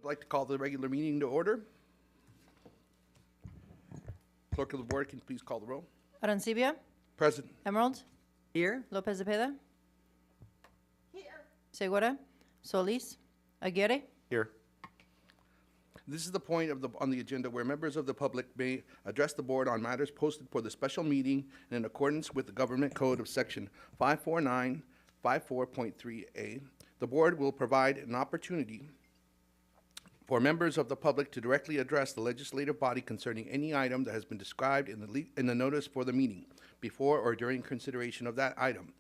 like to call the regular meeting to order. Clerk of the board, can you please call the roll? Arancibia, Present. Emerald, Here. Lopez Zepeda. Here. Segura, Solis, Aguirre. Here. This is the point on the agenda where members of the public may address the board on matters posted for the special meeting and in accordance with the Government Code of Section 54954.3A. The board will provide an opportunity for members of the public to directly address the legislative body concerning any item that has been described in the notice for the meeting, before or during consideration of that item.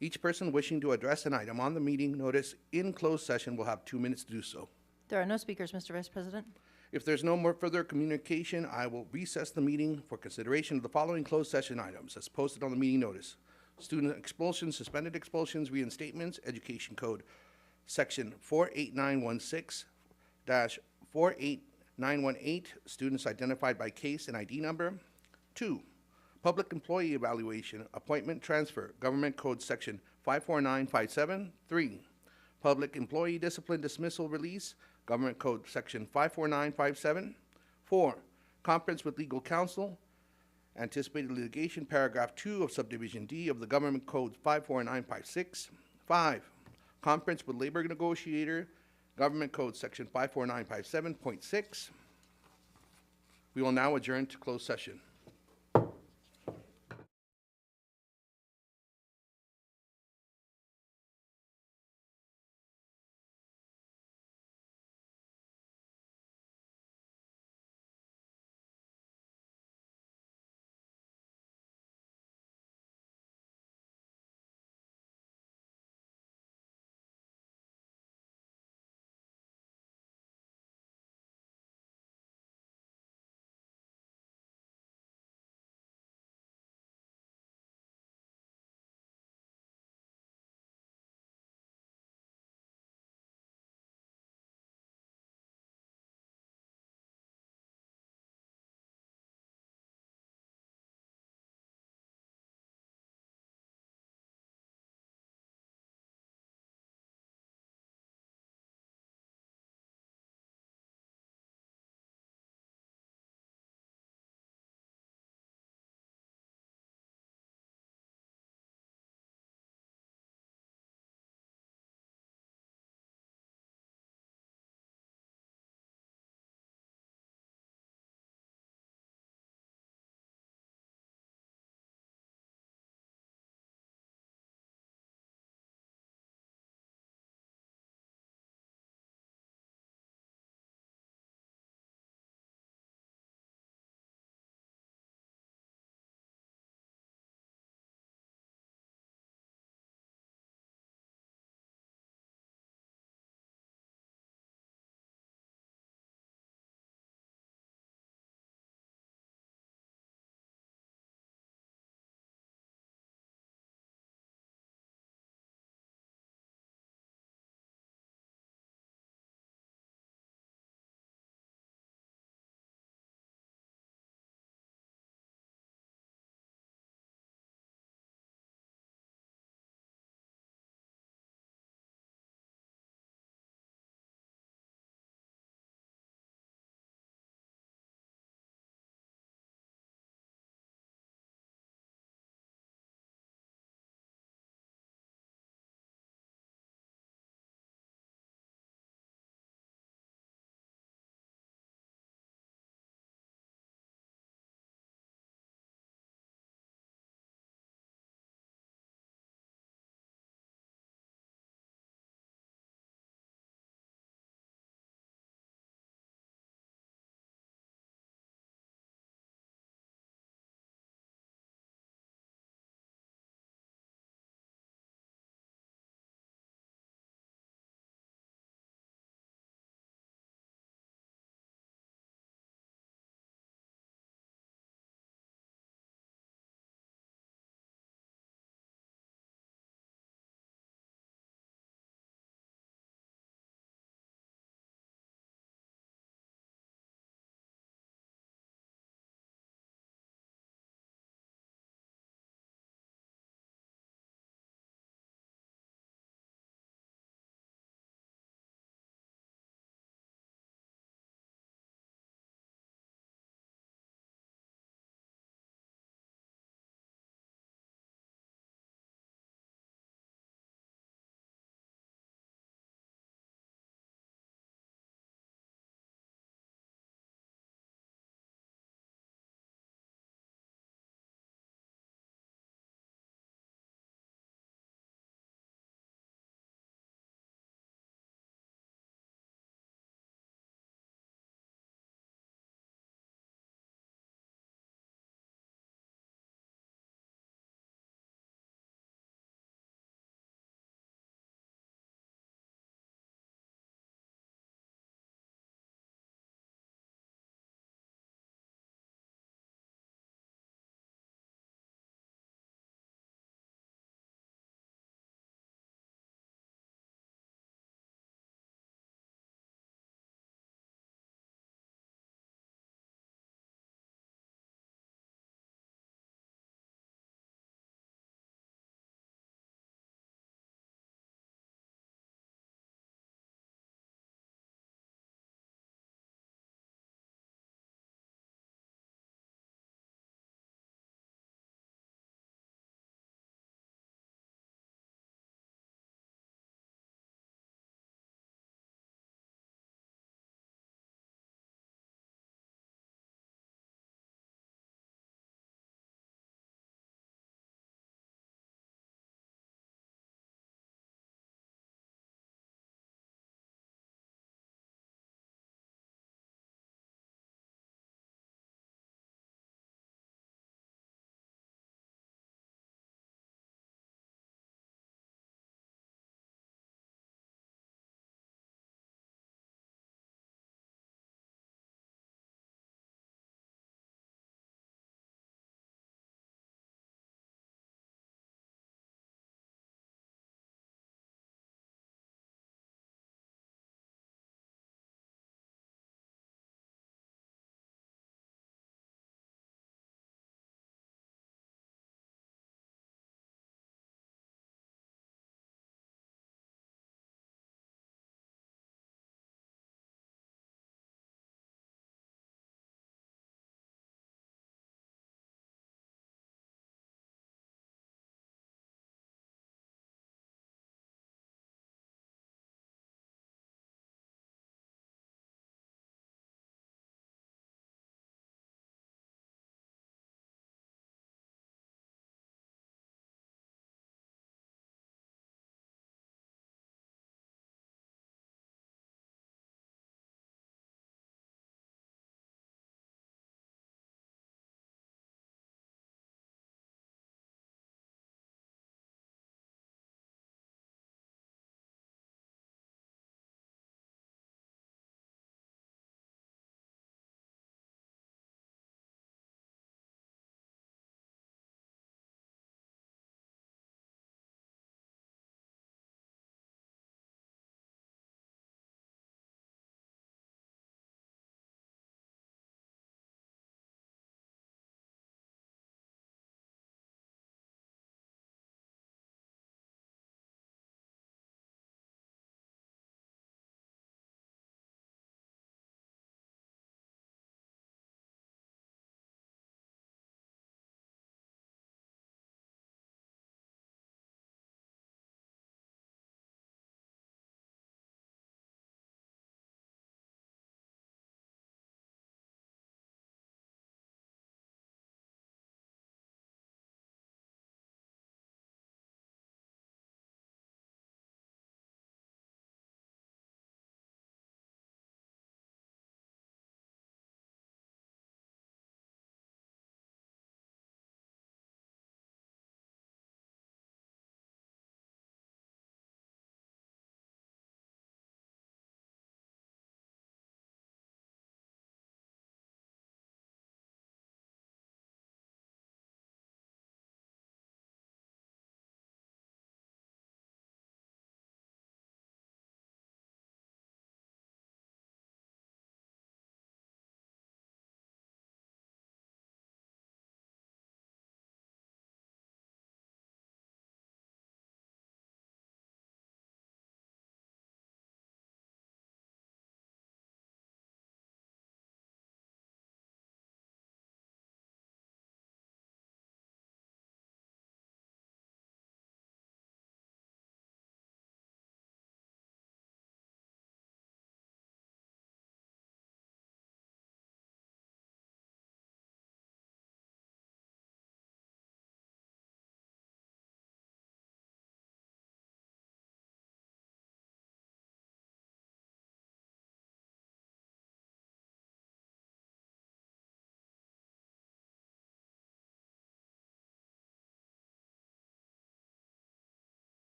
Each person wishing to address an item on the meeting notice in closed session will have 2 minutes to do so. There are no speakers, Mr. Vice President. If there's no more further communication, I will recess the meeting for consideration of the following closed session items as posted on the meeting notice: student expulsions, suspended expulsions, reinstatements, Education Code, Section 48916-48918, students identified by case and ID number. 2, public employee evaluation, appointment transfer, Government Code Section 54957. 3, public employee discipline dismissal release, Government Code Section 54957. 4, conference with legal counsel, anticipated litigation, paragraph 2 of subdivision D of the Government Code 54956. 5, conference with labor negotiator, Government Code Section 54957.6. We will now adjourn to closed session.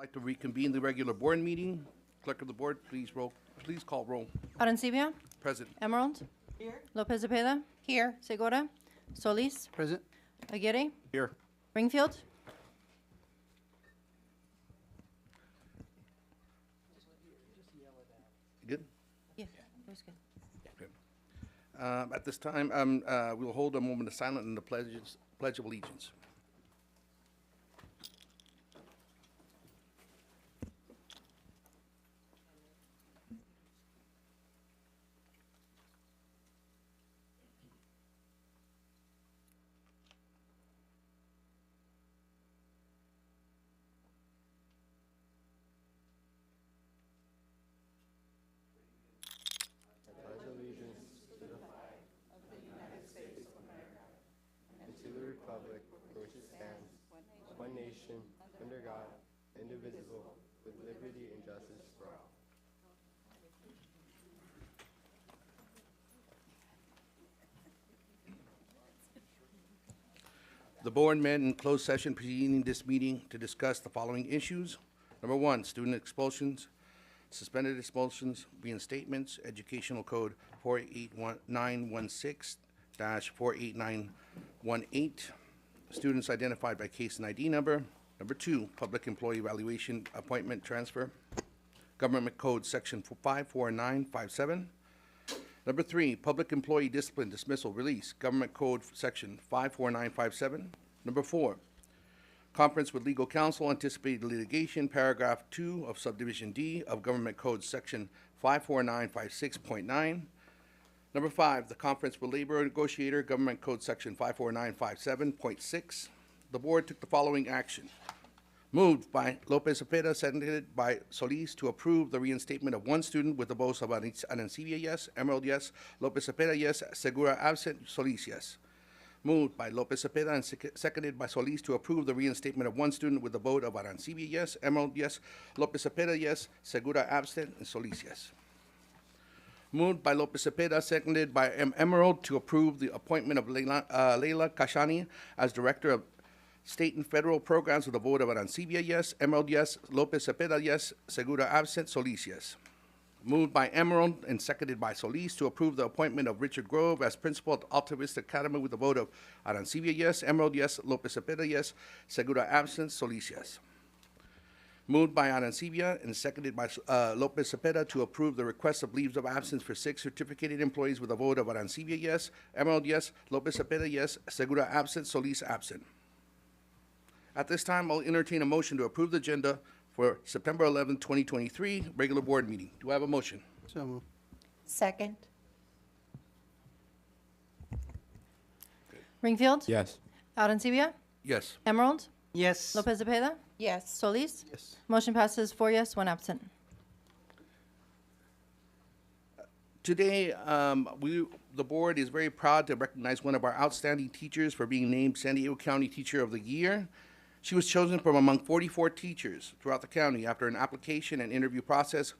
I'd like to reconvene the regular board meeting. Clerk of the board, please call roll. Arancibia, Present. Emerald. Here. Lopez Zepeda. Here. Segura. Solis. Present. Aguirre. Here. Ringfield. Good? Yeah, that was good. Okay. At this time, we will hold a moment of silence in the Pledge of Allegiance. pledge allegiance to the flag of the United States of America and to the republic for which it stands, one nation, under God, indivisible, with liberty and justice for all. The board met in closed session preceding this meeting to discuss the following issues. Number one, student expulsions, suspended expulsions, reinstatements, Educational Code 48916-48918, students identified by case and ID number. Number two, public employee evaluation, appointment transfer, Government Code Section 54957. Number three, public employee discipline, dismissal, release, Government Code Section 54957. Number four, conference with legal counsel, anticipated litigation, paragraph 2 of subdivision D of Government Code Section 54956.9. Number five, the conference with labor negotiator, Government Code Section 54957.6. The board took the following action. Moved by Lopez Zepeda, seconded by Solis, to approve the reinstatement of one student with the votes of Arancibia, yes; Emerald, yes; Lopez Zepeda, yes; Segura, absent; Solis, yes. Moved by Lopez Zepeda and seconded by Solis to approve the reinstatement of one student with the vote of Arancibia, yes; Emerald, yes; Lopez Zepeda, yes; Segura, absent; and Solis, yes. Moved by Lopez Zepeda, seconded by Emerald to approve the appointment of Leila Kashani as Director of State and Federal Programs with a vote of Arancibia, yes; Emerald, yes; Lopez Zepeda, yes; Segura, absent; Solis, yes. Moved by Emerald and seconded by Solis to approve the appointment of Richard Grove as Principal at Alta Vista Academy with a vote of Arancibia, yes; Emerald, yes; Lopez Zepeda, yes; Segura, absent; Solis, yes. Moved by Arancibia and seconded by Lopez Zepeda to approve the request of leaves of absence for 6 certificated employees with a vote of Arancibia, yes; Emerald, yes; Lopez Zepeda, yes; Segura, absent; Solis, absent. At this time, I'll entertain a motion to approve the agenda for September 11, 2023, regular board meeting. Do I have a motion? So moved. Second. Ringfield. Yes. Arancibia, Yes. Emerald. Yes. Lopez Zepeda. Yes. Solis. Yes. Motion passes 4 yes, 1 absent. Today, the board is very proud to recognize one of our outstanding teachers for being named San Diego County Teacher of the Year. She was chosen from among 44 teachers throughout the county after an application and interview process,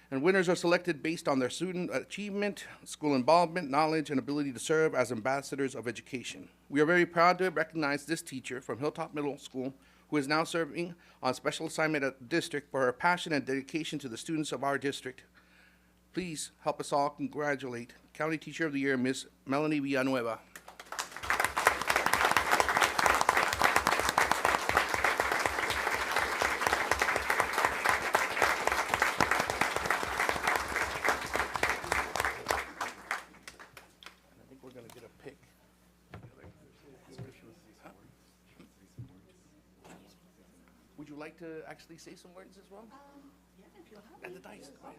and winners are selected based on their student achievement, school involvement, knowledge, and ability to serve as ambassadors of education. We are very proud to recognize this teacher from Hilltop Middle School, who is now serving on special assignment at the district for her passion and dedication to the students of our district. Please help us all congratulate County Teacher of the Year, Ms. Melanie Villanueva. I think we're going to get a pick. Would you like to actually say some words as well? Yeah, if you'll have. And the dice. Go ahead.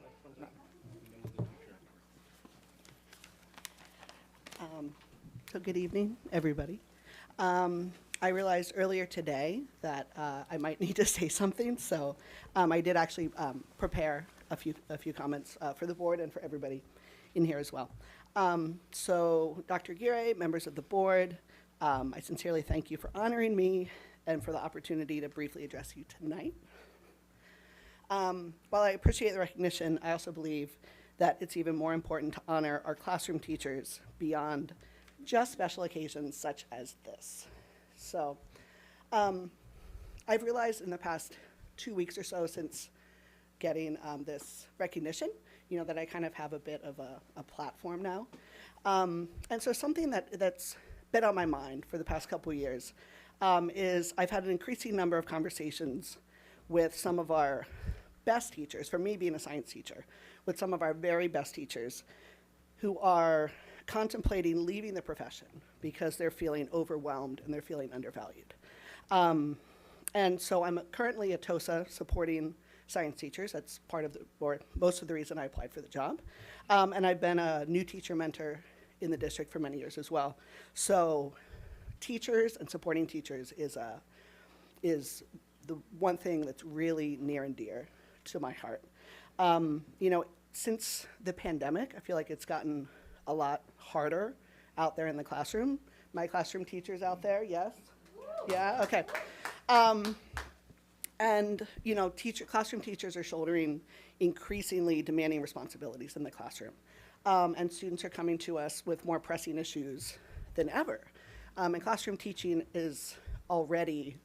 So good evening, everybody. I realized earlier today that I might need to say something, so I did actually prepare a few comments for the board and for everybody in here as well. So Dr. Aguirre, members of the board, I sincerely thank you for honoring me and for the opportunity to briefly address you tonight. While I appreciate the recognition, I also believe that it's even more important to honor our classroom teachers beyond just special occasions such as this. So I've realized in the past 2 weeks or so since getting this recognition, that I kind of have a bit of a platform now. And so something that's been on my mind for the past couple of years is I've had an increasing number of conversations with some of our best teachers, for me being a science teacher, with some of our very best teachers who are contemplating leaving the profession because they're feeling overwhelmed and they're feeling undervalued. And so I'm currently at TOSA supporting science teachers. That's part of or most of the reason I applied for the job. And I've been a new teacher mentor in the district for many years as well. So teachers and supporting teachers is the one thing that's really near and dear to my heart. Since the pandemic, I feel like it's gotten a lot harder out there in the classroom. My classroom teachers out there, yes? Yeah, okay. And classroom teachers are shouldering increasingly demanding responsibilities in the classroom. And students are coming to us with more pressing issues than ever. And classroom teaching is already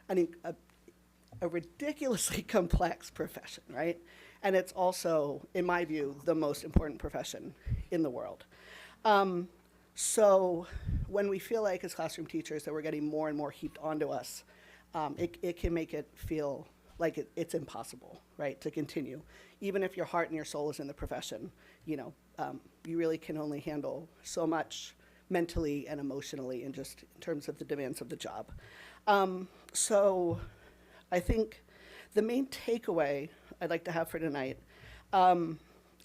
a ridiculously complex profession, right? And it's also, in my view, the most important profession in the world. So when we feel like as classroom teachers that we're getting more and more heaped onto us, it can make it feel like it's impossible, right, to continue. Even if your heart and your soul is in the profession, you really can only handle so much mentally and emotionally and just in terms of the demands of the job. So I think the main takeaway I'd like to have for tonight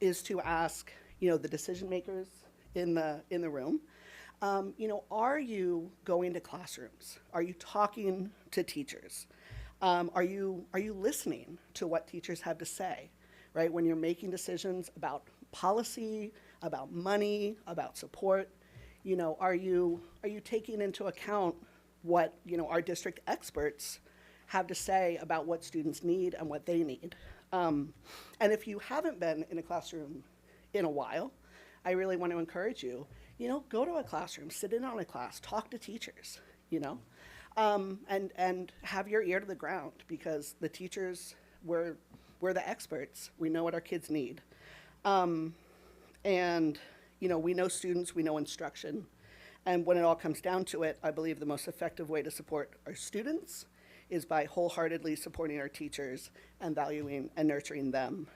is to ask, the decision makers in the room, are you going to classrooms? Are you talking to teachers? Are you listening to what teachers have to say, right? When you're making decisions about policy, about money, about support, are you taking into account what, our district experts have to say about what students need and what they need? And if you haven't been in a classroom in a while, I really want to encourage you, go to a classroom, sit in on a class, talk to teachers, and have your ear to the ground, because the teachers, we're the experts. We know what our kids need. And, we know students, we know instruction. And when it all comes down to it, I believe the most effective way to support our students is by wholeheartedly supporting our teachers and valuing and nurturing them.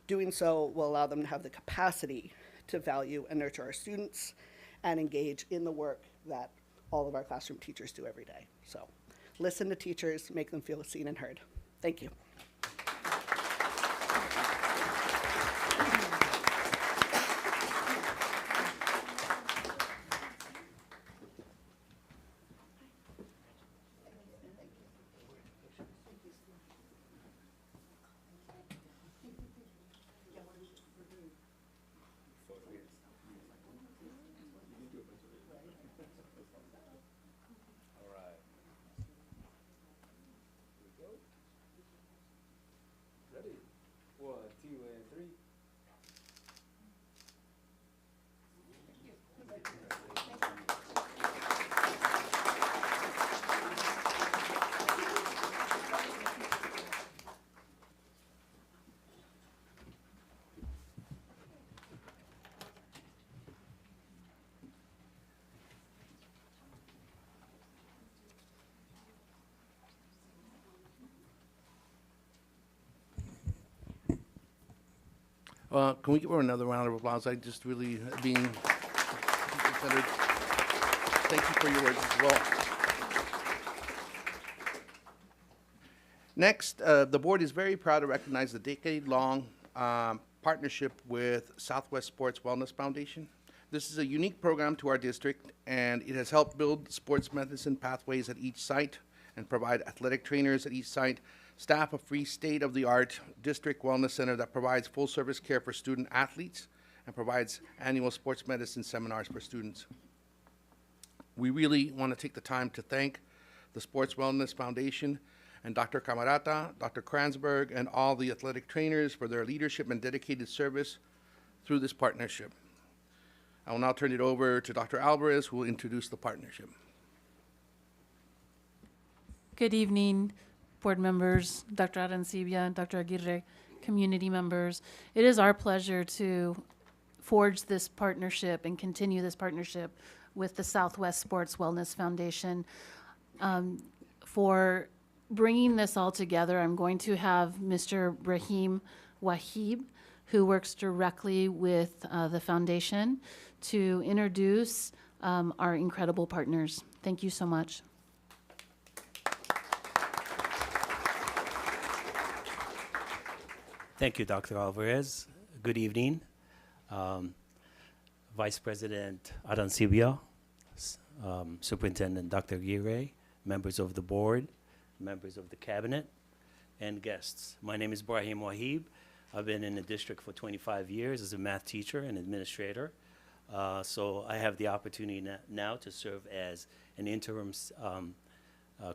Doing so will allow them to have the capacity to value and nurture our students and engage in the work that all of our classroom teachers do every day. So listen to teachers, make them feel seen and heard. Thank you. Ready? 1, 2, and 3. Can we give her another round of applause? I just really being considered. Thank you for your words as well. Next, the board is very proud to recognize the decade-long partnership with Southwest Sports Wellness Foundation. This is a unique program to our district, and it has helped build sports medicine pathways at each site and provide athletic trainers at each site, staff a free state-of-the-art district wellness center that provides full-service care for student athletes and provides annual sports medicine seminars for students. We really want to take the time to thank the Sports Wellness Foundation and Dr. Camarata, Dr. Kranzberg, and all the athletic trainers for their leadership and dedicated service through this partnership. I will now turn it over to Dr. Alvarez, who will introduce the partnership. Good evening, board members, Dr. Arancibia, Dr. Aguirre, community members. It is our pleasure to forge this partnership and continue this partnership with the Southwest Sports Wellness Foundation. For bringing this all together, I'm going to have Mr. Rahim Wahib, who works directly with the foundation, to introduce our incredible partners. Thank you so much. Thank you, Dr. Alvarez. Good evening. Vice President Arancibia, Superintendent Dr. Aguirre, members of the board, members of the cabinet, and guests. My name is Brahim Wahib. I've been in the district for 25 years as a math teacher and administrator. So I have the opportunity now to serve as an interim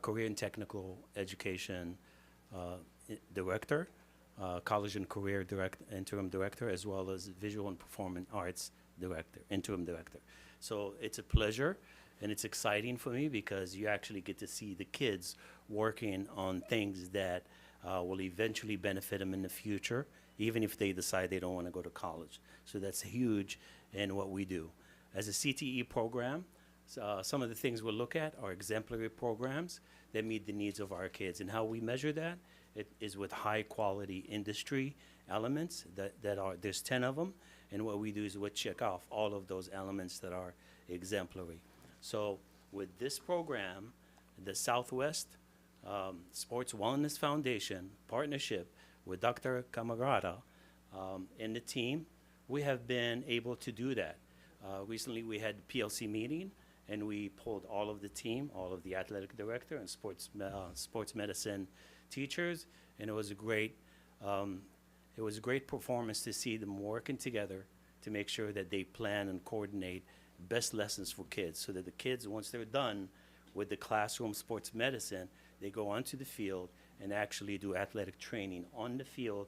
career and technical education director, college and career interim director, as well as visual and performing arts director, interim director. So it's a pleasure and it's exciting for me because you actually get to see the kids working on things that will eventually benefit them in the future, even if they decide they don't want to go to college. So that's huge in what we do. As a CTE program, some of the things we'll look at are exemplary programs that meet the needs of our kids. And how we measure that, it is with high quality industry elements that are, there's 10 of them. And what we do is we check off all of those elements that are exemplary. So with this program, the Southwest Sports Wellness Foundation partnership with Dr. Camarada and the team, we have been able to do that. Recently we had a PLC meeting and we pulled all of the team, all of the athletic director and sports medicine teachers, and it was a great performance to see them working together to make sure that they plan and coordinate best lessons for kids, so that the kids, once they're done with the classroom sports medicine, they go onto the field and actually do athletic training on the field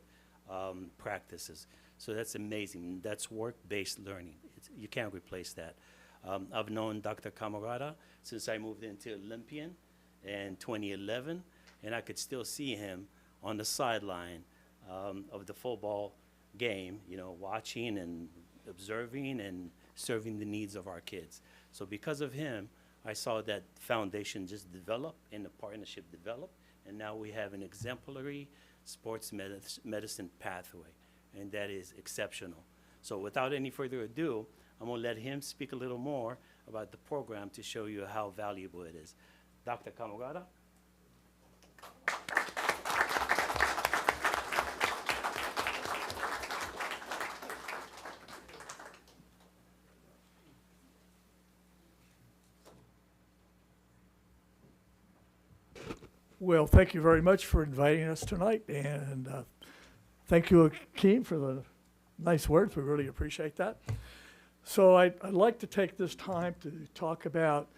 practices. So that's amazing. That's work-based learning. You can't replace that. I've known Dr. Camarada since I moved into Olympian in 2011, and I could still see him on the sideline of the football game, you know, watching and observing and serving the needs of our kids. So because of him, I saw that foundation just develop and the partnership develop, and now we have an exemplary sports medicine pathway, and that is exceptional. So without any further ado, I'm gonna let him speak a little more about the program to show you how valuable it is. Dr. Camarada. Well, thank you very much for inviting us tonight, and thank you, Akeem, for the nice words. We really appreciate that. So I'd like to take this time to talk about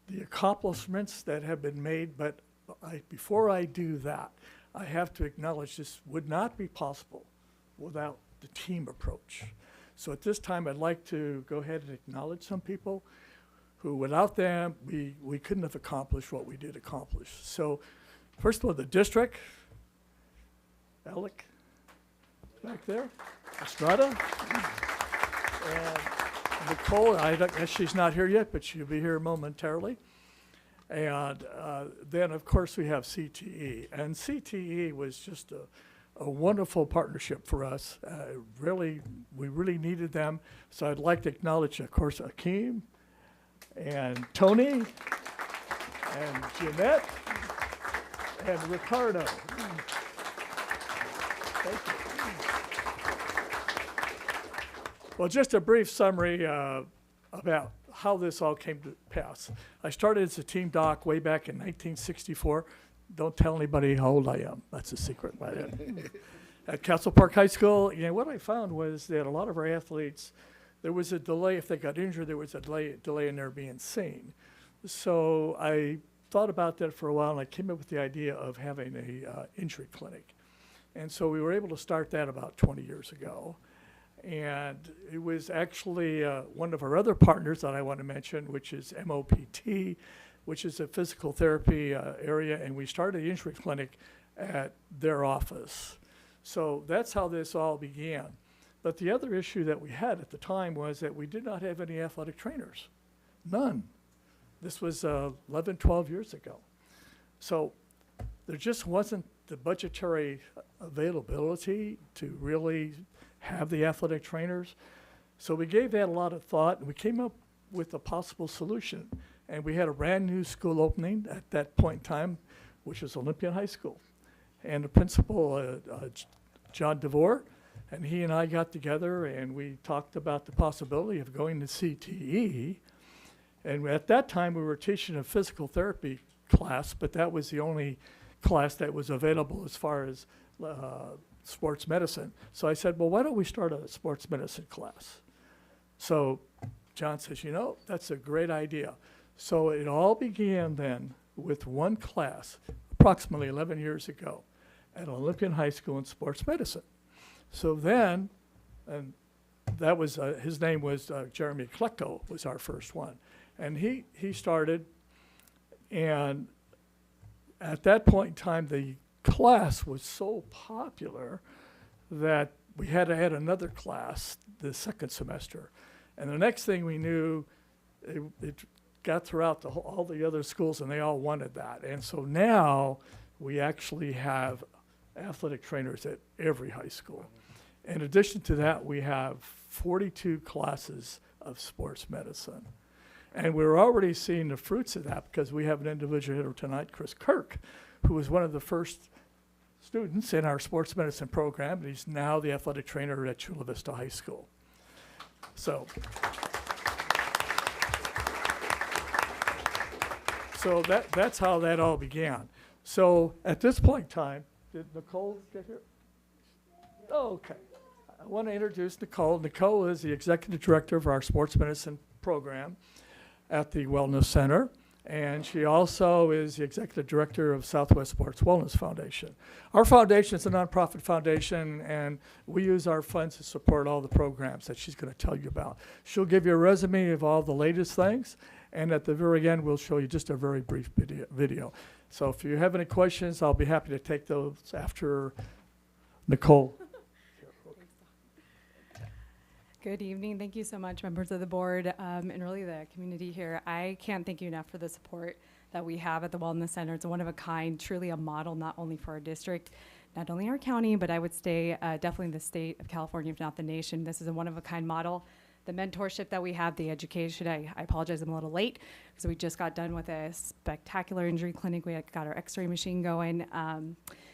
the accomplishments that have been made, but before I do that, I have to acknowledge this would not be possible without the team approach. So at this time, I'd like to go ahead and acknowledge some people who, without them, we couldn't have accomplished what we did accomplish. So first of all, the district, Alec, back there, Estrada, and Nicole, I guess she's not here yet, but she'll be here momentarily. And then, of course, we have CTE. And CTE was just a wonderful partnership for us. We really needed them. So I'd like to acknowledge, of course, Akeem, and Tony, and Jeanette, and Ricardo. Thank you. Well, just a brief summary about how this all came to pass. I started as a team doc way back in 1964. Don't tell anybody how old I am. That's a secret by then. At Castle Park High School, you know, what I found was that a lot of our athletes, there was a delay. If they got injured, there was a delay in their being seen. So I thought about that for a while, and I came up with the idea of having a injury clinic. And so we were able to start that about 20 years ago. And it was actually one of our other partners that I want to mention, which is MOPT. which is a physical therapy area, and we started the injury clinic at their office. So that's how this all began. But the other issue that we had at the time was that we did not have any athletic trainers. None. This was 11, 12 years ago. So there just wasn't the budgetary availability to really have the athletic trainers. So we gave that a lot of thought, and we came up with a possible solution. And we had a brand new school opening at that point in time, which was Olympian High School. And the principal, John DeVore, and he and I got together and we talked about the possibility of going to CTE. And at that time we were teaching a physical therapy class, but that was the only class that was available as far as sports medicine. So I said, well, why don't we start a sports medicine class? So John says, you know, that's a great idea. So it all began then with one class, approximately 11 years ago, at Olympian High School in sports medicine. So then, and that was, his name was Jeremy Klecko was our first one. And he started, and at that point in time, the class was so popular that we had to add another class the second semester. And the next thing we knew, it got throughout all the other schools, and they all wanted that. And so now we actually have athletic trainers at every high school. In addition to that, we have 42 classes of sports medicine. And we're already seeing the fruits of that because we have an individual here tonight, Chris Kirk, who was one of the first students in our sports medicine program, and he's now the athletic trainer at Chula Vista High School. So that's how that all began. So at this point in time, did Nicole get here? Oh, okay. I want to introduce Nicole. Nicole is the executive director of our sports medicine program at the Wellness Center, and she also is the executive director of Southwest Sports Wellness Foundation. Our foundation is a nonprofit foundation, and we use our funds to support all the programs that she's going to tell you about. She'll give you a resume of all the latest things, and at the very end, we'll show you just a very brief video. So if you have any questions, I'll be happy to take those after Nicole. Good evening. Thank you so much, members of the board, and really the community here. I can't thank you enough for the support that we have at the Wellness Center. It's a one of a kind, truly a model, not only for our district, not only our county, but I would say definitely the state of California, if not the nation. This is a one of a kind model. The mentorship that we have, the education, I apologize, I'm a little late because we just got done with a spectacular injury clinic. We got our x-ray machine going,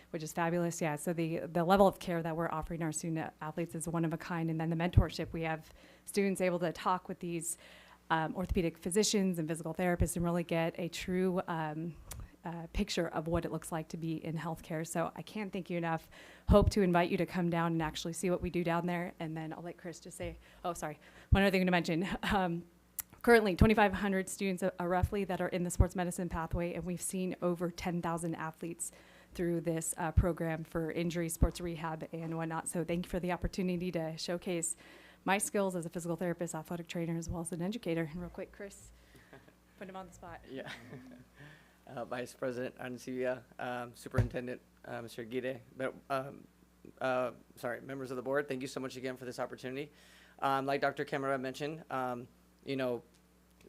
which is fabulous. Yeah, so the level of care that we're offering our student athletes is one of a kind. And then the mentorship, we have students able to talk with these orthopedic physicians and physical therapists and really get a true picture of what it looks like to be in healthcare. So I can't thank you enough. Hope to invite you to come down and actually see what we do down there. And then I'll let Chris just say, oh, sorry, one other thing to mention. Currently, 2,500 students roughly that are in the sports medicine pathway, and we've seen over 10,000 athletes through this program for injury, sports rehab, and whatnot. So thank you for the opportunity to showcase my skills as a physical therapist, athletic trainer, as well as an educator. And real quick, Chris, put him on the spot. Yeah. Vice President Ancilla, Superintendent Mr. Guide, members of the board, thank you so much again for this opportunity. Like Dr. Camara mentioned,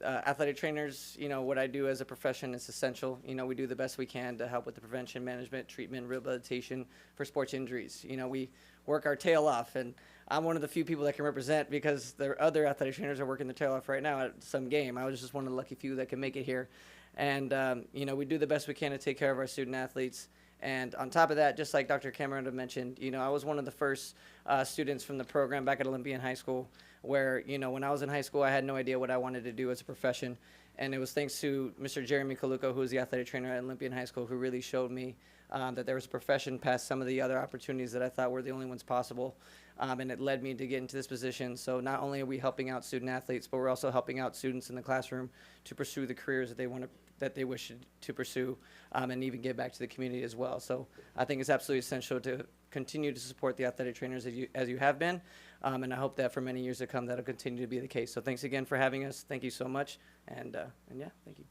athletic trainers, what I do as a profession is essential. We do the best we can to help with the prevention, management, treatment, rehabilitation for sports injuries. We work our tail off, and I'm one of the few people that can represent because the other athletic trainers are working their tail off right now at some game. I was just one of the lucky few that can make it here. And, we do the best we can to take care of our student athletes. And on top of that, just like Dr. Cameron mentioned, I was one of the first students from the program back at Olympian High School where, when I was in high school, I had no idea what I wanted to do as a profession. And it was thanks to Mr. Jeremy Kaluko, who was the athletic trainer at Olympian High School, who really showed me that there was a profession past some of the other opportunities that I thought were the only ones possible. And it led me to get into this position. So not only are we helping out student athletes, but we're also helping out students in the classroom to pursue the careers that they wish to pursue, and even give back to the community as well. So I think it's absolutely essential to continue to support the athletic trainers as you have been, and I hope that for many years to come that'll continue to be the case. So thanks again for having us. Thank you so much, and yeah, thank you.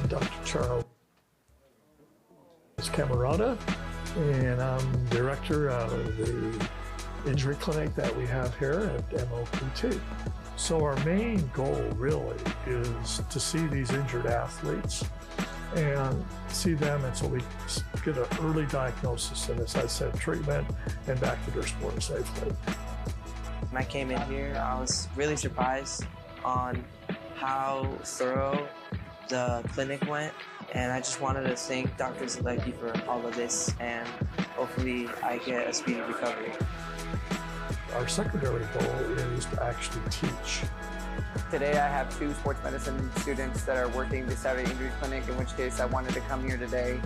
Dr. Charles Camarada, and I'm director of the injury clinic that we have here at MOPT. So our main goal really is to see these injured athletes and see them, and so we get an early diagnosis and, as I said, treatment and back to their sport safely. When I came in here, I was really surprised on how thorough the clinic went, and I just wanted to thank Dr. Zalecki for all of this, and hopefully I get a speedy recovery. Our secondary goal is to actually teach. Today I have 2 sports medicine students that are working the Saturday injury clinic, in which case I wanted to come here today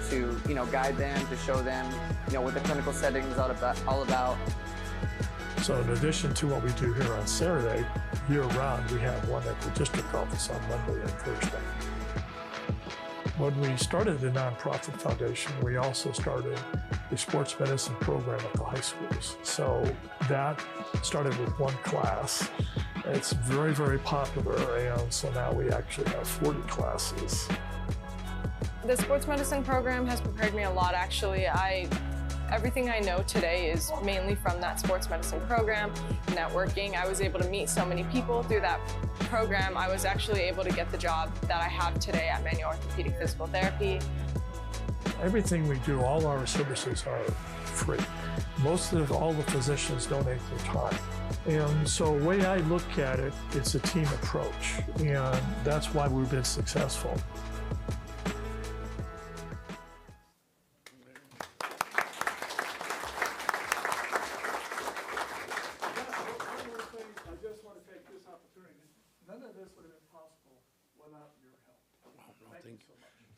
to guide them, to show them what the clinical setting is all about. So in addition to what we do here on Saturday, year-round, we have one at the district office on Monday and Thursday. When we started the nonprofit foundation, we also started a sports medicine program at the high schools. So that started with 1 class. It's very, very popular, and so now we actually have 40 classes. The sports medicine program has prepared me a lot, actually. Everything I know today is mainly from that sports medicine program, networking. I was able to meet so many people through that program. I was actually able to get the job that I have today at Manual Orthopedic Physical Therapy. Everything we do, all our services are free. All the physicians donate their time. And so the way I look at it, it's a team approach, and that's why we've been successful. None of this would have been possible without your help.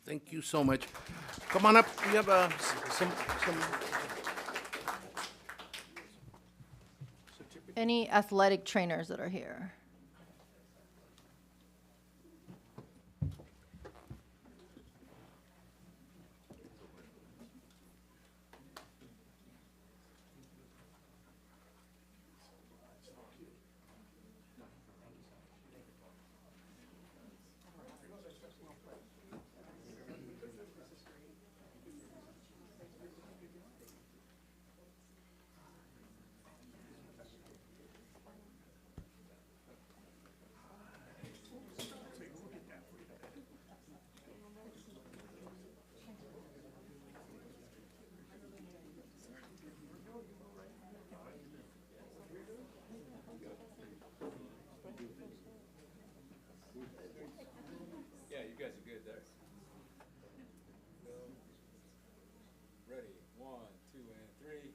Thank you so much. Come on up. We have some. Any athletic trainers that are here? Yeah, you guys are good there. Ready, 1, 2, and 3.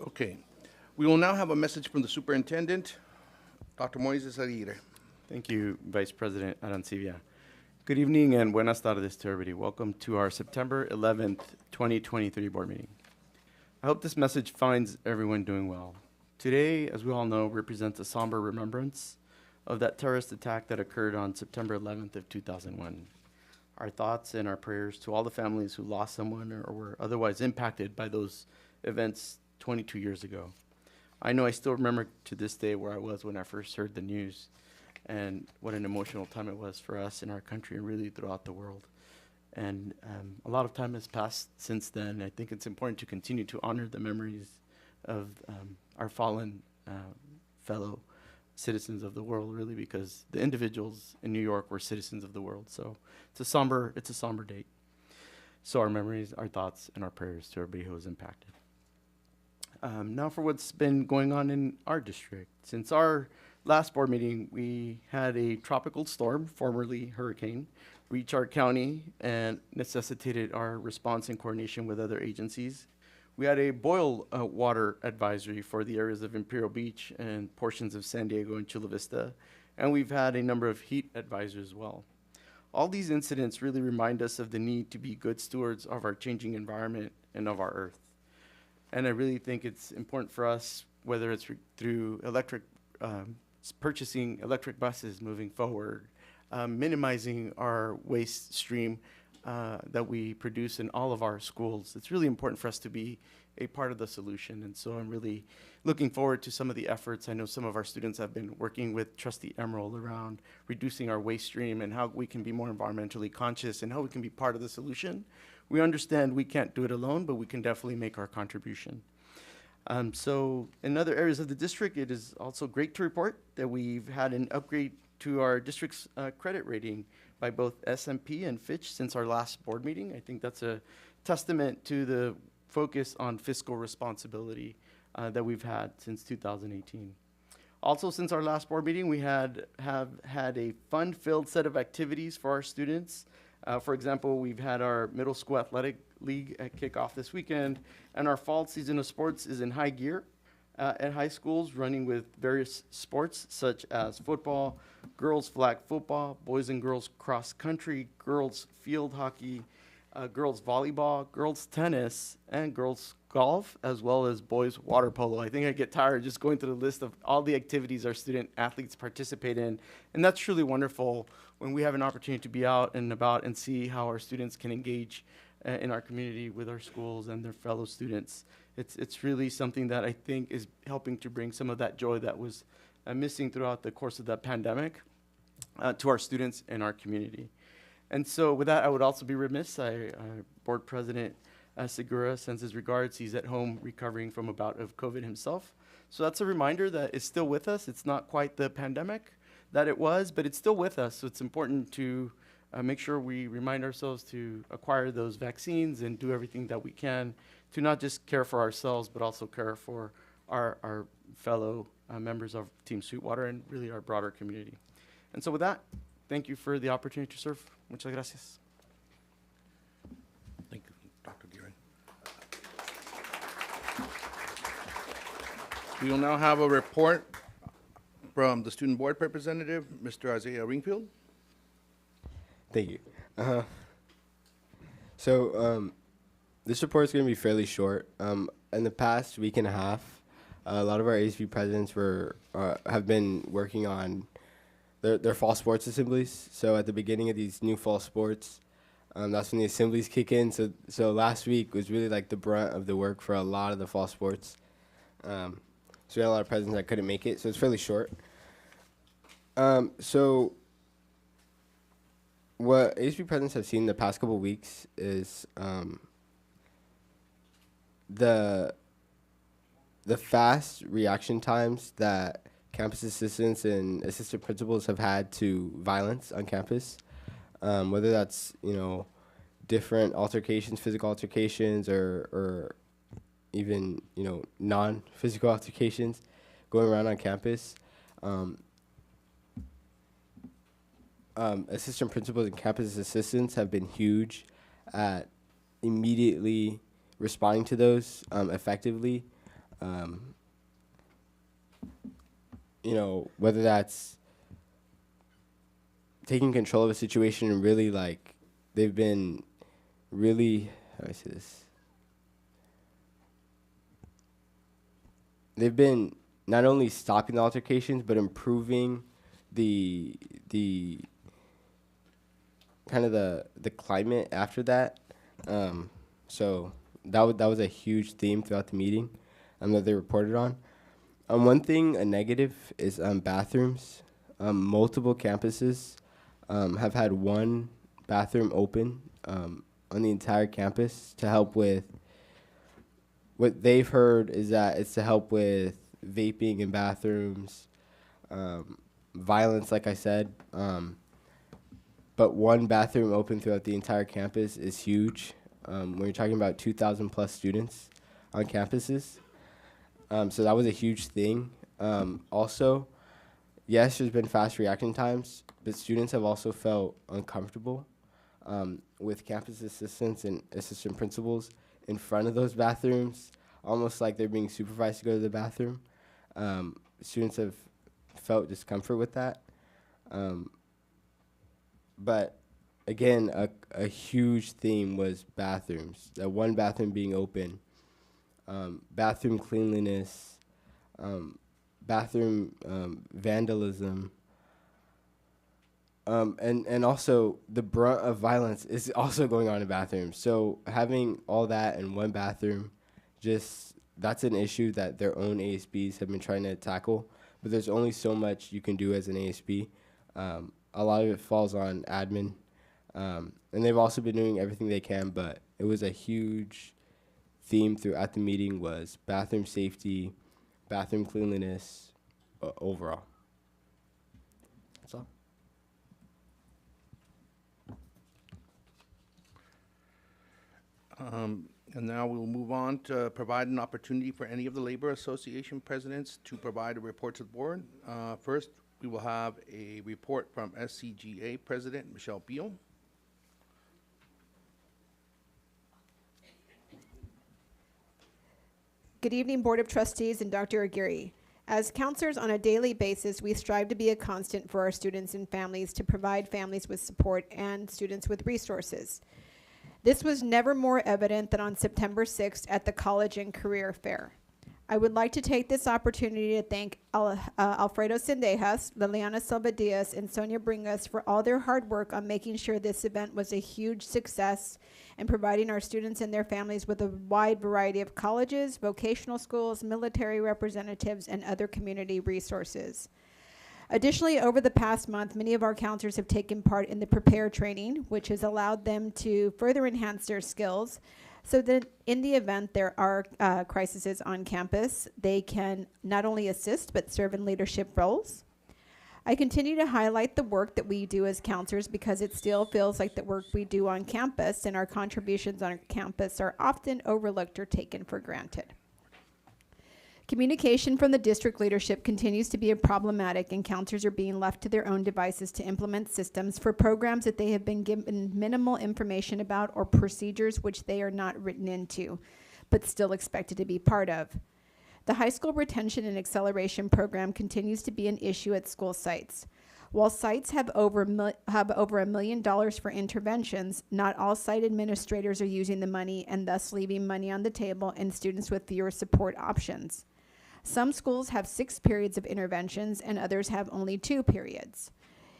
Okay. We will now have a message from the superintendent, Dr. Moises Aguirre. Thank you, Vice President Arancibia. Good evening and buenas tardes to everybody. Welcome to our September 11th, 2023 board meeting. I hope this message finds everyone doing well. Today, as we all know, represents a somber remembrance of that terrorist attack that occurred on September 11th of 2001. Our thoughts and our prayers to all the families who lost someone or were otherwise impacted by those events 22 years ago. I know I still remember to this day where I was when I first heard the news, and what an emotional time it was for us in our country and really throughout the world. And a lot of time has passed since then. I think it's important to continue to honor the memories of our fallen fellow citizens of the world, really, because the individuals in New York were citizens of the world. So it's a somber date. So our memories, our thoughts, and our prayers to everybody who was impacted. Now for what's been going on in our district. Since our last board meeting, we had a tropical storm, formerly hurricane, reach our county and necessitated our response in coordination with other agencies. We had a boil water advisory for the areas of Imperial Beach and portions of San Diego and Chula Vista. and we've had a number of heat advisories as well. All these incidents really remind us of the need to be good stewards of our changing environment and of our earth. And I really think it's important for us, whether it's through purchasing electric buses moving forward, minimizing our waste stream that we produce in all of our schools. It's really important for us to be a part of the solution. And so I'm really looking forward to some of the efforts. I know some of our students have been working with Trustee Emerald around reducing our waste stream and how we can be more environmentally conscious and how we can be part of the solution. We understand we can't do it alone, but we can definitely make our contribution. So in other areas of the district, it is also great to report that we've had an upgrade to our district's credit rating by both S&P and Fitch since our last board meeting. I think that's a testament to the focus on fiscal responsibility that we've had since 2018. Also, since our last board meeting, we have had a fun-filled set of activities for our students. For example, we've had our middle school athletic league at kickoff this weekend, and our fall season of sports is in high gear at high schools, running with various sports such as football, girls flag football, boys and girls cross country, girls field hockey, girls volleyball, girls tennis, and girls golf, as well as boys water polo. I think I get tired just going through the list of all the activities our student athletes participate in, and that's truly wonderful when we have an opportunity to be out and about and see how our students can engage in our community with our schools and their fellow students. It's really something that I think is helping to bring some of that joy that was missing throughout the course of the pandemic to our students and our community. And so with that, I would also be remiss. Board President Segura sends his regards. He's at home recovering from a bout of COVID himself. So that's a reminder that it's still with us. It's not quite the pandemic that it was, but it's still with us. So it's important to make sure we remind ourselves to acquire those vaccines and do everything that we can to not just care for ourselves, but also care for our fellow members of Team Sweetwater and really our broader community. And so with that, thank you for the opportunity to serve. Muchas gracias. Thank you, Dr. Guerin. We will now have a report from the Student Board Representative, Mr. Isaiah Ringfield. Thank you. So this report is going to be fairly short. In the past week and a half, a lot of our ASB presidents have been working on their fall sports assemblies. So at the beginning of these new fall sports, that's when the assemblies kick in. So last week was really like the brunt of the work for a lot of the fall sports. So we had a lot of presidents that couldn't make it. So it's fairly short. So what ASB presidents have seen the past couple of weeks is the fast reaction times that campus assistants and assistant principals have had to violence on campus, whether that's, different altercations, physical altercations, or even, non-physical altercations going around on campus. Assistant principals and campus assistants have been huge at immediately responding to those effectively. Whether that's taking control of a situation and really they've been really, how do I say this? They've been not only stopping the altercations, but improving the kind of the climate after that. So that was a huge theme throughout the meeting that they reported on. One thing, a negative, is bathrooms. Multiple campuses have had one bathroom open on the entire campus to help with, what they've heard is that it's to help with vaping in bathrooms, violence, like I said. But one bathroom open throughout the entire campus is huge. When you're talking about 2,000 plus students on campuses. So that was a huge thing. Also, yes, there's been fast reaction times, but students have also felt uncomfortable with campus assistants and assistant principals in front of those bathrooms, almost like they're being supervised to go to the bathroom. Students have felt discomfort with that. But again, a huge theme was bathrooms. That one bathroom being open, bathroom cleanliness, bathroom vandalism, and also the brunt of violence is also going on in bathrooms. So having all that in one bathroom, that's an issue that their own ASBs have been trying to tackle. But there's only so much you can do as an ASB. A lot of it falls on admin. And they've also been doing everything they can, but it was a huge theme throughout the meeting was bathroom safety, bathroom cleanliness, overall. That's all. And now we'll move on to provide an opportunity for any of the Labor Association presidents to provide a report to the board. First, we will have a report from SCGA President Michelle Beal. Good evening, Board of Trustees and Dr. Aguirre. As counselors on a daily basis, we strive to be a constant for our students and families to provide families with support and students with resources. This was never more evident than on September 6th at the College and Career Fair. I would like to take this opportunity to thank Alfredo Sendejas, Liliana Silva Diaz, and Sonia Bringas for all their hard work on making sure this event was a huge success and providing our students and their families with a wide variety of colleges, vocational schools, military representatives, and other community resources. Additionally, over the past month, many of our counselors have taken part in the Prepare training, which has allowed them to further enhance their skills so that in the event there are crises on campus, they can not only assist but serve in leadership roles. I continue to highlight the work that we do as counselors because it still feels like the work we do on campus and our contributions on campus are often overlooked or taken for granted. Communication from the district leadership continues to be problematic, and counselors are being left to their own devices to implement systems for programs that they have been given minimal information about or procedures which they are not written into, but still expected to be part of. The high school retention and acceleration program continues to be an issue at school sites. While sites have over $1 million for interventions, not all site administrators are using the money and thus leaving money on the table and students with fewer support options. Some schools have 6 periods of interventions and others have only 2 periods.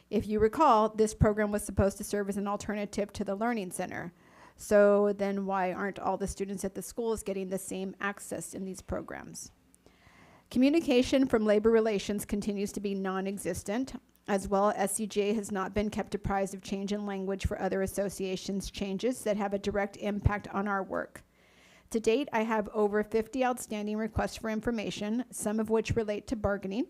If you recall, this program was supposed to serve as an alternative to the Learning Center. So then why aren't all the students at the schools getting the same access in these programs? Communication from labor relations continues to be non-existent. As well, SCGA has not been kept apprised of change in language for other associations' changes that have a direct impact on our work. To date, I have over 50 outstanding requests for information, some of which relate to bargaining.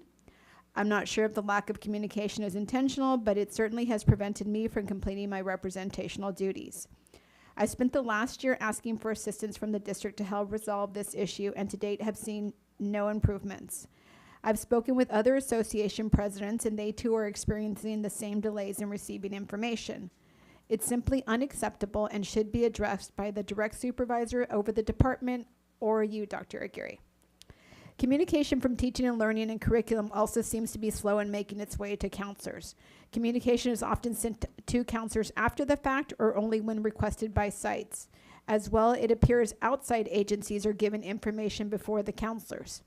I'm not sure if the lack of communication is intentional, but it certainly has prevented me from completing my representational duties. I spent the last year asking for assistance from the district to help resolve this issue, and to date have seen no improvements. I've spoken with other association presidents, and they too are experiencing the same delays in receiving information. It's simply unacceptable and should be addressed by the direct supervisor over the department or you, Dr. Aguirre. Communication from teaching and learning and curriculum also seems to be slow in making its way to counselors. Communication is often sent to counselors after the fact or only when requested by sites. As well, it appears outside agencies are given information before the counselors.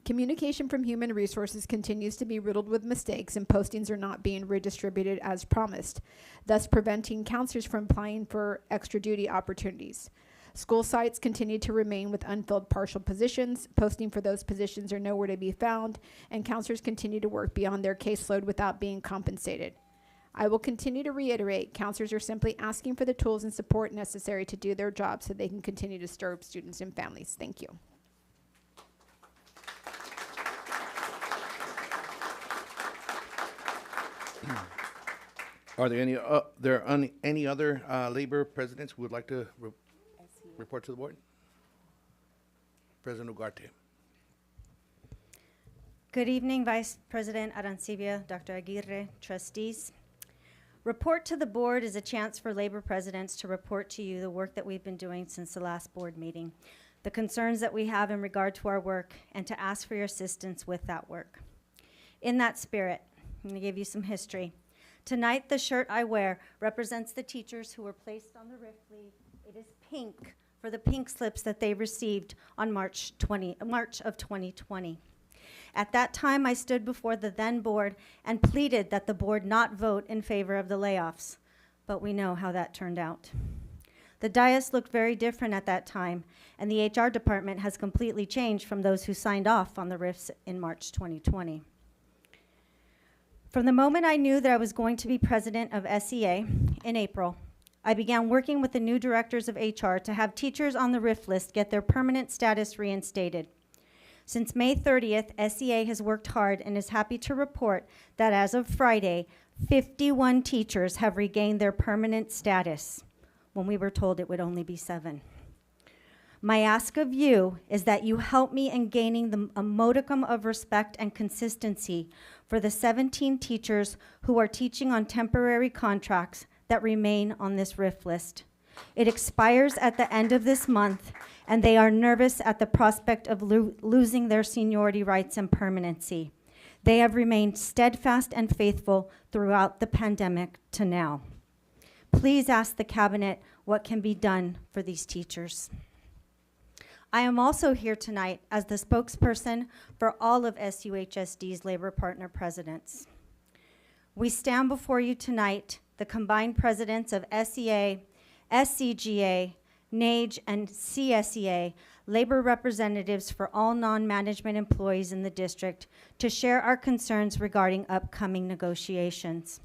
Communication from human resources continues to be riddled with mistakes, and postings are not being redistributed as promised, thus preventing counselors from applying for extra duty opportunities. School sites continue to remain with unfilled partial positions. Posting for those positions are nowhere to be found, and counselors continue to work beyond their caseload without being compensated. I will continue to reiterate, counselors are simply asking for the tools and support necessary to do their job so they can continue to serve students and families. Thank you. Are there any other labor presidents who would like to report to the board? President Ugarte. Good evening, Vice President Arancibia, Dr. Aguirre, trustees. Report to the board is a chance for labor presidents to report to you the work that we've been doing since the last board meeting, the concerns that we have in regard to our work, and to ask for your assistance with that work. In that spirit, I'm going to give you some history. Tonight, the shirt I wear represents the teachers who were placed on the RIF leave. It is pink for the pink slips that they received on March of 2020. At that time, I stood before the then board and pleaded that the board not vote in favor of the layoffs, but we know how that turned out. The dais looked very different at that time, and the HR department has completely changed from those who signed off on the RIFs in March 2020. From the moment I knew that I was going to be president of SEA in April, I began working with the new directors of HR to have teachers on the RIF list get their permanent status reinstated. Since May 30th, SEA has worked hard and is happy to report that as of Friday, 51 teachers have regained their permanent status, when we were told it would only be 7. My ask of you is that you help me in gaining a modicum of respect and consistency for the 17 teachers who are teaching on temporary contracts that remain on this RIF list. It expires at the end of this month, and they are nervous at the prospect of losing their seniority rights and permanency. They have remained steadfast and faithful throughout the pandemic to now. Please ask the cabinet what can be done for these teachers. I am also here tonight as the spokesperson for all of SUHSD's labor partner presidents. We stand before you tonight, the combined presidents of SEA, SCGA, NAGE, and CSEA, labor representatives for all non-management employees in the district, to share our concerns regarding upcoming negotiations.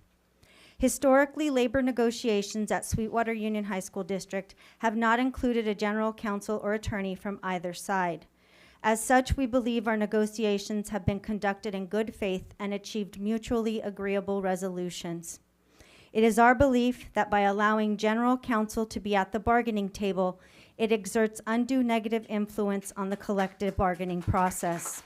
Historically, labor negotiations at Sweetwater Union High School District have not included a general counsel or attorney from either side. As such, we believe our negotiations have been conducted in good faith and achieved mutually agreeable resolutions. It is our belief that by allowing general counsel to be at the bargaining table, it exerts undue negative influence on the collective bargaining process.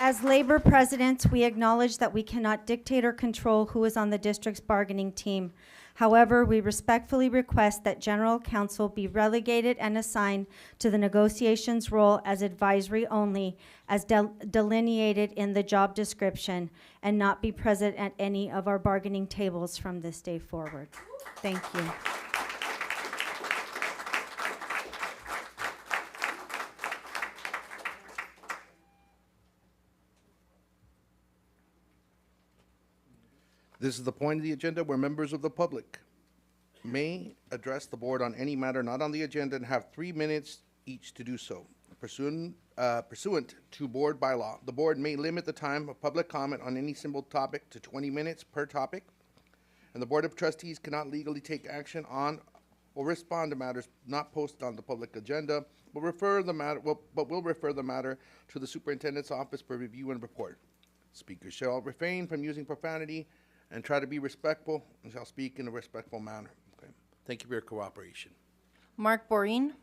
As labor presidents, we acknowledge that we cannot dictate or control who is on the district's bargaining team. However, we respectfully request that general counsel be relegated and assigned to the negotiations role as advisory only, as delineated in the job description, and not be present at any of our bargaining tables from this day forward. Thank you. This is the point of the agenda where members of the public may address the board on any matter not on the agenda and have 3 minutes each to do so. Pursuant to board bylaw, the board may limit the time of public comment on any single topic to 20 minutes per topic, and the Board of Trustees cannot legally take action on or respond to matters not posted on the public agenda, but will refer the matter to the superintendent's office for review and report. Speakers shall refrain from using profanity and try to be respectful and shall speak in a respectful manner. Okay. Thank you for your cooperation. Mark Boreen.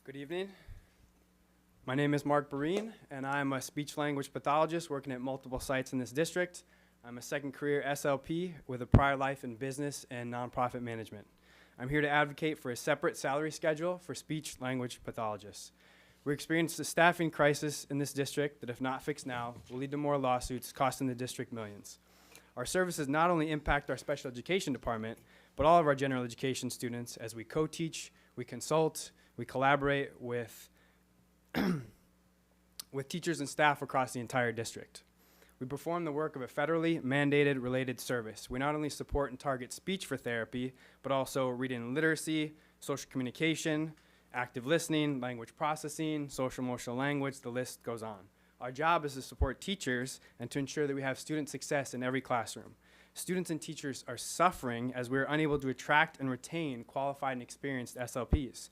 Good evening. My name is Mark Boreen, and I'm a speech-language pathologist working at multiple sites in this district. I'm a second career SLP with a prior life in business and nonprofit management. I'm here to advocate for a separate salary schedule for speech-language pathologists. We experienced a staffing crisis in this district that, if not fixed now, will lead to more lawsuits costing the district millions. Our services not only impact our special education department, but all of our general education students as we co-teach, we consult, we collaborate with teachers and staff across the entire district. We perform the work of a federally mandated related service. We not only support and target speech for therapy, but also reading and literacy, social communication, active listening, language processing, social emotional language, the list goes on. Our job is to support teachers and to ensure that we have student success in every classroom. Students and teachers are suffering as we're unable to attract and retain qualified and experienced SLPs.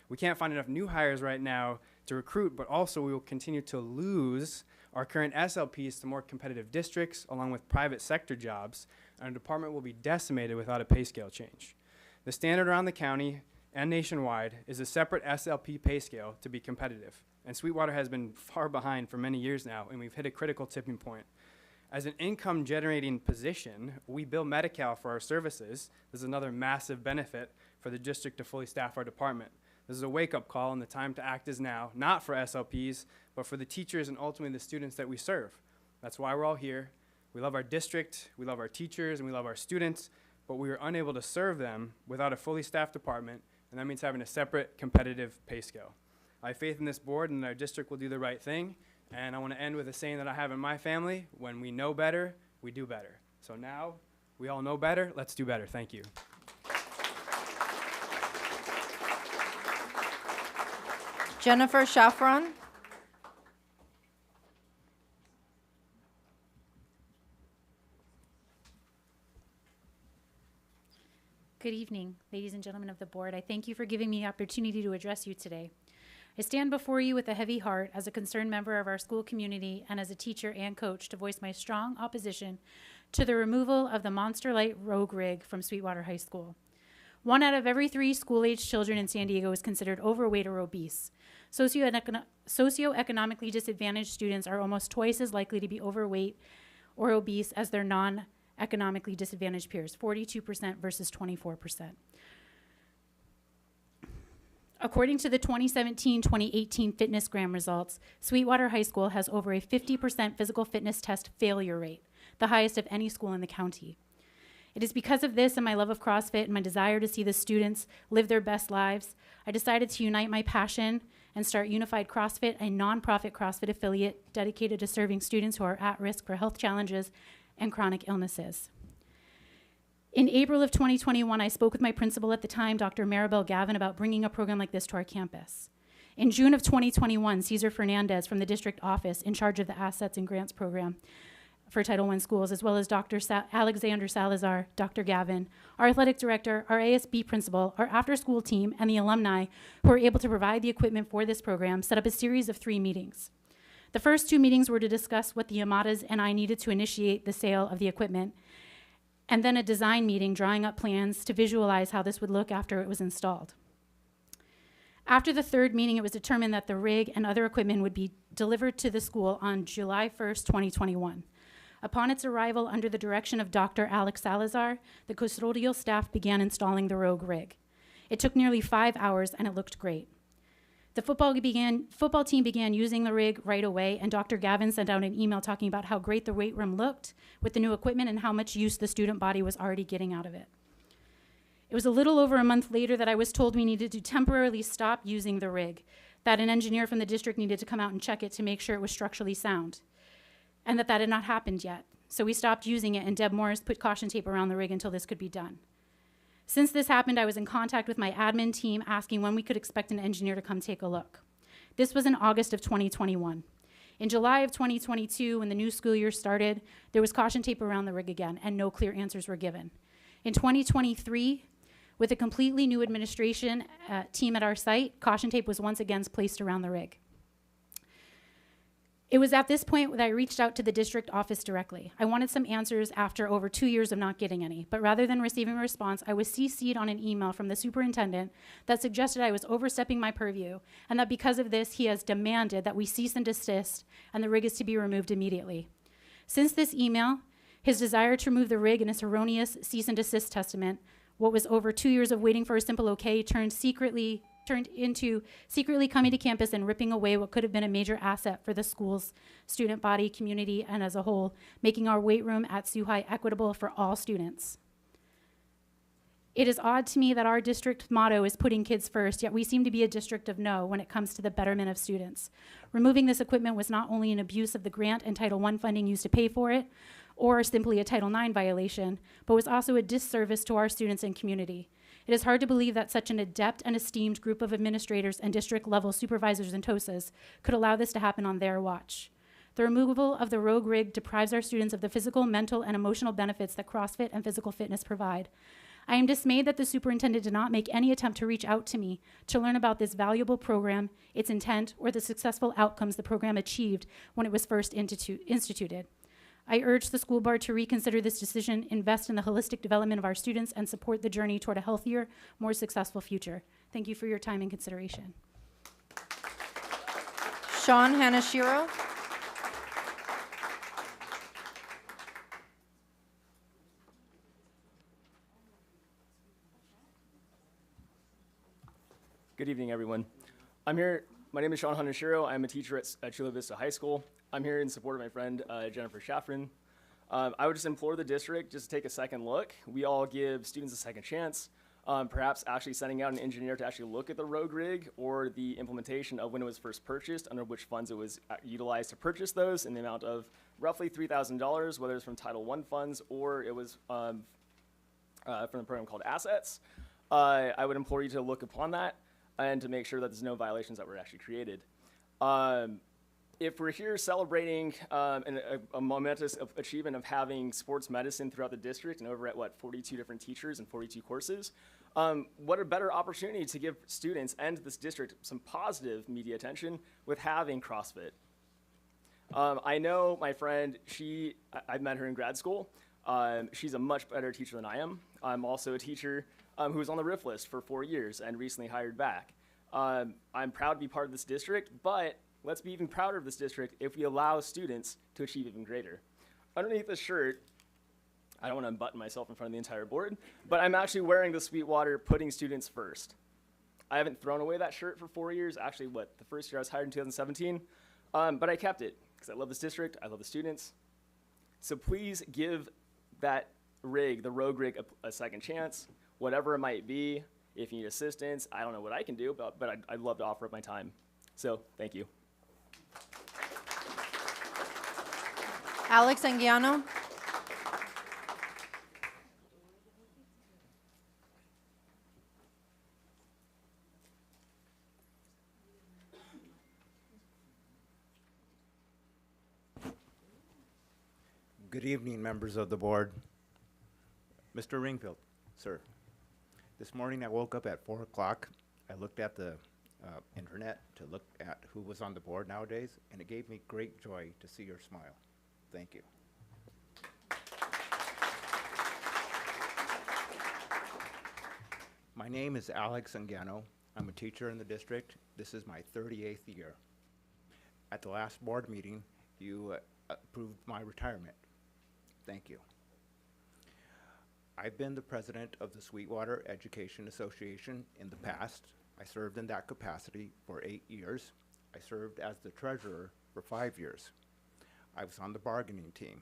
We can't find enough new hires right now to recruit, but also we will continue to lose our current SLPs to more competitive districts along with private sector jobs, and our department will be decimated without a pay scale change. The standard around the county and nationwide is a separate SLP pay scale to be competitive, and Sweetwater has been far behind for many years now, and we've hit a critical tipping point. As an income generating position, we bill Medi-Cal for our services. This is another massive benefit for the district to fully staff our department. This is a wake-up call, and the time to act is now, not for SLPs, but for the teachers and ultimately the students that we serve. That's why we're all here. We love our district, we love our teachers, and we love our students, but we are unable to serve them without a fully staffed department, and that means having a separate competitive pay scale. I have faith in this board and our district will do the right thing, and I want to end with a saying that I have in my family: when we know better, we do better. So now we all know better, let's do better. Thank you. Jennifer Shafron. Good evening, ladies and gentlemen of the board. I thank you for giving me the opportunity to address you today. I stand before you with a heavy heart as a concerned member of our school community and as a teacher and coach to voice my strong opposition to the removal of the Monster Light Rogue Rig from Sweetwater High School. 1 out of every 3 school-aged children in San Diego is considered overweight or obese. Socioeconomically disadvantaged students are almost twice as likely to be overweight or obese as their non-economically disadvantaged peers, 42% versus 24%. According to the 2017-2018 FitnessGram results, Sweetwater High School has over a 50% physical fitness test failure rate, the highest of any school in the county. It is because of this and my love of CrossFit and my desire to see the students live their best lives, I decided to unite my passion and start Unified CrossFit, a nonprofit CrossFit affiliate dedicated to serving students who are at risk for health challenges and chronic illnesses. In April of 2021, I spoke with my principal at the time, Dr. Maribel Gavin, about bringing a program like this to our campus. In June of 2021, Cesar Fernandez from the district office in charge of the Assets and Grants program for Title I schools, as well as Dr. Alexander Salazar, Dr. Gavin, our athletic director, our ASB principal, our after-school team, and the alumni who were able to provide the equipment for this program, set up a series of 3 meetings. The first 2 meetings were to discuss what the Amadas and I needed to initiate the sale of the equipment, and then a design meeting drawing up plans to visualize how this would look after it was installed. After the 3rd meeting, it was determined that the rig and other equipment would be delivered to the school on July 1st, 2021. Upon its arrival under the direction of Dr. Alex Salazar, the custodial staff began installing the Rogue rig. It took nearly 5 hours and it looked great. The football team began using the rig right away, and Dr. Gavin sent out an email talking about how great the weight room looked with the new equipment and how much use the student body was already getting out of it. It was a little over a month later that I was told we needed to temporarily stop using the rig, that an engineer from the district needed to come out and check it to make sure it was structurally sound, and that had not happened yet. So we stopped using it, and Deb Morris put caution tape around the rig until this could be done. Since this happened, I was in contact with my admin team asking when we could expect an engineer to come take a look. This was in August of 2021. In July of 2022, when the new school year started, there was caution tape around the rig again, and no clear answers were given. In 2023, with a completely new administration team at our site, caution tape was once again placed around the rig. It was at this point that I reached out to the district office directly. I wanted some answers after over 2 years of not getting any, but rather than receiving a response, I was CC'd on an email from the superintendent that suggested I was overstepping my purview, and that because of this, he has demanded that we cease and desist, and the rig is to be removed immediately. Since this email, his desire to remove the rig in his erroneous cease and desist testament, what was over 2 years of waiting for a simple okay, turned into secretly coming to campus and ripping away what could have been a major asset for the school's student body, community, and as a whole, making our weight room at SUHI equitable for all students. It is odd to me that our district motto is putting kids first, yet we seem to be a district of no when it comes to the betterment of students. Removing this equipment was not only an abuse of the grant and Title I funding used to pay for it, or simply a Title IX violation, but was also a disservice to our students and community. It is hard to believe that such an adept and esteemed group of administrators and district-level supervisors and TOSAs could allow this to happen on their watch. The removal of the Rogue rig deprives our students of the physical, mental, and emotional benefits that CrossFit and physical fitness provide. I am dismayed that the superintendent did not make any attempt to reach out to me to learn about this valuable program, its intent, or the successful outcomes the program achieved when it was first instituted. I urge the school board to reconsider this decision, invest in the holistic development of our students, and support the journey toward a healthier, more successful future. Thank you for your time and consideration. Sean Hanashiro. Good evening, everyone. I'm here. My name is Sean Hanashiro. I'm a teacher at Chula Vista High School. I'm here in support of my friend Jennifer Shaffrin. I would just implore the district just to take a second look. We all give students a second chance. Perhaps actually sending out an engineer to actually look at the rogue rig or the implementation of when it was first purchased, under which funds it was utilized to purchase those, in the amount of roughly $3,000, whether it's from Title I funds or it was from a program called Assets. I would implore you to look upon that and to make sure that there's no violations that were actually created. If we're here celebrating a momentous achievement of having sports medicine throughout the district and over at 42 different teachers and 42 courses, what a better opportunity to give students and this district some positive media attention with having CrossFit. I know my friend, I met her in grad school. She's a much better teacher than I am. I'm also a teacher who was on the RIF list for 4 years and recently hired back. I'm proud to be part of this district, but let's be even prouder of this district if we allow students to achieve even greater. Underneath this shirt, I don't want to unbutton myself in front of the entire board, but I'm actually wearing the Sweetwater putting students first. I haven't thrown away that shirt for 4 years. Actually, the first year I was hired in 2017, but I kept it because I love this district, I love the students. So please give that rig, the rogue rig, a second chance, whatever it might be. If you need assistance, I don't know what I can do, but I'd love to offer up my time. So thank you. Alex Anguiano. Good evening, members of the board. Mr. Ringfield, sir. This morning I woke up at 4 o'clock. I looked at the internet to look at who was on the board nowadays, and it gave me great joy to see your smile. Thank you. My name is Alex Anguiano. I'm a teacher in the district. This is my 38th year. At the last board meeting, you approved my retirement. Thank you. I've been the president of the Sweetwater Education Association in the past. I served in that capacity for 8 years. I served as the treasurer for 5 years. I was on the bargaining team.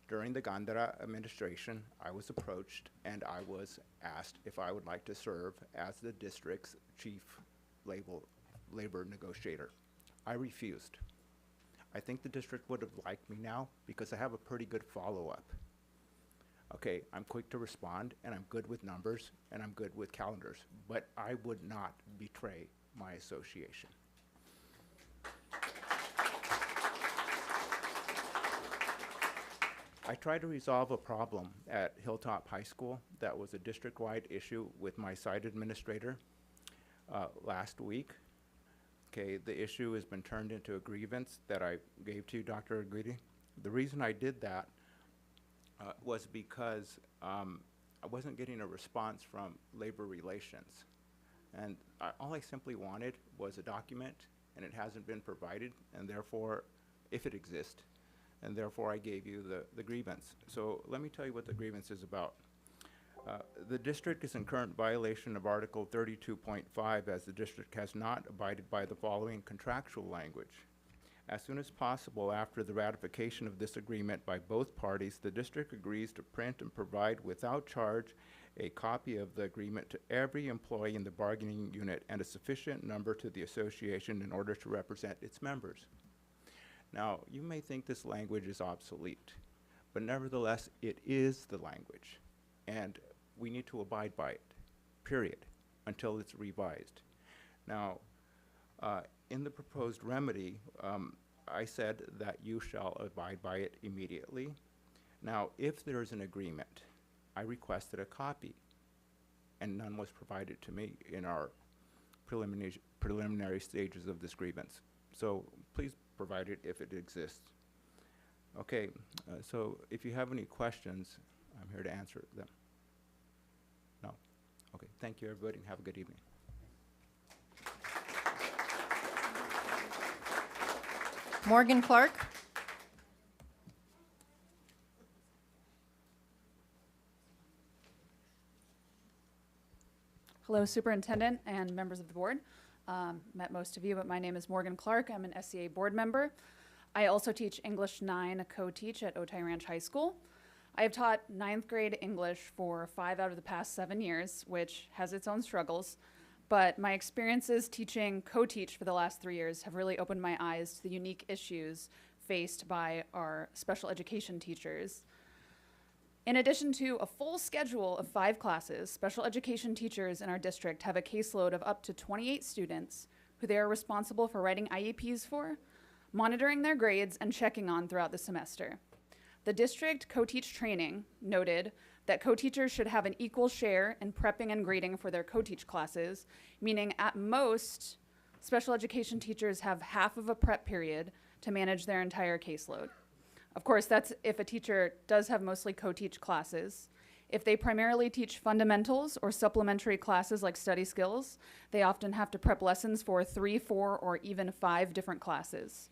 During the Gandara administration, I was approached and I was asked if I would like to serve as the district's chief labor negotiator. I refused. I think the district would have liked me now because I have a pretty good follow-up. Okay, I'm quick to respond and I'm good with numbers and I'm good with calendars, but I would not betray my association. I tried to resolve a problem at Hilltop High School that was a district-wide issue with my site administrator last week. Okay, the issue has been turned into a grievance that I gave to Dr. Aguirre. The reason I did that was because I wasn't getting a response from labor relations. And all I simply wanted was a document, and it hasn't been provided, and therefore, if it exists, and therefore I gave you the grievance. So let me tell you what the grievance is about. The district is in current violation of Article 32.5 as the district has not abided by the following contractual language. As soon as possible after the ratification of this agreement by both parties, the district agrees to print and provide without charge a copy of the agreement to every employee in the bargaining unit and a sufficient number to the association in order to represent its members. Now, you may think this language is obsolete, but nevertheless, it is the language, and we need to abide by it, period, until it's revised. Now, in the proposed remedy, I said that you shall abide by it immediately. Now, if there is an agreement, I requested a copy, and none was provided to me in our preliminary stages of this grievance. So please provide it if it exists. Okay, so if you have any questions, I'm here to answer them. No? Okay, thank you everybody and have a good evening. Morgan Clark. Hello, Superintendent and members of the board. Met most of you, but my name is Morgan Clark. I'm an SEA board member. I also teach English 9, co-teach at Otay Ranch High School. I have taught 9th grade English for 5 out of the past 7 years, which has its own struggles. But my experiences teaching co-teach for the last 3 years have really opened my eyes to the unique issues faced by our special education teachers. In addition to a full schedule of 5 classes, special education teachers in our district have a caseload of up to 28 students who they are responsible for writing IEPs for, monitoring their grades, and checking on throughout the semester. The district co-teach training noted that co-teachers should have an equal share in prepping and grading for their co-teach classes, meaning at most, special education teachers have half of a prep period to manage their entire caseload. Of course, that's if a teacher does have mostly co-teach classes. If they primarily teach fundamentals or supplementary classes like study skills, they often have to prep lessons for 3, 4, or even 5 different classes.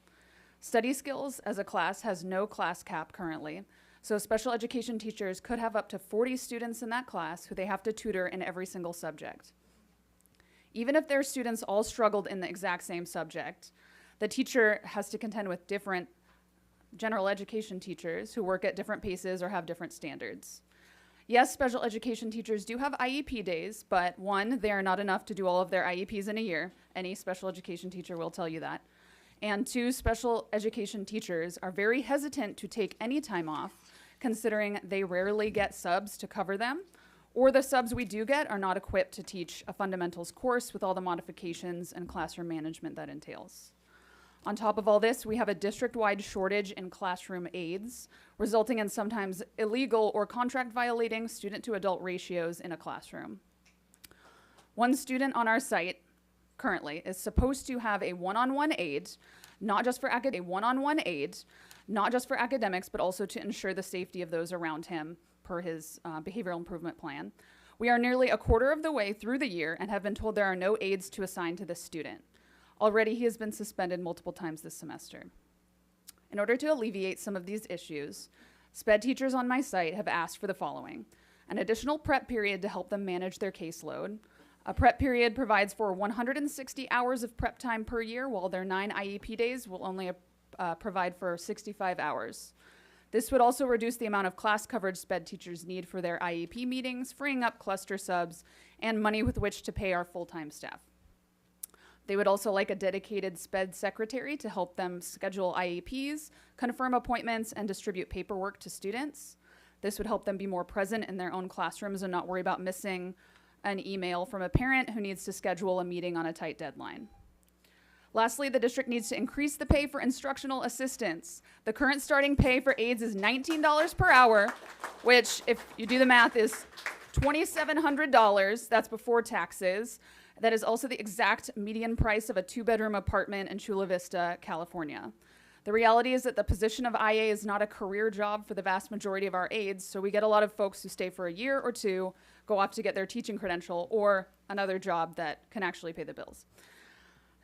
Study skills as a class has no class cap currently, so special education teachers could have up to 40 students in that class who they have to tutor in every single subject. Even if their students all struggled in the exact same subject, the teacher has to contend with different general education teachers who work at different paces or have different standards. Yes, special education teachers do have IEP days, but 1, they are not enough to do all of their IEPs in a year. Any special education teacher will tell you that. And 2, special education teachers are very hesitant to take any time off, considering they rarely get subs to cover them, or the subs we do get are not equipped to teach a fundamentals course with all the modifications and classroom management that entails. On top of all this, we have a district-wide shortage in classroom aides, resulting in sometimes illegal or contract-violating student-to-adult ratios in a classroom. One student on our site currently is supposed to have a one-on-one aide, not just for academics, but also to ensure the safety of those around him per his behavioral improvement plan. We are nearly a quarter of the way through the year and have been told there are no aides to assign to this student. Already, he has been suspended multiple times this semester. In order to alleviate some of these issues, SPED teachers on my site have asked for the following: an additional prep period to help them manage their caseload. A prep period provides for 160 hours of prep time per year, while their 9 IEP days will only provide for 65 hours. This would also reduce the amount of class coverage SPED teachers need for their IEP meetings, freeing up cluster subs and money with which to pay our full-time staff. They would also like a dedicated SPED secretary to help them schedule IEPs, confirm appointments, and distribute paperwork to students. This would help them be more present in their own classrooms and not worry about missing an email from a parent who needs to schedule a meeting on a tight deadline. Lastly, the district needs to increase the pay for instructional assistants. The current starting pay for aides is $19 per hour, which, if you do the math, is $2,700. That's before taxes. That is also the exact median price of a 2-bedroom apartment in Chula Vista, California. The reality is that the position of IA is not a career job for the vast majority of our aides, so we get a lot of folks who stay for a year or 2, go off to get their teaching credential or another job that can actually pay the bills.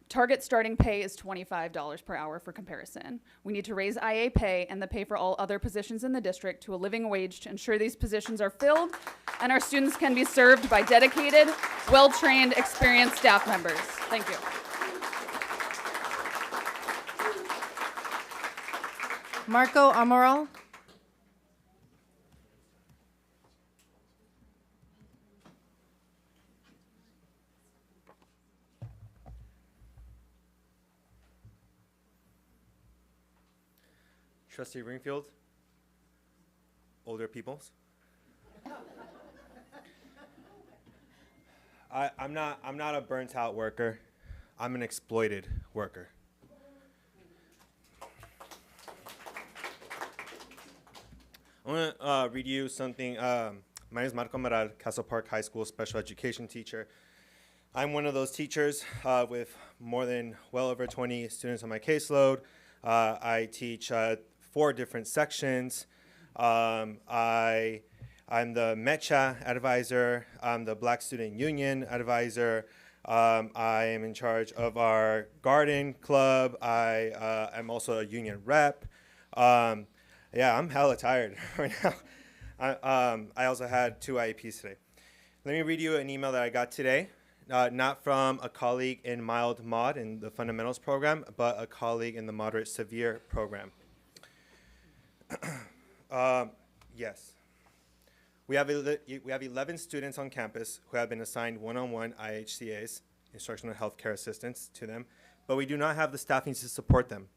Target starting pay is $25 per hour for comparison. We need to raise IA pay and the pay for all other positions in the district to a living wage to ensure these positions are filled and our students can be served by dedicated, well-trained, experienced staff members. Thank you. Marco Amaral. Trustee Ringfield, older peoples. I'm not a burnt out worker. I'm an exploited worker. I'm gonna read you something. My name is Marco Amaral, Castle Park High School special education teacher. I'm one of those teachers with more than well over 20 students on my caseload. I teach 4 different sections. I'm the MECHA advisor. I'm the Black Student Union advisor. I am in charge of our garden club. I am also a union rep. Yeah, I'm hella tired right now. I also had 2 IEPs today. Let me read you an email that I got today, not from a colleague in mild mod in the fundamentals program, but a colleague in the moderate severe program. Yes. We have 11 students on campus who have been assigned one-on-one IHCAs, instructional healthcare assistants, to them, but we do not have the staffing to support them.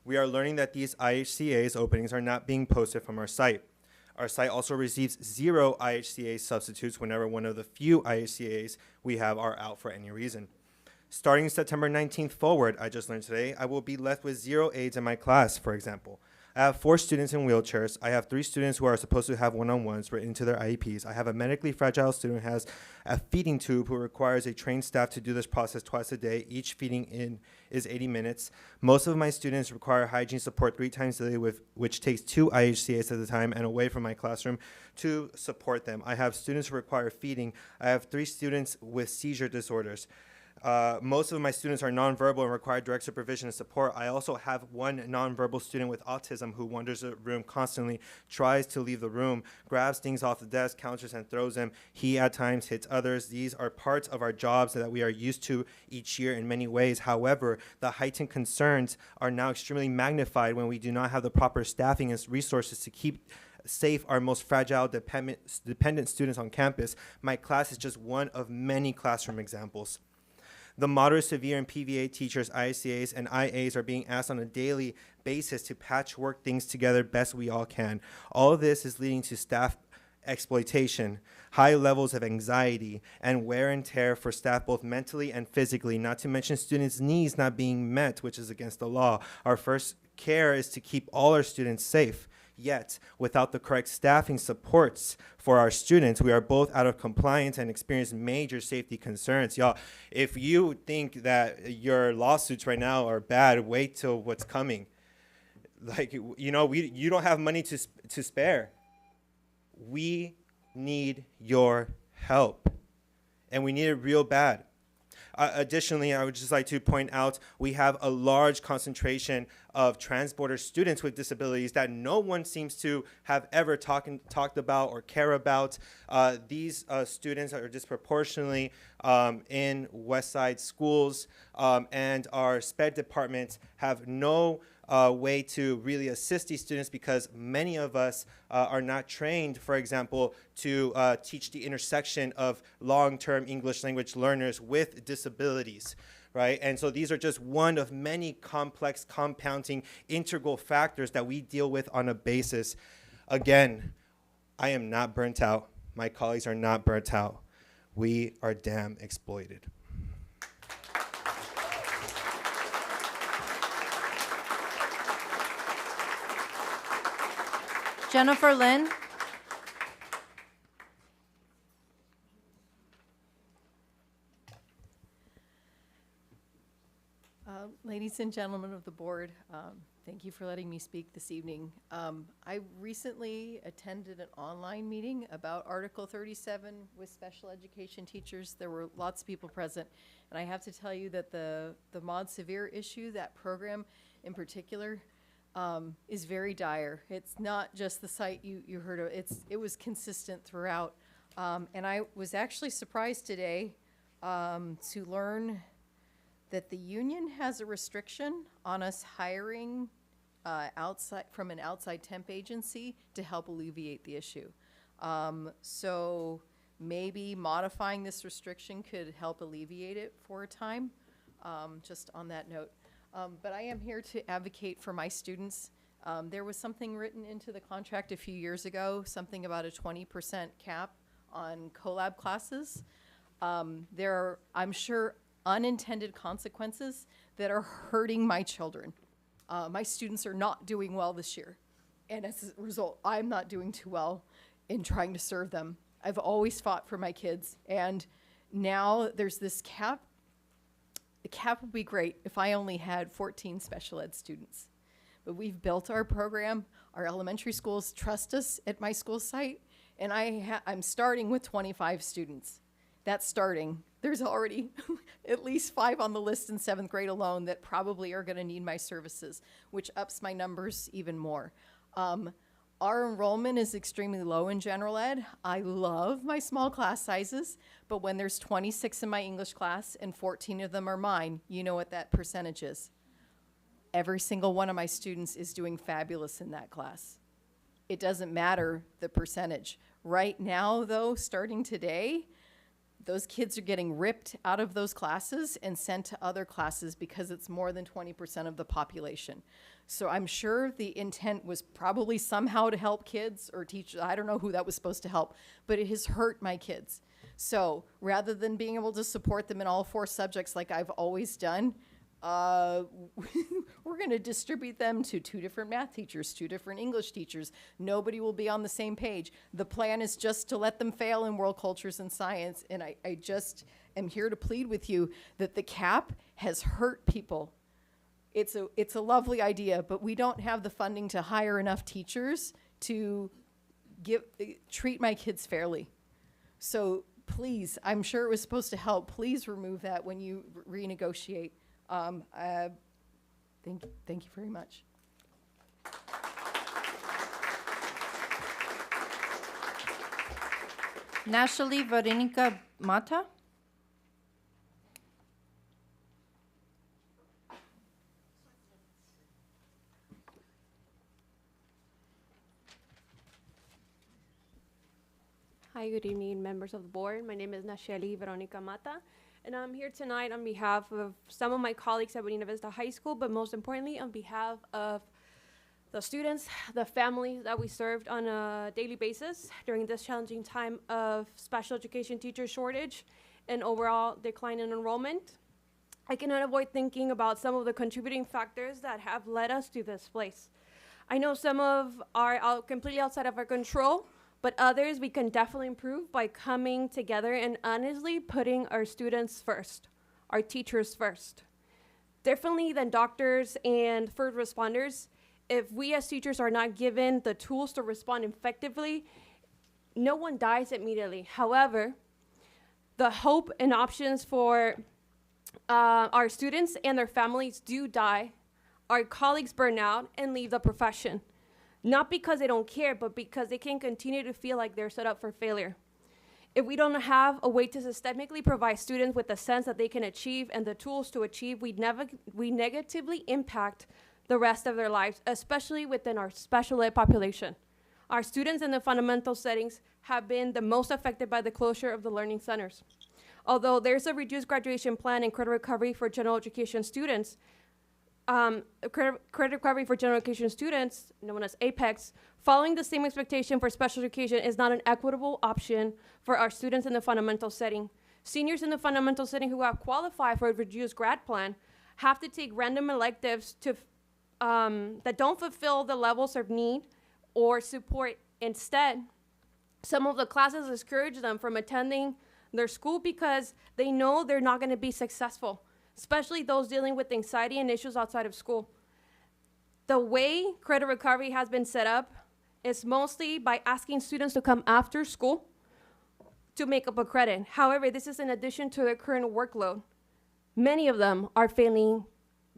We are learning that these IHCAs openings are not being posted from our site. Our site also receives 0 IHCA substitutes whenever one of the few IHCAs we have are out for any reason. Starting September 19th forward, I just learned today, I will be left with 0 aides in my class, for example. I have 4 students in wheelchairs. I have 3 students who are supposed to have one-on-ones written into their IEPs. I have a medically fragile student who has a feeding tube who requires a trained staff to do this process twice a day. Each feeding in is 80 minutes. Most of my students require hygiene support 3 times a day, which takes 2 IHCAs at a time and away from my classroom to support them. I have students who require feeding. I have 3 students with seizure disorders. Most of my students are nonverbal and require direct supervision and support. I also have 1 nonverbal student with autism who wanders the room constantly, tries to leave the room, grabs things off the desk, counters, and throws them. He at times hits others. These are parts of our jobs that we are used to each year in many ways. However, the heightened concerns are now extremely magnified when we do not have the proper staffing and resources to keep safe our most fragile dependent students on campus. My class is just one of many classroom examples. The moderate, severe, and PVA teachers, ICAs, and IAs are being asked on a daily basis to patchwork things together best we all can. All of this is leading to staff exploitation, high levels of anxiety, and wear and tear for staff both mentally and physically, not to mention students' needs not being met, which is against the law. Our first care is to keep all our students safe. Yet, without the correct staffing supports for our students, we are both out of compliance and experience major safety concerns. Y'all, if you think that your lawsuits right now are bad, wait till what's coming. Like, you know, you don't have money to spare. We need your help, and we need it real bad. Additionally, I would just like to point out we have a large concentration of transborder students with disabilities that no one seems to have ever talked about or care about. These students are disproportionately in West Side schools, and our SPED departments have no way to really assist these students because many of us are not trained, for example, to teach the intersection of long-term English language learners with disabilities, right? And so these are just one of many complex, compounding, integral factors that we deal with on a basis. Again, I am not burnt out. My colleagues are not burnt out. We are damn exploited. Jennifer Lynn. Ladies and gentlemen of the board, thank you for letting me speak this evening. I recently attended an online meeting about Article 37 with special education teachers. There were lots of people present, and I have to tell you that the Mod Severe issue, that program in particular, is very dire. It's not just the site you heard of. It was consistent throughout. And I was actually surprised today to learn that the union has a restriction on us hiring from an outside temp agency to help alleviate the issue. So maybe modifying this restriction could help alleviate it for a time, just on that note. But I am here to advocate for my students. There was something written into the contract a few years ago, something about a 20% cap on collab classes. There are, I'm sure, unintended consequences that are hurting my children. My students are not doing well this year. And as a result, I'm not doing too well in trying to serve them. I've always fought for my kids. And now there's this cap. The cap would be great if I only had 14 special ed students. But we've built our program. Our elementary schools trust us at my school site. And I'm starting with 25 students. That's starting. There's already at least 5 on the list in 7th grade alone that probably are going to need my services, which ups my numbers even more. Our enrollment is extremely low in general ed. I love my small class sizes, but when there's 26 in my English class and 14 of them are mine, you know what that percentage is. Every single one of my students is doing fabulous in that class. It doesn't matter the percentage. Right now, though, starting today, those kids are getting ripped out of those classes and sent to other classes because it's more than 20% of the population. So I'm sure the intent was probably somehow to help kids or teachers. I don't know who that was supposed to help, but it has hurt my kids. So rather than being able to support them in all 4 subjects like I've always done, we're going to distribute them to 2 different math teachers, 2 different English teachers. Nobody will be on the same page. The plan is just to let them fail in world cultures and science. And I just am here to plead with you that the cap has hurt people. It's a lovely idea, but we don't have the funding to hire enough teachers to treat my kids fairly. So please, I'm sure it was supposed to help. Please remove that when you renegotiate. Thank you very much. Natalie Varenica Mata. Hi, good evening, members of the board. My name is Nacheli Veronica Mata, and I'm here tonight on behalf of some of my colleagues at Buena Vista High School, but most importantly, on behalf of the students, the families that we served on a daily basis during this challenging time of special education teacher shortage and overall decline in enrollment. I cannot avoid thinking about some of the contributing factors that have led us to this place. I know some of are completely outside of our control, but others we can definitely improve by coming together and honestly putting our students first, our teachers first. Differently than doctors and first responders, if we as teachers are not given the tools to respond effectively, no one dies immediately. However, the hope and options for our students and their families do die. Our colleagues burn out and leave the profession. Not because they don't care, but because they can continue to feel like they're set up for failure. If we don't have a way to systemically provide students with the sense that they can achieve and the tools to achieve, we negatively impact the rest of their lives, especially within our special ed population. Our students in the fundamental settings have been the most affected by the closure of the learning centers. Although there's a reduced graduation plan and credit recovery for general education students, credit recovery for general education students, known as APEX, following the same expectation for special education is not an equitable option for our students in the fundamental setting. Seniors in the fundamental setting who have qualified for a reduced grad plan have to take random electives that don't fulfill the levels of need or support. Instead, some of the classes discourage them from attending their school because they know they're not going to be successful, especially those dealing with anxiety and issues outside of school. The way credit recovery has been set up is mostly by asking students to come after school to make up a credit. However, this is in addition to their current workload. Many of them are failing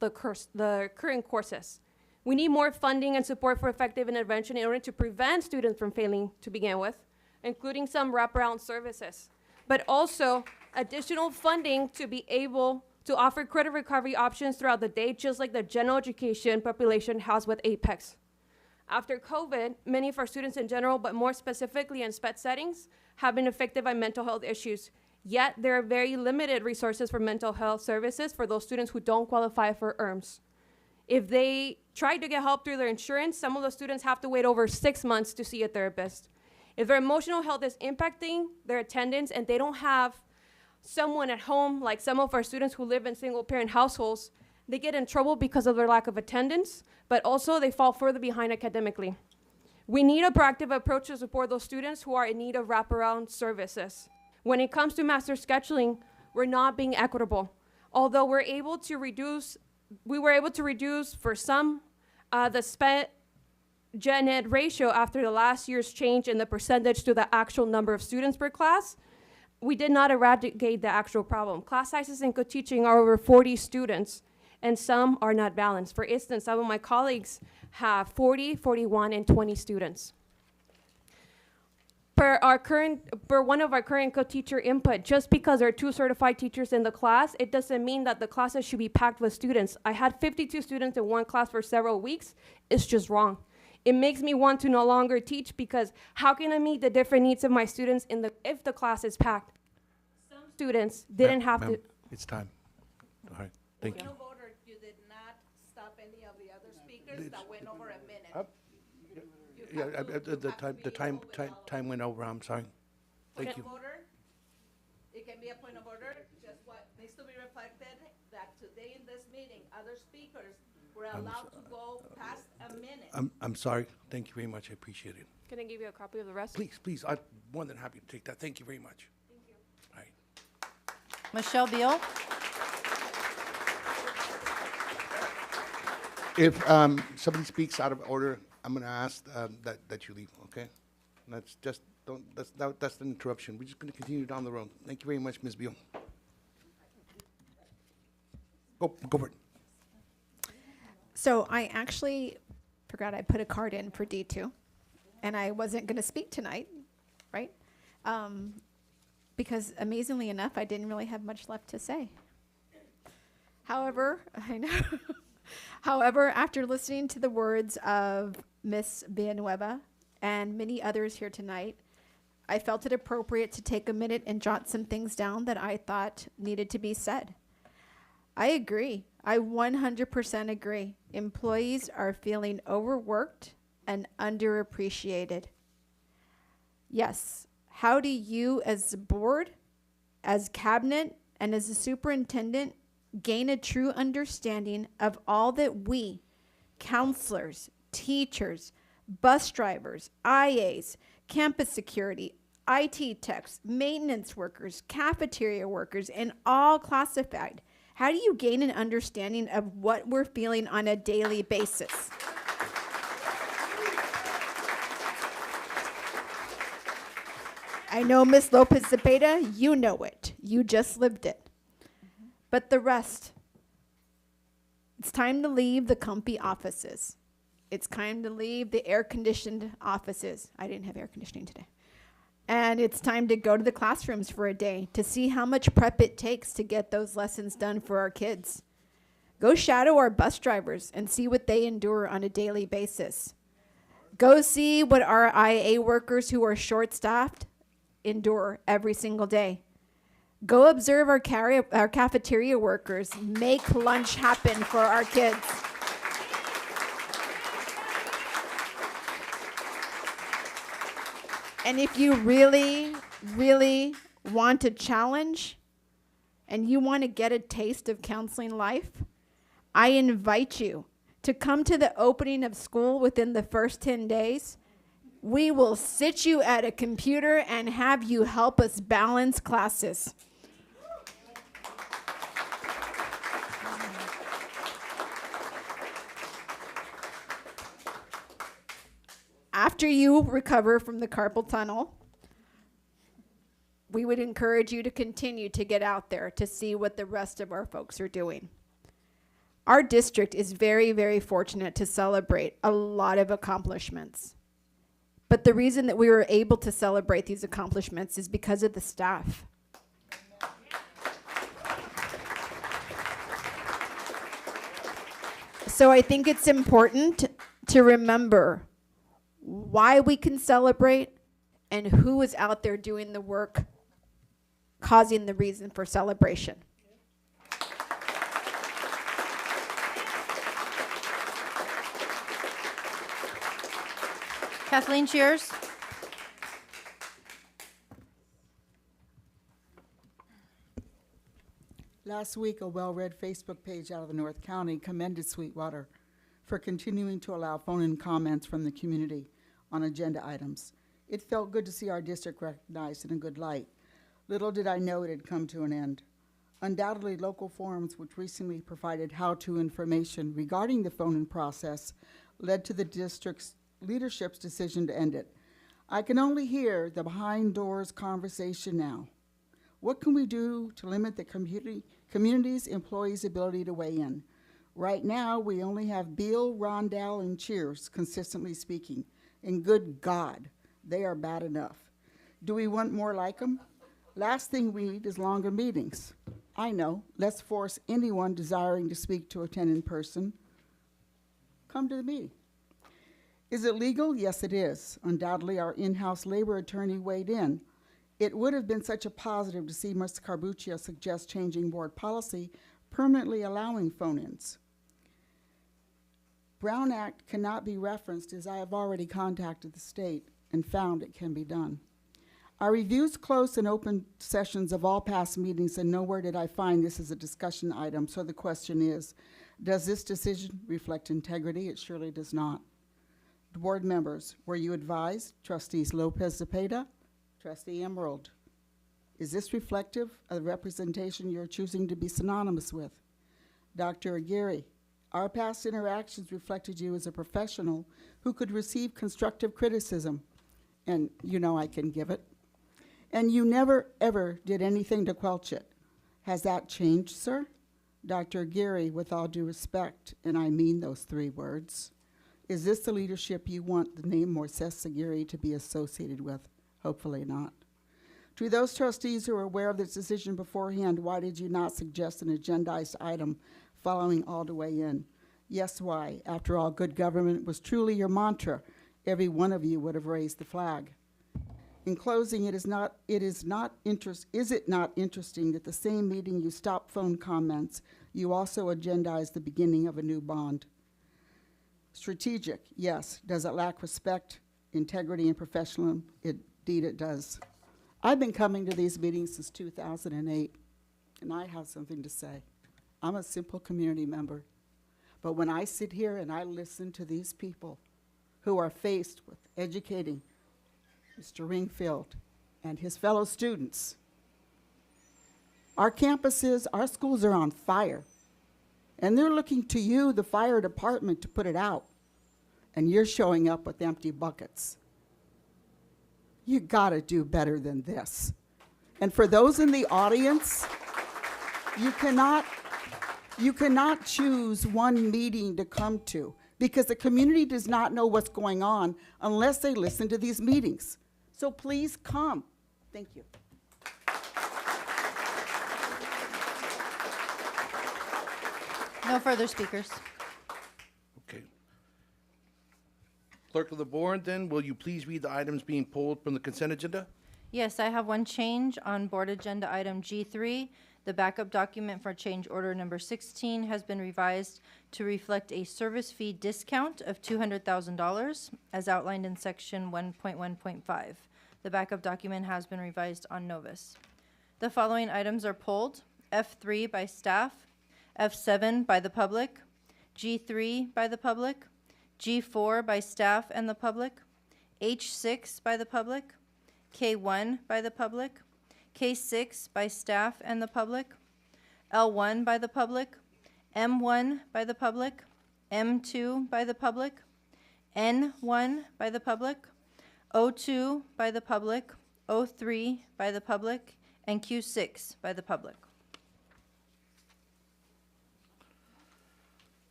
the current courses. We need more funding and support for effective intervention in order to prevent students from failing to begin with, including some wraparound services, but also additional funding to be able to offer credit recovery options throughout the day, just like the general education population has with APEX. After COVID, many of our students in general, but more specifically in SPED settings, have been affected by mental health issues. Yet there are very limited resources for mental health services for those students who don't qualify for ERMs. If they try to get help through their insurance, some of the students have to wait over 6 months to see a therapist. If their emotional health is impacting their attendance and they don't have someone at home, like some of our students who live in single-parent households, they get in trouble because of their lack of attendance, but also they fall further behind academically. We need a proactive approach to support those students who are in need of wraparound services. When it comes to master scheduling, we're not being equitable. Although we were able to reduce for some the SPED Gen Ed ratio after the last year's change in the percentage to the actual number of students per class, we did not eradicate the actual problem. Class sizes in co-teaching are over 40 students, and some are not balanced. For instance, some of my colleagues have 40, 41, and 20 students. Per one of our current co-teacher input, just because there are 2 certified teachers in the class, it doesn't mean that the classes should be packed with students. I had 52 students in one class for several weeks. It's just wrong. It makes me want to no longer teach, because how can I meet the different needs of my students if the class is packed? Some students didn't have to. It's time. All right, thank you. You did not stop any of the other speakers that went over a minute. Yeah, the time went over, I'm sorry. Thank you. It can be a point of order, just what needs to be reflected, that today in this meeting, other speakers were allowed to go past a minute. I'm sorry. Thank you very much. I appreciate it. Can I give you a copy of the rest? Please, I'm more than happy to take that. Thank you very much. Thank you. All right. Michelle Beal. If somebody speaks out of order, I'm going to ask that you leave, okay? That's just, that's an interruption. We're just going to continue down the road. Thank you very much, Ms. Beal. Go for it. So I actually forgot I put a card in for D2, and I wasn't going to speak tonight, right? Because amazingly enough, I didn't really have much left to say. However, I know. However, after listening to the words of Ms. Villanueva and many others here tonight, I felt it appropriate to take a minute and jot some things down that I thought needed to be said. I agree. I 100% agree. Employees are feeling overworked and underappreciated. Yes. How do you, as a board, as cabinet, and as a superintendent, gain a true understanding of all that we, counselors, teachers, bus drivers, IAs, campus security, IT techs, maintenance workers, cafeteria workers, and all classified? How do you gain an understanding of what we're feeling on a daily basis? I know, Ms. Lopez Zepeda, you know it. You just lived it. But the rest, it's time to leave the comfy offices. It's time to leave the air-conditioned offices. I didn't have air conditioning today. And it's time to go to the classrooms for a day to see how much prep it takes to get those lessons done for our kids. Go shadow our bus drivers and see what they endure on a daily basis. Go see what our IA workers who are short-staffed endure every single day. Go observe our cafeteria workers make lunch happen for our kids. And if you really, really want a challenge and you want to get a taste of counseling life, I invite you to come to the opening of school within the first 10 days. We will sit you at a computer and have you help us balance classes. After you recover from the carpal tunnel, we would encourage you to continue to get out there to see what the rest of our folks are doing. Our district is very, very fortunate to celebrate a lot of accomplishments. But the reason that we were able to celebrate these accomplishments is because of the staff. So I think it's important to remember why we can celebrate and who is out there doing the work, causing the reason for celebration. Kathleen Shears. Last week, a well-read Facebook page out of the North County commended Sweetwater for continuing to allow phone-in comments from the community on agenda items. It felt good to see our district recognized in a good light. Little did I know it had come to an end. Undoubtedly, local forums which recently provided how-to information regarding the phone-in process led to the district's leadership's decision to end it. I can only hear the behind-doors conversation now. What can we do to limit the community's employees' ability to weigh in? Right now, we only have Beal, Rondell, and Cheers, consistently speaking. And good God, they are bad enough. Do we want more like them? Last thing we need is longer meetings. I know, let's force anyone desiring to speak to attend in person. Come to the meeting. Is it legal? Yes, it is. Undoubtedly, our in-house labor attorney weighed in. It would have been such a positive to see Mr. Carbuccio suggest changing board policy, permanently allowing phone-ins. Brown Act cannot be referenced, as I have already contacted the state and found it can be done. I reviewed closed and open sessions of all past meetings, and nowhere did I find this as a discussion item. So the question is, does this decision reflect integrity? It surely does not. Board members, were you advised? Trustees Lopez Zepeda, Trustee Emerald. Is this reflective of the representation you're choosing to be synonymous with? Dr. Aguirre, our past interactions reflected you as a professional who could receive constructive criticism, and you know I can give it. And you never, ever did anything to quelch it. Has that changed, sir? Dr. Aguirre, with all due respect, and I mean those 3 words, is this the leadership you want the name Moises Aguirre to be associated with? Hopefully not. To those trustees who are aware of this decision beforehand, why did you not suggest an agendized item following all the way in? Yes, why? After all, good government was truly your mantra. Every one of you would have raised the flag. In closing, is it not interesting that the same meeting you stopped phone comments, you also agendized the beginning of a new bond? Strategic, yes. Does it lack respect, integrity, and professionalism? Indeed it does. I've been coming to these meetings since 2008, and I have something to say. I'm a simple community member. But when I sit here and I listen to these people who are faced with educating Mr. Ringfield and his fellow students, our campuses, our schools are on fire. And they're looking to you, the fire department, to put it out. And you're showing up with empty buckets. You gotta do better than this. And for those in the audience, you cannot choose one meeting to come to, because the community does not know what's going on unless they listen to these meetings. So please come. Thank you. No further speakers. Okay. Clerk of the board, then, will you please read the items being pulled from the consent agenda? Yes, I have one change on board agenda item G3. The backup document for change order number 16 has been revised to reflect a service fee discount of $200,000 as outlined in section 1.1.5. The backup document has been revised on Novus. The following items are pulled: F3 by staff, F7 by the public, G3 by the public, G4 by staff and the public, H6 by the public, K1 by the public, K6 by staff and the public, L1 by the public, M1 by the public, M2 by the public, N1 by the public, O2 by the public, O3 by the public, and Q6 by the public.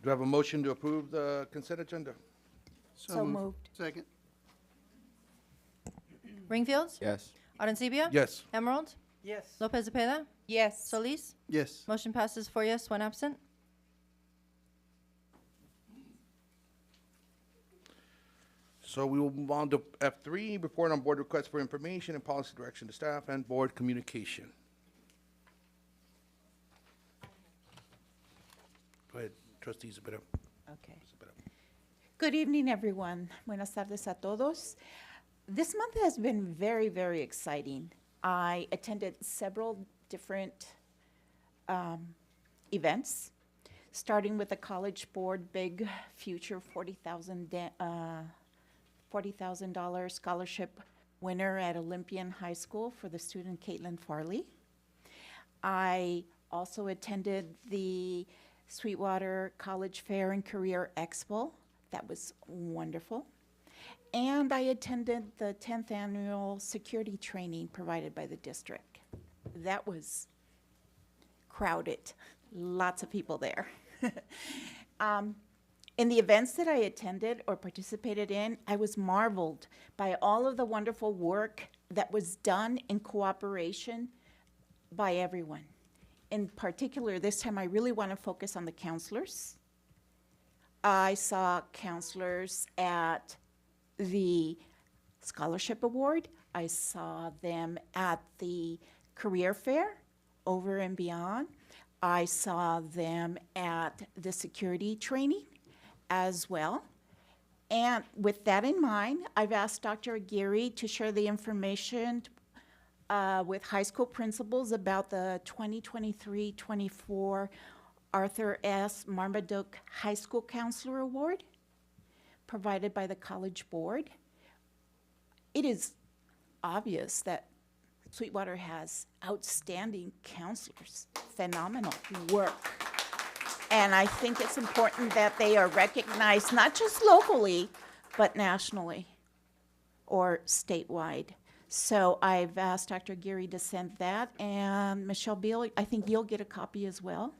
Do I have a motion to approve the consent agenda? So moved. Second. Ringfield? Yes. Arancibia? Yes. Emerald? Yes. Lopez Zepeda? Yes. Solis? Yes. Motion passes 4 yes, 1 absent. So we will move on to F3, report on board requests for information and policy direction to staff and board communication. Go ahead, Trustee Zepeda. Okay. Good evening, everyone. Buenas tardes a todos. This month has been very, very exciting. I attended several different events, starting with the College Board Big Future $40,000 scholarship winner at Olympian High School for the student Caitlin Farley. I also attended the Sweetwater College Fair and Career Expo. That was wonderful. And I attended the 10th annual security training provided by the district. That was crowded. Lots of people there. In the events that I attended or participated in, I was marveled by all of the wonderful work that was done in cooperation by everyone. In particular, this time I really want to focus on the counselors. I saw counselors at the Scholarship Award. I saw them at the Career Fair over and beyond. I saw them at the security training as well. And with that in mind, I've asked Dr. Aguirre to share the information with high school principals about the 2023-24 Arthur S. Marmaduke High School Counselor Award provided by the College Board. It is obvious that Sweetwater has outstanding counselors, phenomenal work. And I think it's important that they are recognized not just locally, but nationally or statewide. So I've asked Dr. Geary to send that, and Michelle Beal, I think you'll get a copy as well.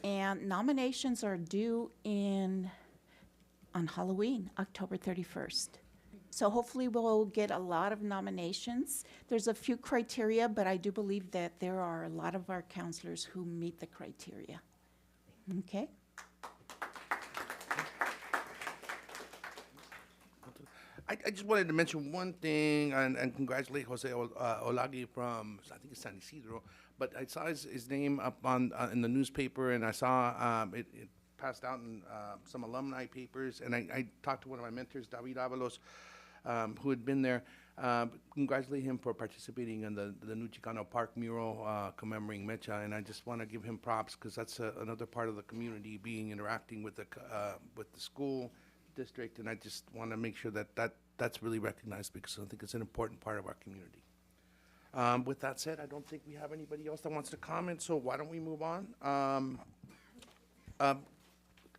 And nominations are due on Halloween, October 31st. So hopefully we'll get a lot of nominations. There's a few criteria, but I do believe that there are a lot of our counselors who meet the criteria. Okay? I just wanted to mention one thing and congratulate Jose Olagi from, I think it's San Isidro, but I saw his name up on in the newspaper, and I saw it passed out in some alumni papers, and I talked to one of my mentors, David Avalos, who had been there. Congratulate him for participating in the new Chicano Park mural commemorating Mecha, and I just want to give him props because that's another part of the community interacting with the school district, and I just want to make sure that's really recognized because I think it's an important part of our community. With that said, I don't think we have anybody else that wants to comment, so why don't we move on?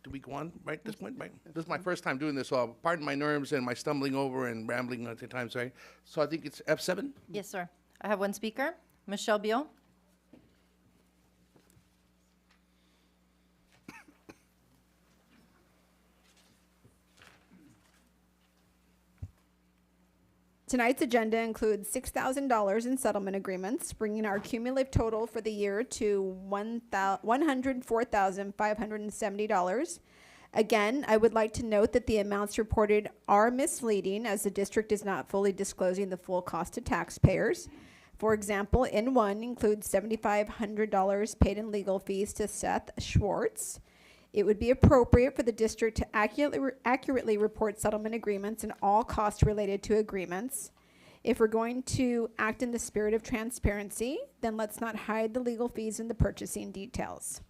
Do we go on right at this point, right? This is my first time doing this, so pardon my nerves and my stumbling over and rambling at the times, right? So I think it's F7? Yes, sir. I have one speaker, Michelle Beal. Tonight's agenda includes $6,000 in settlement agreements, bringing our cumulative total for the year to $104,570. Again, I would like to note that the amounts reported are misleading as the district is not fully disclosing the full cost to taxpayers. For example, N1 includes $7,500 paid in legal fees to Seth Schwartz. It would be appropriate for the district to accurately report settlement agreements and all costs related to agreements. If we're going to act in the spirit of transparency, then let's not hide the legal fees and the purchasing details.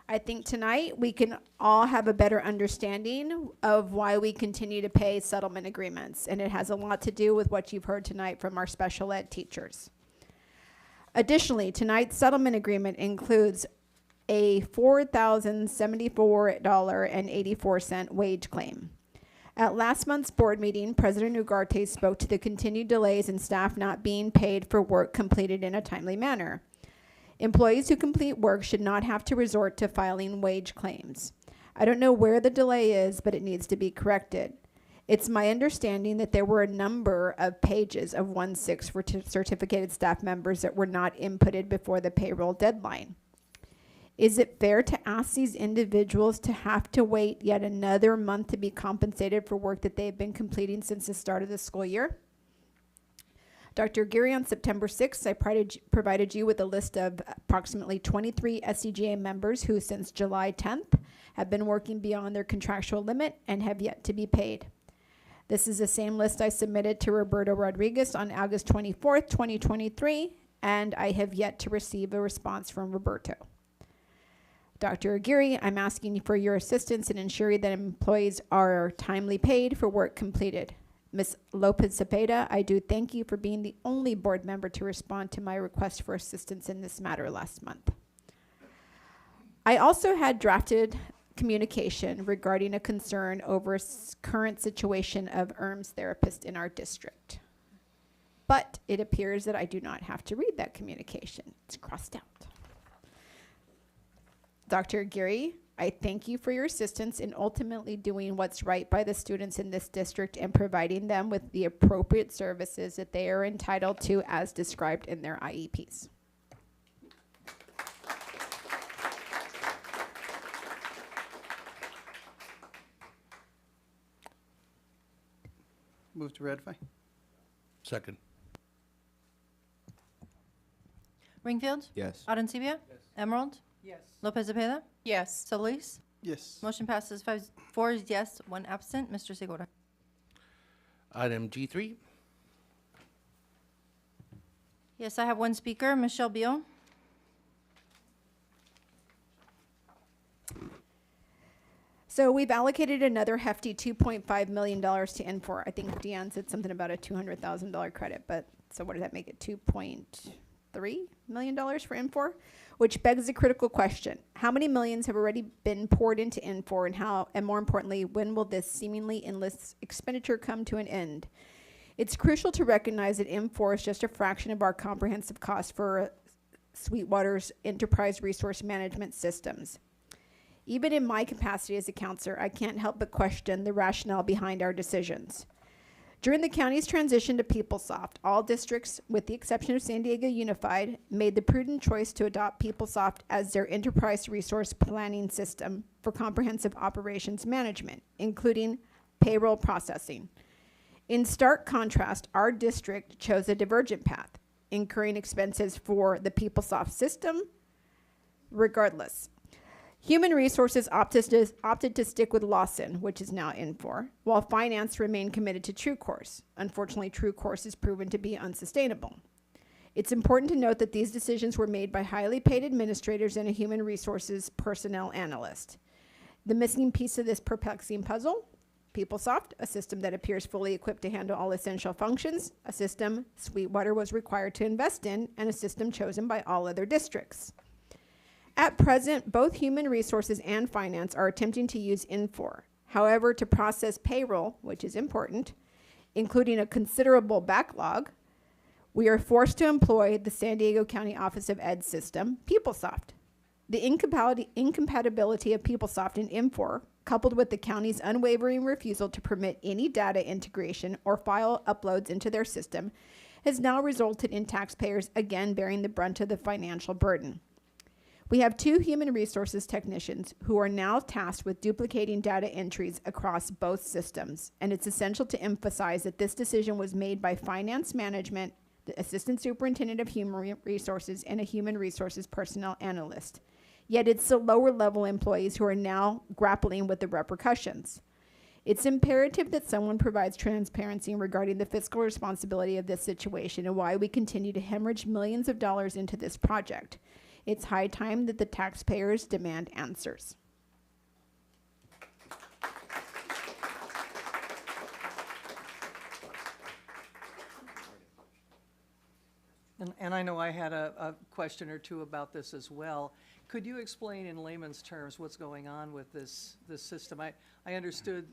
I think tonight we can all have a better understanding of why we continue to pay settlement agreements, and it has a lot to do with what you've heard tonight from our special ed teachers. Additionally, tonight's settlement agreement includes a $4,074.84 wage claim. At last month's board meeting, President Ugarte spoke to the continued delays in staff not being paid for work completed in a timely manner. Employees who complete work should not have to resort to filing wage claims. I don't know where the delay is, but it needs to be corrected. It's my understanding that there were a number of pages of 1/6 for certificated staff members that were not inputted before the payroll deadline. Is it fair to ask these individuals to have to wait yet another month to be compensated for work that they've been completing since the start of the school year? Dr. Geary, on September 6th, I provided you with a list of approximately 23 SCGA members who, since July 10th, have been working beyond their contractual limit and have yet to be paid. This is the same list I submitted to Roberto Rodriguez on August 24th, 2023, and I have yet to receive a response from Roberto. Dr. Aguirre, I'm asking for your assistance in ensuring that employees are timely paid for work completed. Ms. Lopez Cepeda, I do thank you for being the only board member to respond to my request for assistance in this matter last month. I also had drafted communication regarding a concern over current situation of ERMS therapists in our district. But it appears that I do not have to read that communication. It's crossed out. Dr. Aguirre, I thank you for your assistance in ultimately doing what's right by the students in this district and providing them with the appropriate services that they are entitled to as described in their IEPs. Move to ratify. Second. Ringfield? Yes. Arencibia? Yes. Emerald? Yes. Lopez Zepeda? Yes. Solis? Yes. Motion passes 4 yes, 1 absent. Mr. Segura. Item G3. Yes, I have one speaker, Michelle Beal. So we've allocated another hefty $2.5 million to N4. I think Deanne said something about a $200,000 credit, but so what does that make it? $2.3 million for N4? Which begs a critical question. How many millions have already been poured into N4 and how, and more importantly, when will this seemingly endless expenditure come to an end? It's crucial to recognize that N4 is just a fraction of our comprehensive cost for Sweetwater's enterprise resource management systems. Even in my capacity as a counselor, I can't help but question the rationale behind our decisions. During the county's transition to PeopleSoft, all districts, with the exception of San Diego Unified, made the prudent choice to adopt PeopleSoft as their enterprise resource planning system for comprehensive operations management, including payroll processing. In stark contrast, our district chose a divergent path, incurring expenses for the PeopleSoft system regardless. Human Resources opted to stick with Lawson, which is now N4, while Finance remained committed to TrueCourse. Unfortunately, TrueCourse has proven to be unsustainable. It's important to note that these decisions were made by highly paid administrators and a Human Resources personnel analyst. The missing piece of this perplexing puzzle? PeopleSoft, a system that appears fully equipped to handle all essential functions, a system Sweetwater was required to invest in, and a system chosen by all other districts. At present, both Human Resources and Finance are attempting to use N4. However, to process payroll, which is important, including a considerable backlog, we are forced to employ the San Diego County Office of Ed system, PeopleSoft. The incompatibility of PeopleSoft and N4, coupled with the county's unwavering refusal to permit any data integration or file uploads into their system, has now resulted in taxpayers again bearing the brunt of the financial burden. We have 2 Human Resources technicians who are now tasked with duplicating data entries across both systems, and it's essential to emphasize that this decision was made by Finance Management, the Assistant Superintendent of Human Resources, and a Human Resources personnel analyst. Yet it's the lower level employees who are now grappling with the repercussions. It's imperative that someone provides transparency regarding the fiscal responsibility of this situation and why we continue to hemorrhage millions of dollars into this project. It's high time that the taxpayers demand answers. And I know I had a question or two about this as well. Could you explain in layman's terms what's going on with this system? I understand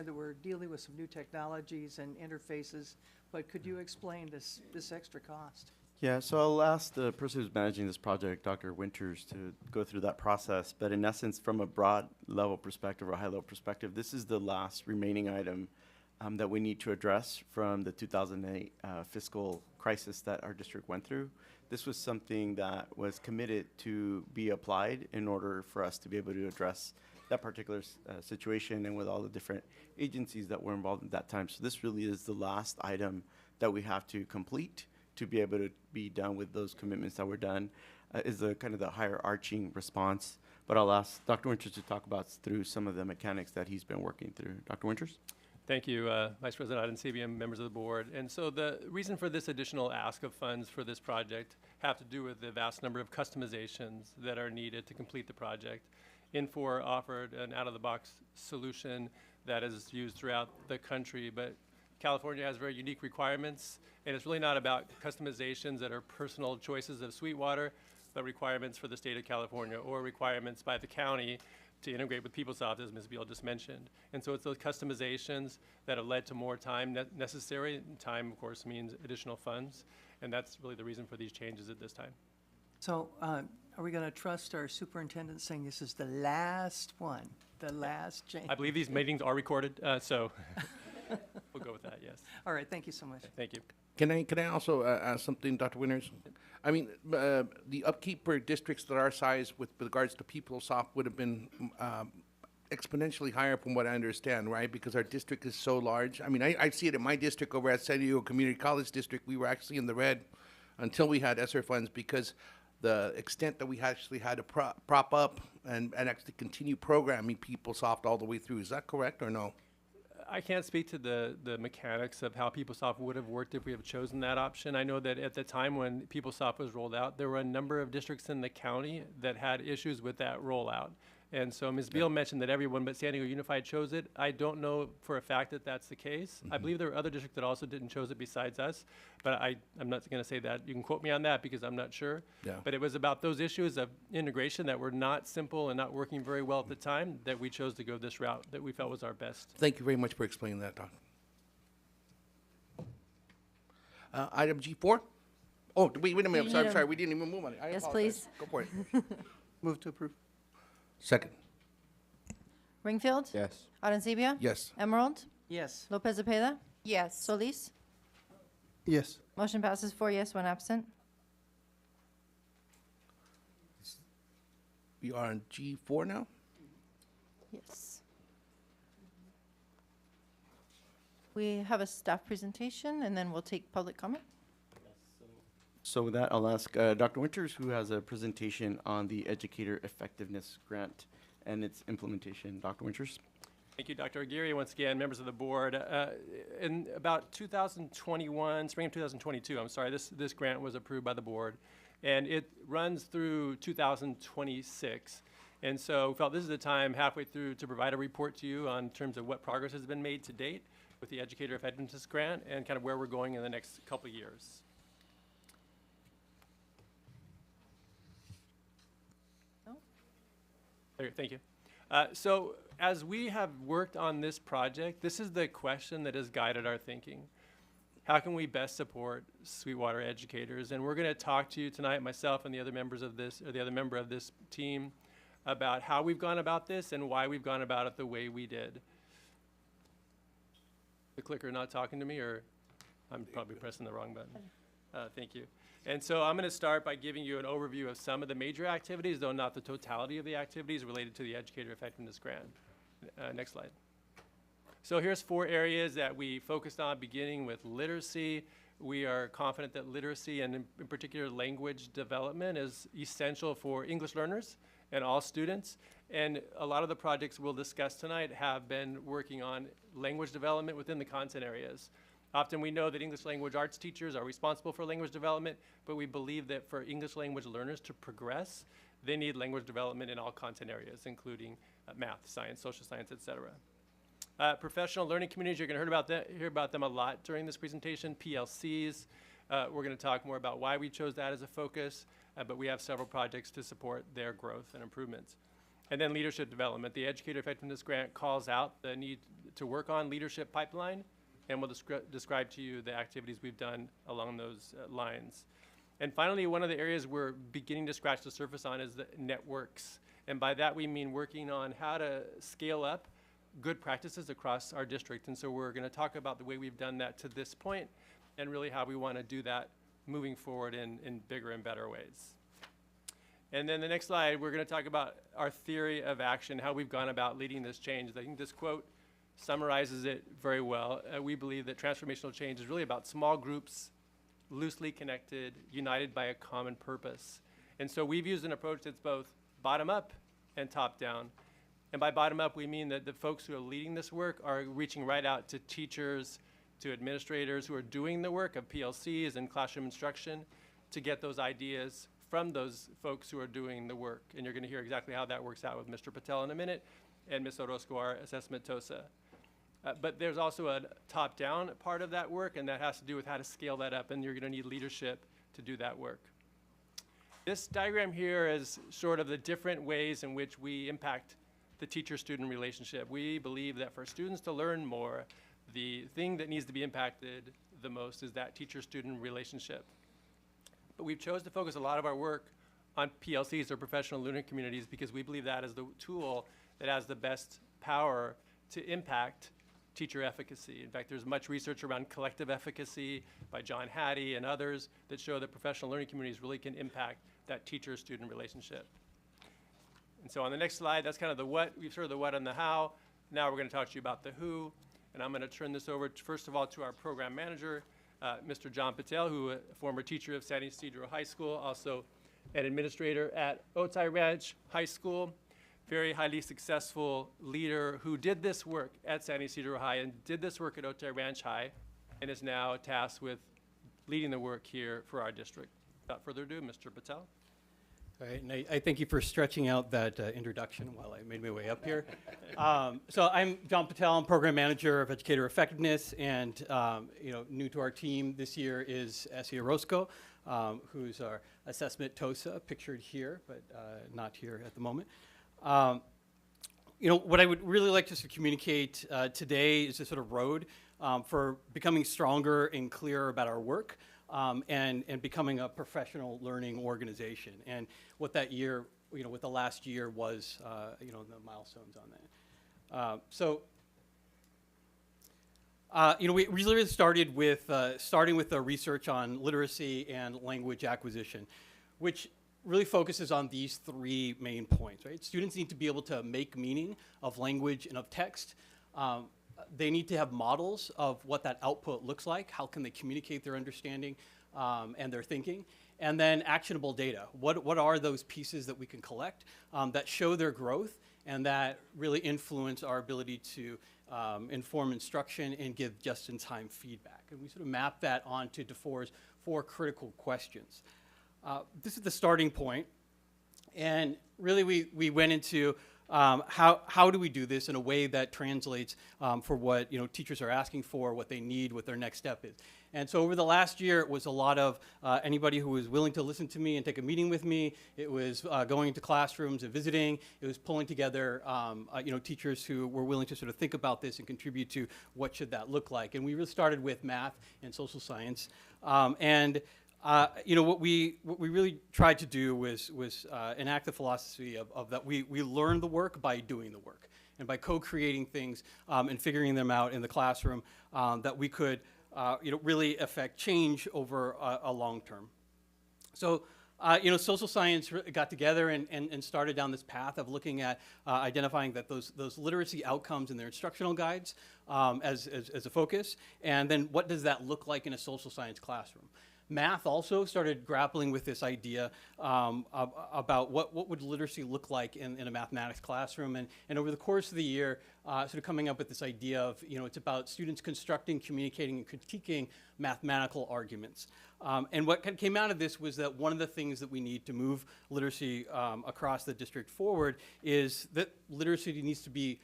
that we're dealing with some new technologies and interfaces, but could you explain this extra cost? Yeah, so I'll ask the person who's managing this project, Dr. Winters, to go through that process. But in essence, from a broad level perspective or a high level perspective, this is the last remaining item that we need to address from the 2008 fiscal crisis that our district went through. This was something that was committed to be applied in order for us to be able to address that particular situation and with all the different agencies that were involved at that time. So this really is the last item that we have to complete to be able to be done with those commitments that were done, is the kind of the higher arching response. But I'll ask Dr. Winters to talk about through some of the mechanics that he's been working through. Dr. Winters? Thank you, Vice President Arencibia, members of the board. And so the reason for this additional ask of funds for this project have to do with the vast number of customizations that are needed to complete the project. N4 offered an out-of-the-box solution that is used throughout the country, but California has very unique requirements, and it's really not about customizations that are personal choices of Sweetwater, but requirements for the state of California or requirements by the county to integrate with PeopleSoft, as Ms. Beal just mentioned. And so it's those customizations that have led to more time necessary. And time, of course, means additional funds, and that's really the reason for these changes at this time. So Are we going to trust our superintendent saying this is the last one, the last change? I believe these meetings are recorded, so we'll go with that, yes. All right, thank you so much. Thank you. Can I also ask something, Dr. Winters? I mean, the upkeep for districts that our size with regards to PeopleSoft would have been exponentially higher from what I understand, right? Because our district is so large. I mean, I see it in my district over at San Diego Community College District. We were actually in the red until we had ESSER funds because the extent that we actually had to prop up and actually continue programming PeopleSoft all the way through. Is that correct or no? I can't speak to the mechanics of how PeopleSoft would have worked if we have chosen that option. I know that at the time when PeopleSoft was rolled out, there were a number of districts in the county that had issues with that rollout. And so Ms. Beal mentioned that everyone but San Diego Unified chose it. I don't know for a fact that that's the case. I believe there were other districts that also didn't chose it besides us, but I'm not going to say that. You can quote me on that because I'm not sure. Yeah. But it was about those issues of integration that were not simple and not working very well at the time that we chose to go this route that we felt was our best. Thank you very much for explaining that, Doc. Item G4? Oh, wait a minute. I'm sorry. We didn't even move on it. I Yes, apologize. please. Go for it. Move to approve. Second. Ringfield? Yes. Arencibia? Yes. Emerald? Yes. Lopez Zepeda? Yes. Solis? Yes. Motion passes 4 yes, 1 absent. We are on G4 now? Yes. We have a staff presentation, and then we'll take public comment. So with that, I'll ask Dr. Winters, who has a presentation on the Educator Effectiveness Grant and its implementation. Dr. Winters? Thank you, Dr. Aguirre. Once again, members of the board. In about 2021, spring of 2022, I'm sorry, this grant was approved by the board, and it runs through 2026. And so we felt this is the time halfway through to provide a report to you on terms of what progress has been made to date with the Educator Effectiveness Grant and kind of where we're going in the next couple of years. There, thank you. So as we have worked on this project, this is the question that has guided our thinking. How can we best support Sweetwater educators? And we're going to talk to you tonight, myself and the other members of this, or the other member of this team, about how we've gone about this and why we've gone about it the way we did. The clicker not talking to me, or I'm probably pressing the wrong button. Thank you. And so I'm going to start by giving you an overview of some of the major activities, though not the totality of the activities related to the Educator Effectiveness Grant. Next slide. So here's 4 areas that we focused on, beginning with literacy. We are confident that literacy, and in particular language development, is essential for English learners and all students. And a lot of the projects we'll discuss tonight have been working on language development within the content areas. Often we know that English language arts teachers are responsible for language development, but we believe that for English language learners to progress, they need language development in all content areas, including math, science, social science, etc. Professional learning communities, you're going to hear about them a lot during this presentation. PLCs, we're going to talk more about why we chose that as a focus, but we have several projects to support their growth and improvements. And then leadership development. The Educator Effectiveness Grant calls out the need to work on leadership pipeline, and we'll describe to you the activities we've done along those lines. And finally, one of the areas we're beginning to scratch the surface on is the networks. And by that we mean working on how to scale up good practices across our district. And so we're going to talk about the way we've done that to this point and really how we want to do that moving forward in bigger and better ways. And then the next slide, we're going to talk about our theory of action, how we've gone about leading this change. I think this quote summarizes it very well. We believe that transformational change is really about small groups, loosely connected, united by a common purpose. And so we've used an approach that's both bottom up and top down. And by bottom up, we mean that the folks who are leading this work are reaching right out to teachers, to administrators who are doing the work of PLCs and classroom instruction to get those ideas from those folks who are doing the work. And you're going to hear exactly how that works out with Mr. Patel in a minute and Ms. Orozco, our assessment TOSA. But there's also a top-down part of that work, and that has to do with how to scale that up, and you're going to need leadership to do that work. This diagram here is sort of the different ways in which we impact the teacher-student relationship. We believe that for students to learn more, the thing that needs to be impacted the most is that teacher-student relationship. But we've chosen to focus a lot of our work on PLCs, or professional learning communities, because we believe that is the tool that has the best power to impact teacher efficacy. In fact, there's much research around collective efficacy by John Hattie and others that show that professional learning communities really can impact that teacher-student relationship. And so on the next slide, that's kind of the what. We've heard the what and the how. Now we're going to talk to you about the who. And I'm going to turn this over, first of all, to our program manager, Mr. John Patel, who a former teacher of San Isidro High School, also an administrator at Otay Ranch High School, very highly successful leader who did this work at San Isidro High and did this work at Otay Ranch High, and is now tasked with leading the work here for our district. Without further ado, Mr. Patel. All right, and I thank you for stretching out that introduction while I made my way up here. So I'm John Patel. I'm Program Manager of Educator Effectiveness, and new to our team this year is Essie Orozco, who's our assessment TOSA, pictured here, but not here at the moment. What I would really like to communicate today is a sort of road for becoming stronger and clearer about our work. And becoming a professional learning organization, and what that year, what the last year was, the milestones on that. We really started with starting with the research on literacy and language acquisition, which really focuses on these three main points. Right, students need to be able to make meaning of language and of text. They need to have models of what that output looks like. How can they communicate their understanding and their thinking? And then actionable data. What are those pieces that we can collect that show their growth and that really influence our ability to inform instruction and give just-in-time feedback? And we sort of map that onto DeFore's 4 critical questions. This is the starting point. And really we went into how do we do this in a way that translates for what teachers are asking for, what they need, what their next step is. And so over the last year, it was a lot of anybody who was willing to listen to me and take a meeting with me. It was going into classrooms and visiting. It was pulling together teachers who were willing to sort of think about this and contribute to what should that look like. And we really started with math and social science. What we really tried to do was enact the philosophy of that we learn the work by doing the work, and by co-creating things and figuring them out in the classroom that we could really affect change over a long term. So social science got together and started down this path of looking at identifying that those literacy outcomes in their instructional guides as a focus, and then what does that look like in a social science classroom. Math also started grappling with this idea about what would literacy look like in a mathematics classroom, and over the course of the year, sort of coming up with this idea of, it's about students constructing, communicating, and critiquing mathematical arguments. And what came out of this was that one of the things that we need to move literacy across the district forward is that literacy needs to be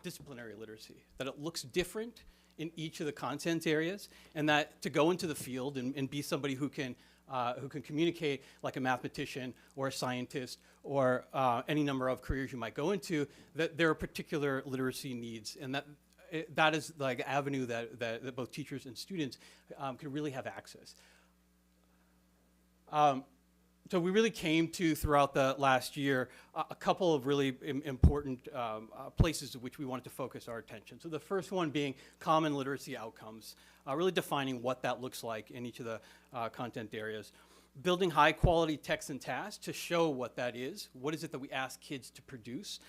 disciplinary literacy, that it looks different in each of the content areas, and that to go into the field and be somebody who can communicate like a mathematician or a scientist or any number of careers you might go into, that there are particular literacy needs, and that is like an avenue that both teachers and students can really have access. So we really came to, throughout the last year, a couple of really important places at which we wanted to focus our attention. So the first one being common literacy outcomes, really defining what that looks like in each of the content areas. Building high quality text and tasks to show what that is. What is it that we ask kids to produce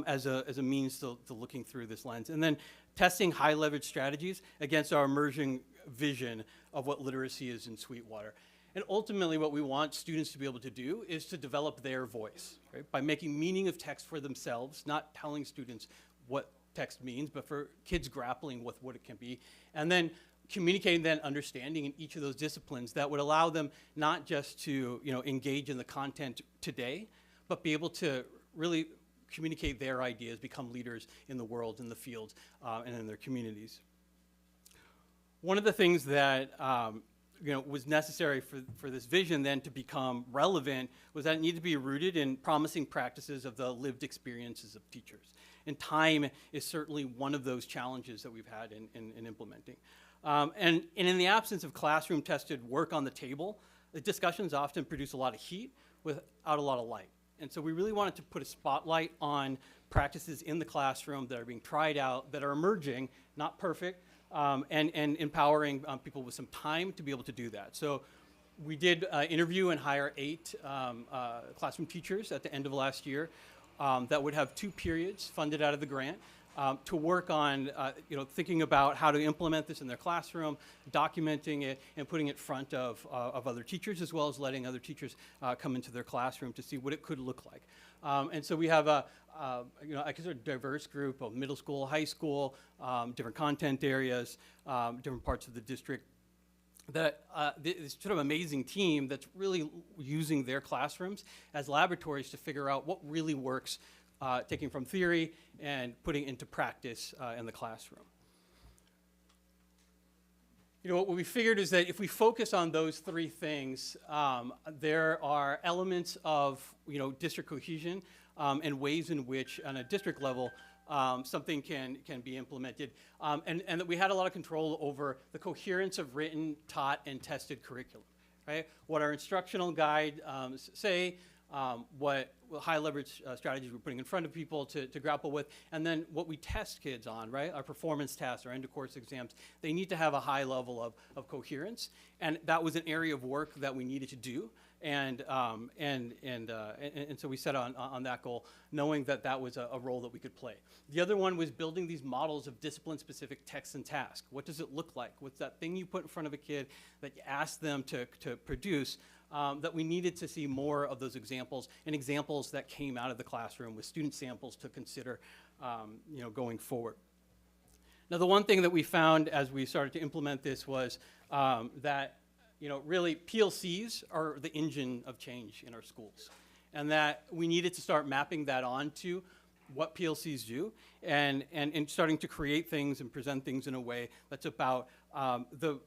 as a means to looking through this lens. And then testing high leverage strategies against our emerging vision of what literacy is in Sweetwater. And ultimately, what we want students to be able to do is to develop their voice, right? By making meaning of text for themselves, not telling students what text means, but for kids grappling with what it can be. And then communicating that understanding in each of those disciplines that would allow them not just to engage in the content today, but be able to really communicate their ideas, become leaders in the world, in the field, and in their communities. One of the things that was necessary for this vision then to become relevant was that it needed to be rooted in promising practices of the lived experiences of teachers. And time is certainly one of those challenges that we've had in implementing. And in the absence of classroom tested work on the table, the discussions often produce a lot of heat, without a lot of light. And so we really wanted to put a spotlight on practices in the classroom that are being tried out, that are emerging, not perfect, and empowering people with some time to be able to do that. So we did interview and hire 8 classroom teachers at the end of last year that would have 2 periods funded out of the grant to work on, thinking about how to implement this in their classroom, documenting it, and putting it in front of other teachers, as well as letting other teachers come into their classroom to see what it could look like. And so we have a diverse group of middle school, high school, different content areas, different parts of the district. That this sort of amazing team that's really using their classrooms as laboratories to figure out what really works, taking from theory and putting into practice in the classroom. What we figured is that if we focus on those 3 things, there are elements of district cohesion and ways in which, on a district level, something can be implemented, and that we had a lot of control over the coherence of written, taught, and tested curriculum, right? What our instructional guide say, what high leverage strategies we're putting in front of people to grapple with, and then what we test kids on, right? Our performance tests, our end of course exams, they need to have a high level of coherence, and that was an area of work that we needed to do. And so we set on that goal, knowing that that was a role that we could play. The other one was building these models of discipline-specific texts and tasks. What does it look like? What's that thing you put in front of a kid that you ask them to produce? That we needed to see more of those examples, and examples that came out of the classroom with student samples to consider, going forward. Now, the one thing that we found as we started to implement this was that really PLCs are the engine of change in our schools, and that we needed to start mapping that onto what PLCs do, and starting to create things and present things in a way that's about the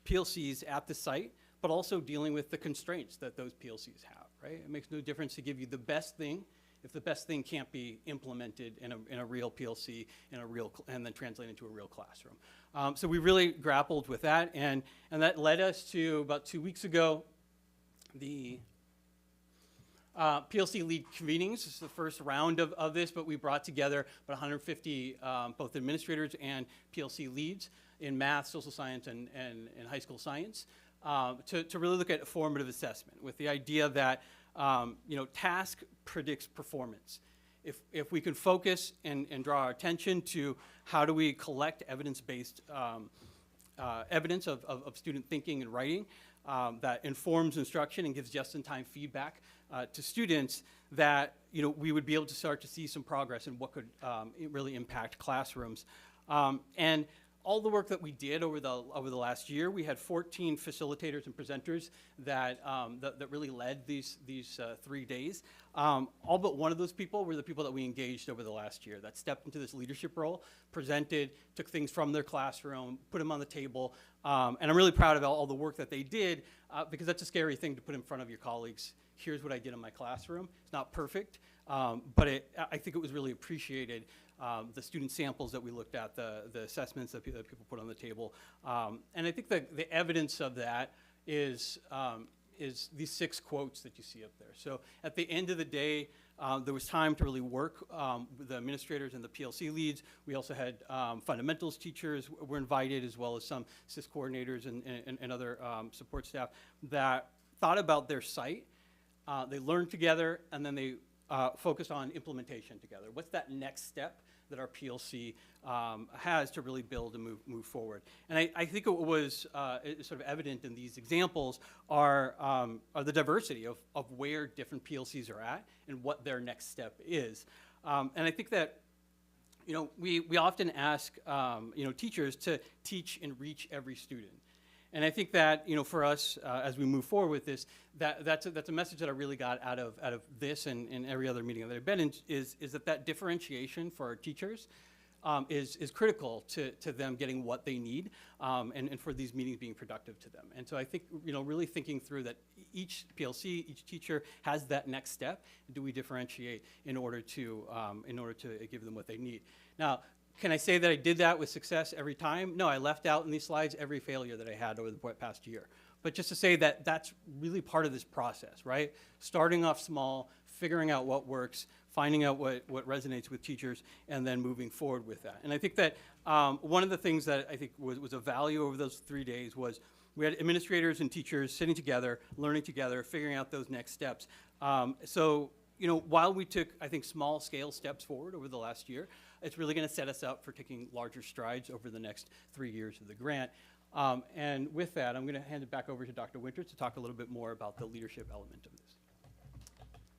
PLCs at the site, but also dealing with the constraints that those PLCs have, right? It makes no difference to give you the best thing if the best thing can't be implemented in a real PLC, and then translate into a real classroom. So we really grappled with that, and that led us to, about 2 weeks ago, the PLC lead convenings. This is the first round of this, but we brought together about 150 both administrators and PLC leads in math, social science, and high school science to really look at formative assessment with the idea that task predicts performance. If we can focus and draw our attention to how do we collect evidence-based evidence of student thinking and writing that informs instruction and gives just-in-time feedback to students, that we would be able to start to see some progress in what could really impact classrooms. And all the work that we did over the last year, we had 14 facilitators and presenters that really led these 3 days. All but one of those people were the people that we engaged over the last year, that stepped into this leadership role, presented, took things from their classroom, put them on the table. And I'm really proud of all the work that they did, because that's a scary thing to put in front of your colleagues. Here's what I did in my classroom. It's not perfect, but I think it was really appreciated. The student samples that we looked at, the assessments that people put on the table. And I think that the evidence of that is these 6 quotes that you see up there. So at the end of the day, there was time to really work with the administrators and the PLC leads. We also had fundamentals teachers were invited, as well as some SIS coordinators and other support staff that thought about their site. They learned together, and then they focused on implementation together. What's that next step that our PLC has to really build and move forward? And I think it was sort of evident in these examples are the diversity of where different PLCs are at and what their next step is. And I think that we often ask teachers to teach and reach every student. And I think that for us as we move forward with this, that's a message that I really got out of this and every other meeting that I've been in, is that differentiation for our teachers is critical to them getting what they need, and for these meetings being productive to them. And so I think really thinking through that each PLC, each teacher has that next step. Do we differentiate in order to give them what they need? Now, can I say that I did that with success every time? No, I left out in these slides every failure that I had over the past year. But just to say that that's really part of this process, right? Starting off small, figuring out what works, finding out what resonates with teachers, and then moving forward with that. And I think that one of the things that I think was a value over those 3 days was we had administrators and teachers sitting together, learning together, figuring out those next steps. So, you know, while we took, I think, small scale steps forward over the last year, it's really going to set us up for taking larger strides over the next 3 years of the grant. And with that, I'm going to hand it back over to Dr. Winters to talk a little bit more about the leadership element of this.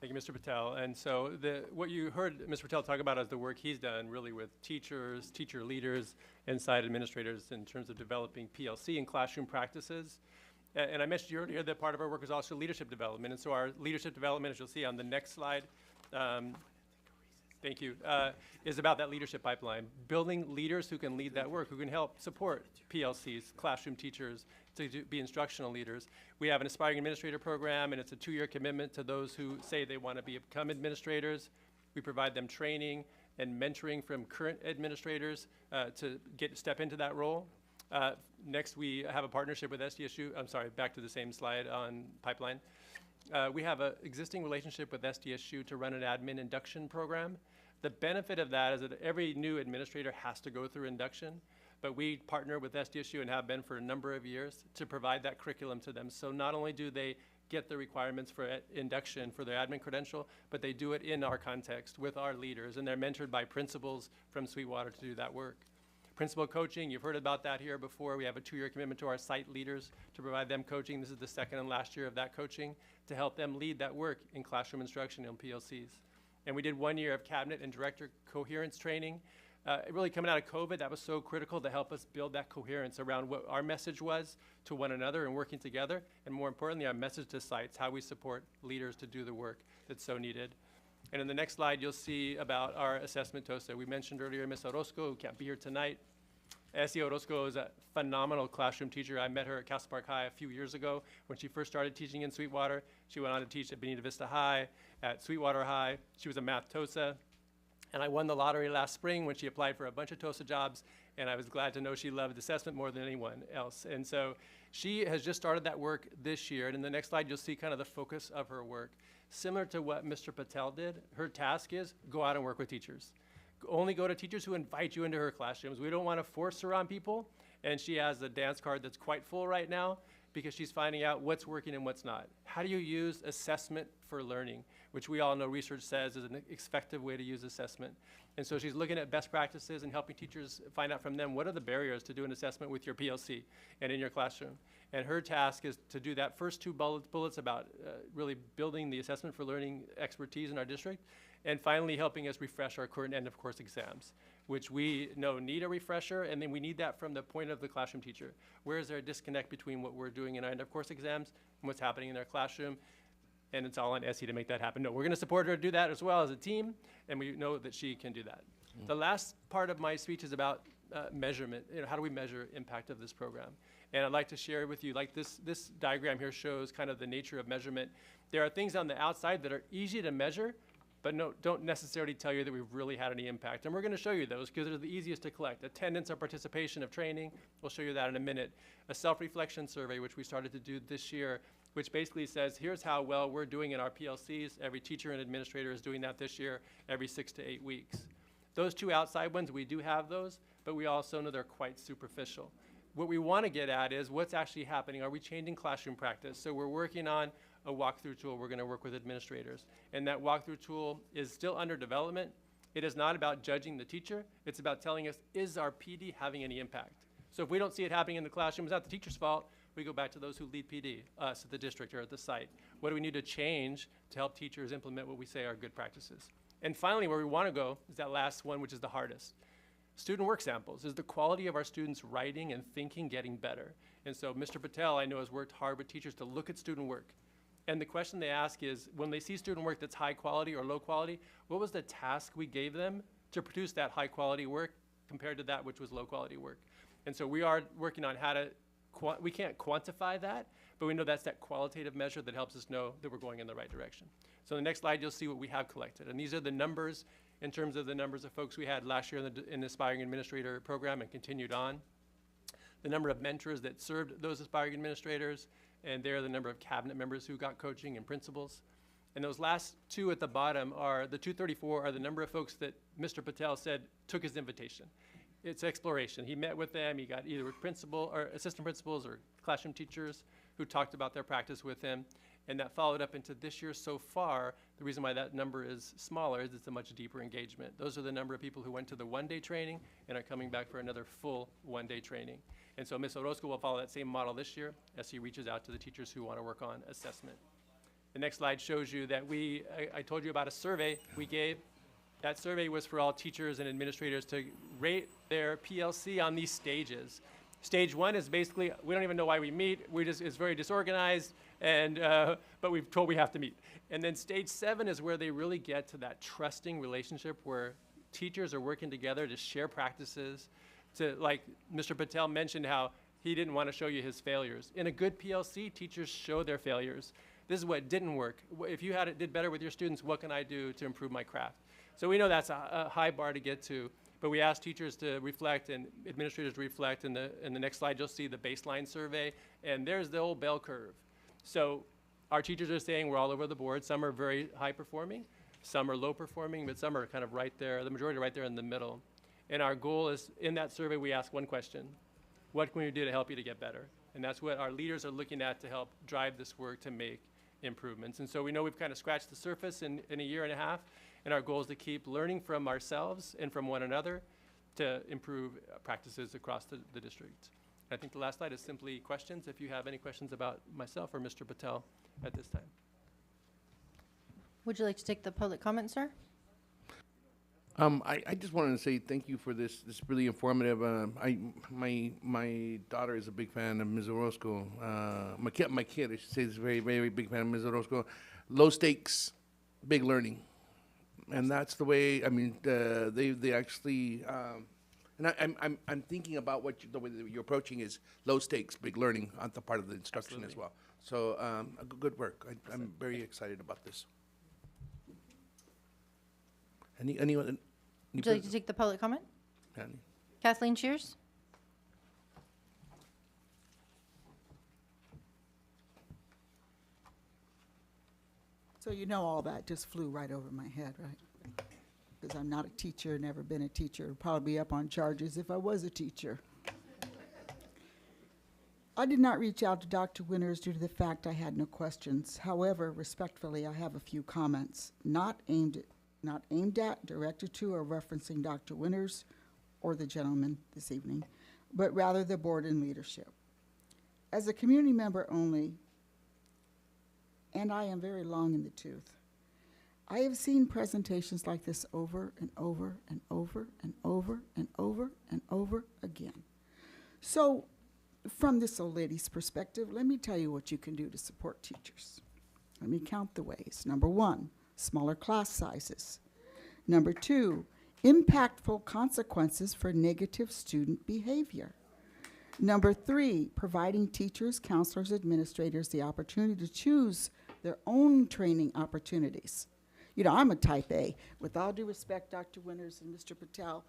Thank you, Mr. Patel. And so what you heard Mr. Patel talk about is the work he's done really with teachers, teacher leaders, and site administrators in terms of developing PLC and classroom practices. And I mentioned earlier that part of our work is also leadership development. And so our leadership development, as you'll see on the next slide, thank you, is about that leadership pipeline, building leaders who can lead that work, who can help support PLCs, classroom teachers, to be instructional leaders. We have an Aspiring Administrator program, and it's a 2-year commitment to those who say they want to become administrators. We provide them training and mentoring from current administrators to step into that role. Next, we have a partnership with SDSU. I'm sorry, back to the same slide on pipeline. We have an existing relationship with SDSU to run an admin induction program. The benefit of that is that every new administrator has to go through induction, but we partner with SDSU and have been for a number of years to provide that curriculum to them. So not only do they get the requirements for induction for their admin credential, but they do it in our context with our leaders, and they're mentored by principals from Sweetwater to do that work. Principal coaching, you've heard about that here before. We have a 2-year commitment to our site leaders to provide them coaching. This is the second and last year of that coaching to help them lead that work in classroom instruction on PLCs. And we did 1 year of cabinet and director coherence training. Really coming out of COVID, that was so critical to help us build that coherence around what our message was to one another and working together, and more importantly, our message to sites, how we support leaders to do the work that's so needed. And in the next slide, you'll see about our assessment TOSA. We mentioned earlier Ms. Orozco, who can't be here tonight. Essie Orozco is a phenomenal classroom teacher. I met her at Castle Park High a few years ago when she first started teaching in Sweetwater. She went on to teach at Bonita Vista High, at Sweetwater High. She was a math TOSA. And I won the lottery last spring when she applied for a bunch of TOSA jobs, and I was glad to know she loved assessment more than anyone else. And so she has just started that work this year, and in the next slide you'll see kind of the focus of her work. Similar to what Mr. Patel did, her task is go out and work with teachers. Only go to teachers who invite you into her classrooms. We don't want to force her on people, and she has a dance card that's quite full right now because she's finding out what's working and what's not. How do you use assessment for learning, which we all know research says is an effective way to use assessment. And so she's looking at best practices and helping teachers find out from them what are the barriers to do an assessment with your PLC and in your classroom. And her task is to do that first 2 bullets about really building the assessment for learning expertise in our district, and finally helping us refresh our current end of course exams, which we know need a refresher, and then we need that from the point of the classroom teacher. Where is there a disconnect between what we're doing in our end of course exams and what's happening in their classroom? And it's all on Essie to make that happen. No, we're gonna support her to do that as well as a team, and we know that she can do that. The last part of my speech is about measurement. You know, how do we measure impact of this program? And I'd like to share with you, like this diagram here shows kind of the nature of measurement. There are things on the outside that are easy to measure, but don't necessarily tell you that we've really had any impact. And we're gonna show you those because they're the easiest to collect. Attendance or participation of training, we'll show you that in a minute. A self-reflection survey, which we started to do this year, which basically says, here's how well we're doing in our PLCs. Every teacher and administrator is doing that this year, every 6 to 8 weeks. Those 2 outside ones, we do have those, but we also know they're quite superficial. What we wanna get at is what's actually happening. Are we changing classroom practice? So we're working on a walkthrough tool. We're gonna work with administrators. And that walkthrough tool is still under development. It is not about judging the teacher. It's about telling us, is our PD having any impact? So if we don't see it happening in the classroom, it's not the teacher's fault. We go back to those who lead PD, us at the district or at the site. What do we need to change to help teachers implement what we say are good practices? And finally, where we wanna go is that last one, which is the hardest. Student work samples. Is the quality of our students' writing and thinking getting better? And so Mr. Patel, I know, has worked hard with teachers to look at student work. And the question they ask is, when they see student work that's high quality or low quality, what was the task we gave them to produce that high quality work compared to that which was low quality work? And so we are working on how to, we can't quantify that, but we know that's that qualitative measure that helps us know that we're going in the right direction. So in the next slide, you'll see what we have collected. And these are the numbers in terms of the numbers of folks we had last year in the Aspiring Administrator program and continued on. The number of mentors that served those aspiring administrators, and they're the number of cabinet members who got coaching and principals. And those last two at the bottom are, the 234 are the number of folks that Mr. Patel said took his invitation. It's exploration. He met with them, he got either with principal or assistant principals or classroom teachers who talked about their practice with him. And that followed up into this year so far. The reason why that number is smaller is it's a much deeper engagement. Those are the number of people who went to the one-day training and are coming back for another full one-day training. And so Ms. Orozco will follow that same model this year as he reaches out to the teachers who want to work on assessment. The next slide shows you that I told you about a survey we gave. That survey was for all teachers and administrators to rate their PLC on these stages. Stage 1 is basically, we don't even know why we meet. It's very disorganized, and, but we've told we have to meet. And then stage 7 is where they really get to that trusting relationship where teachers are working together to share practices, to, like Mr. Patel mentioned how he didn't want to show you his failures. In a good PLC, teachers show their failures. This is what didn't work. If you did better with your students, what can I do to improve my craft? So we know that's a high bar to get to. But we ask teachers to reflect and administrators to reflect. In the next slide, you'll see the baseline survey, and there's the old bell curve. So our teachers are saying we're all over the board. Some are very high performing, some are low performing, but some are kind of right there, the majority right there in the middle. And our goal is, in that survey, we ask one question: what can we do to help you to get better? And that's what our leaders are looking at to help drive this work to make improvements. And so we know we've kind of scratched the surface in a year and a half. And our goal is to keep learning from ourselves and from one another to improve practices across the district. I think the last slide is simply questions, if you have any questions about myself or Mr. Patel at this time. Would you like to take the public comment, sir? I just wanted to say thank you for this really informative. My daughter is a big fan of Ms. Orozco. My kid, I should say, is a very, very big fan of Ms. Orozco. Low stakes, big learning. And that's the way, I mean, they actually, and I'm thinking about the way that you're approaching is low stakes, big learning on the part of the instruction as well. So good work. I'm very excited about this. Anyone? Would you like to take the public comment? Any? Kathleen Shears? So you know all that just flew right over my head, right? Because I'm not a teacher, never been a teacher. I'd probably be up on charges if I was a teacher. I did not reach out to Dr. Winters due to the fact I had no questions. However, respectfully, I have a few comments, not aimed at, directed to, or referencing Dr. Winters or the gentleman this evening, but rather the board and leadership. As a community member only, and I am very long in the tooth, I have seen presentations like this over and over and over and over and over and over again. So from this old lady's perspective, let me tell you what you can do to support teachers. Let me count the ways. Number 1, smaller class sizes. Number 2, impactful consequences for negative student behavior. Number 3, providing teachers, counselors, administrators the opportunity to choose their own training opportunities. You know, I'm a type A. With all due respect, Dr. Winters and Mr. Patel,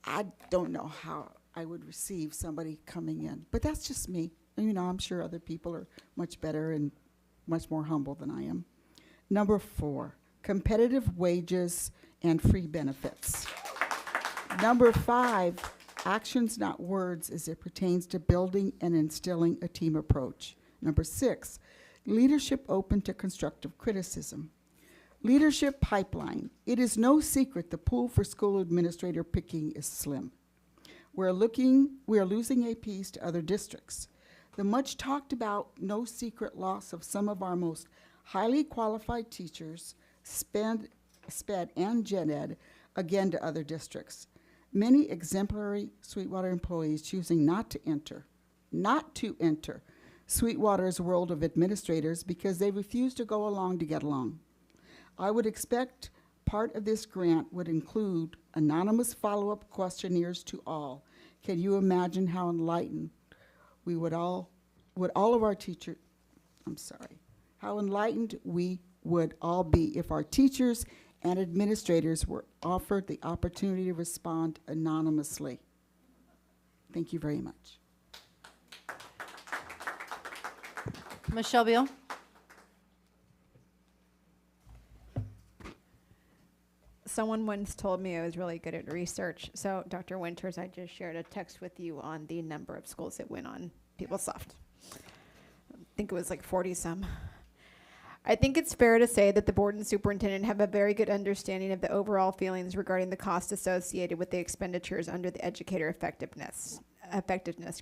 I don't know how I would receive somebody coming in, but that's just me. And, you know, I'm sure other people are much better and much more humble than I am. Number 4, competitive wages and free benefits. Number 5, actions, not words, as it pertains to building and instilling a team approach. Number 6, leadership open to constructive criticism. Leadership pipeline. It is no secret the pool for school administrator picking is slim. We are losing APs to other districts. The much talked about no secret loss of some of our most highly qualified teachers, SPED and Gen Ed, again to other districts. Many exemplary Sweetwater employees choosing not to enter Sweetwater's world of administrators because they refuse to go along to get along. I would expect part of this grant would include anonymous follow-up questionnaires to all. Can you imagine how enlightened we how enlightened we would all be if our teachers and administrators were offered the opportunity to respond anonymously. Thank you very much. Michelle Beal? Someone once told me I was really good at research. So, Dr. Winters, I just shared a text with you on the number of schools that went on PeopleSoft. I think it was like 40 some. I think it's fair to say that the board and superintendent have a very good understanding of the overall feelings regarding the cost associated with the expenditures under the educator effectiveness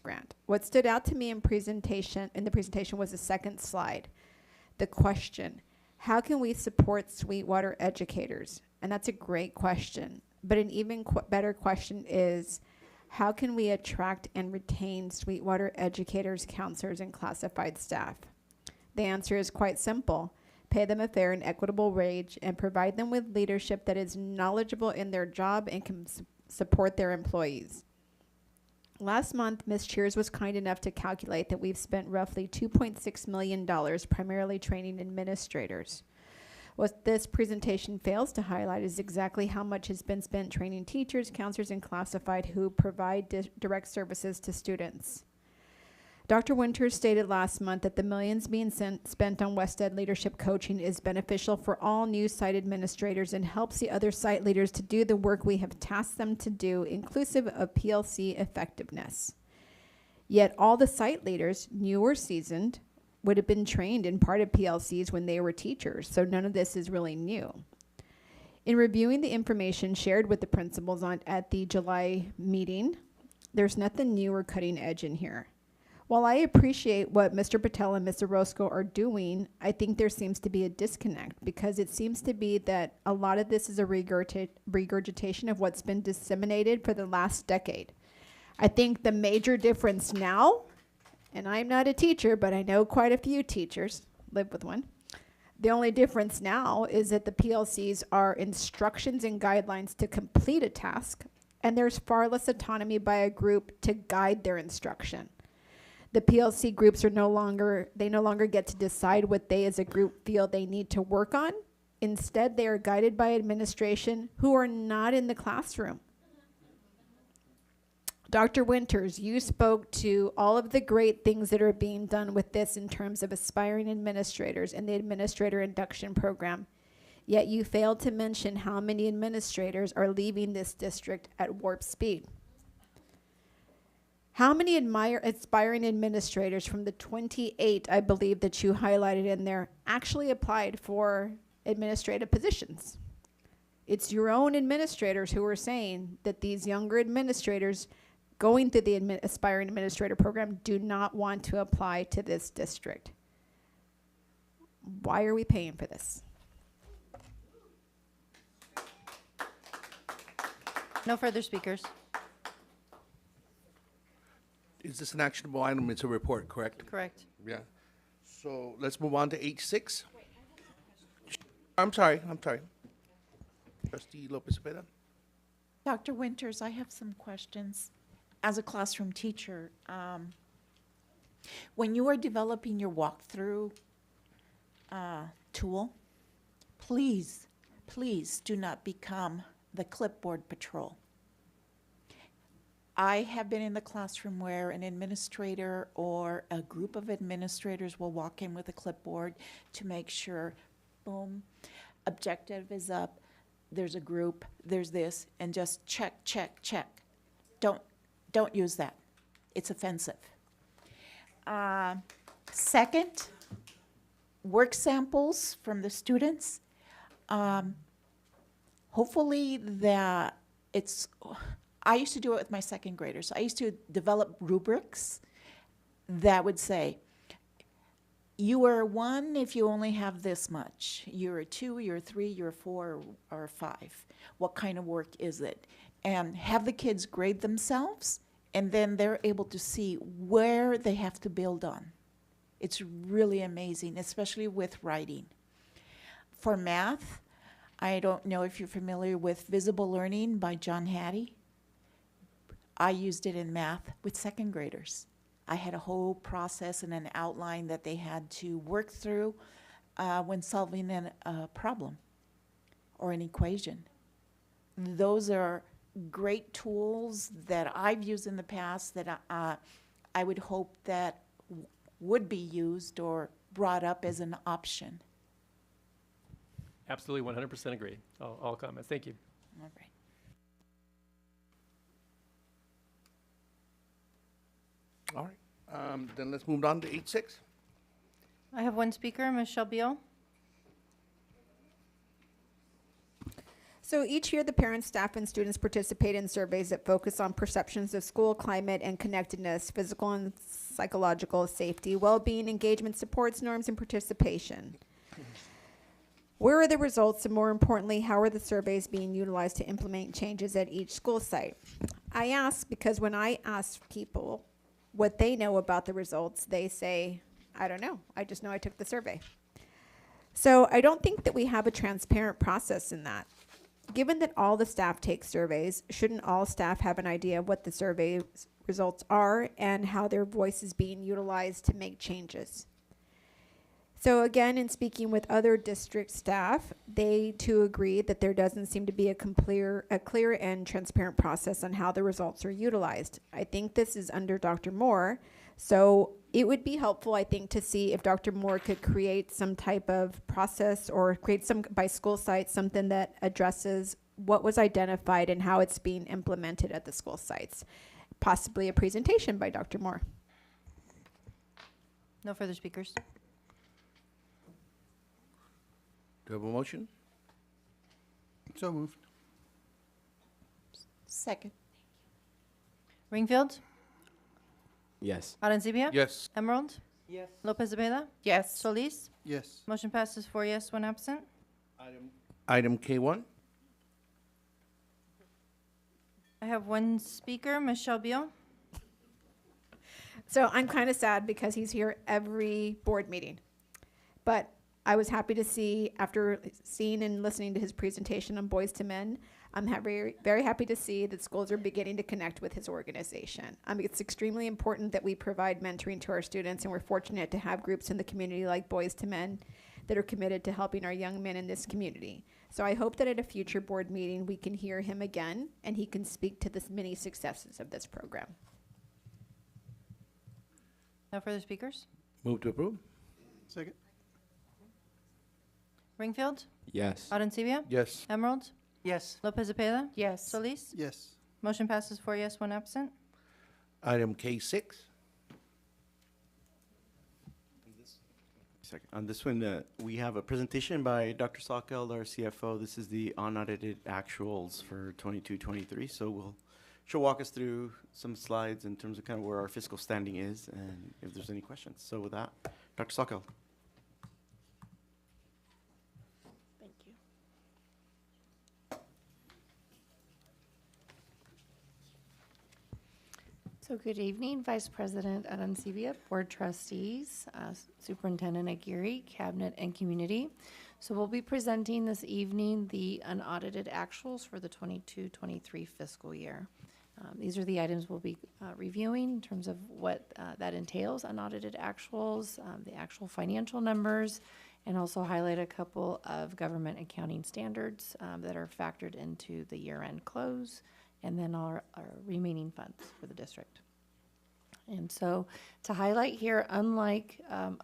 grant. What stood out to me in the presentation was the second slide. The question, how can we support Sweetwater educators? And that's a great question. But an even better question is, how can we attract and retain Sweetwater educators, counselors, and classified staff? The answer is quite simple. Pay them a fair and equitable wage and provide them with leadership that is knowledgeable in their job and can support their employees. Last month, Ms. Cheers was kind enough to calculate that we've spent roughly $2.6 million primarily training administrators. What this presentation fails to highlight is exactly how much has been spent training teachers, counselors, and classified who provide direct services to students. Dr. Winters stated last month that the millions being spent on WestEd leadership coaching is beneficial for all new site administrators and helps the other site leaders to do the work we have tasked them to do, inclusive of PLC effectiveness. Yet all the site leaders, new or seasoned, would have been trained in part of PLCs when they were teachers, so none of this is really new. In reviewing the information shared with the principals at the July meeting, there's nothing new or cutting edge in here. While I appreciate what Mr. Patel and Ms. Orozco are doing, I think there seems to be a disconnect because it seems to be that a lot of this is a regurgitation of what's been disseminated for the last decade. I think the major difference now, and I'm not a teacher, but I know quite a few teachers, live with one. The only difference now is that the PLCs are instructions and guidelines to complete a task, and there's far less autonomy by a group to guide their instruction. The PLC groups are no longer get to decide what they as a group feel they need to work on. Instead, they are guided by administration who are not in the classroom. Dr. Winters, you spoke to all of the great things that are being done with this in terms of aspiring administrators and the administrator induction program. Yet you failed to mention how many administrators are leaving this district at warp speed. How many aspiring administrators from the 28, I believe, that you highlighted in there actually applied for administrative positions? It's your own administrators who are saying that these younger administrators going through the aspiring administrator program do not want to apply to this district. Why are we paying for this? No further speakers. Is this an actionable item? It's a report, correct? Correct. Yeah. So let's move on to H6. I'm sorry. Trustee Lopez Cepeda. Dr. Winters, I have some questions. As a classroom teacher, when you are developing your walkthrough tool, please do not become the clipboard patrol. I have been in the classroom where an administrator or a group of administrators will walk in with a clipboard to make sure, boom, objective is up, there's a group, there's this, and just check. Don't use that. It's offensive. Second, work samples from the students. Hopefully that it's, I used to do it with my second graders. I used to develop rubrics that would say, you are 1 if you only have this much. You're a 2, you're a 3, you're a 4, or a 5. What kind of work is it? And have the kids grade themselves, and then they're able to see where they have to build on. It's really amazing, especially with writing. For math, I don't know if you're familiar with Visible Learning by John Hattie. I used it in math with second graders. I had a whole process and an outline that they had to work through when solving a problem or an equation. Those are great tools that I've used in the past that I would hope that would be used or brought up as an option. Absolutely, 100% agree. All comments. Thank you. All right. All right, then let's move on to 8.6. I have one speaker, Michelle Beal. So each year, the parents, staff, and students participate in surveys that focus on perceptions of school climate and connectedness, physical and psychological safety, well-being, engagement, supports, norms, and participation. Where are the results, and more importantly, how are the surveys being utilized to implement changes at each school site? I ask because when I ask people what they know about the results, they say, I don't know, I just know I took the survey. So I don't think that we have a transparent process in that. Given that all the staff take surveys, shouldn't all staff have an idea of what the survey results are and how their voice is being utilized to make changes? So again, in speaking with other district staff, they too agree that there doesn't seem to be a clear and transparent process on how the results are utilized. I think this is under Dr. Moore, so it would be helpful, I think, to see if Dr. Moore could create some type of process or create some, by school sites, something that addresses what was identified and how it's being implemented at the school sites. Possibly a presentation by Dr. Moore. No further speakers. Do you have a motion? So moved. Second. Ringfield? Yes. Arencibia? Yes. Emerald? Yes. Lopez Zepeda? Yes. Solis? Yes. Motion passes 4 yes, 1 absent. Item K1. I have one speaker, Michelle Beal. So I'm kind of sad because he's here every board meeting. But I was happy to see, after seeing and listening to his presentation on Boys to Men, I'm very happy to see that schools are beginning to connect with his organization. It's extremely important that we provide mentoring to our students, and we're fortunate to have groups in the community like Boys to Men that are committed to helping our young men in this community. So I hope that at a future board meeting, we can hear him again, and he can speak to the many successes of this program. No further speakers. Move to approve. Second. Ringfield? Yes. Arencibia? Yes. Emerald? Yes. Lopez Zepeda? Yes. Solis? Yes. Motion passes 4 yes, 1 absent. Item K6. Second. On this one, we have a presentation by Dr. Sokeld, our CFO. This is the unaudited actuals for 22-23. So she'll walk us through some slides in terms of kind of where our fiscal standing is and if there's any questions. So with that, Dr. Sokeld. Thank you. So good evening, Vice President Arancibia, Board Trustees, Superintendent Aguirre, Cabinet and Community. So we'll be presenting this evening the unaudited actuals for the 22-23 fiscal year. These are the items we'll be reviewing in terms of what that entails, unaudited actuals, the actual financial numbers, and also highlight a couple of government accounting standards that are factored into the year-end close, and then our remaining funds for the district. And so to highlight here, unlike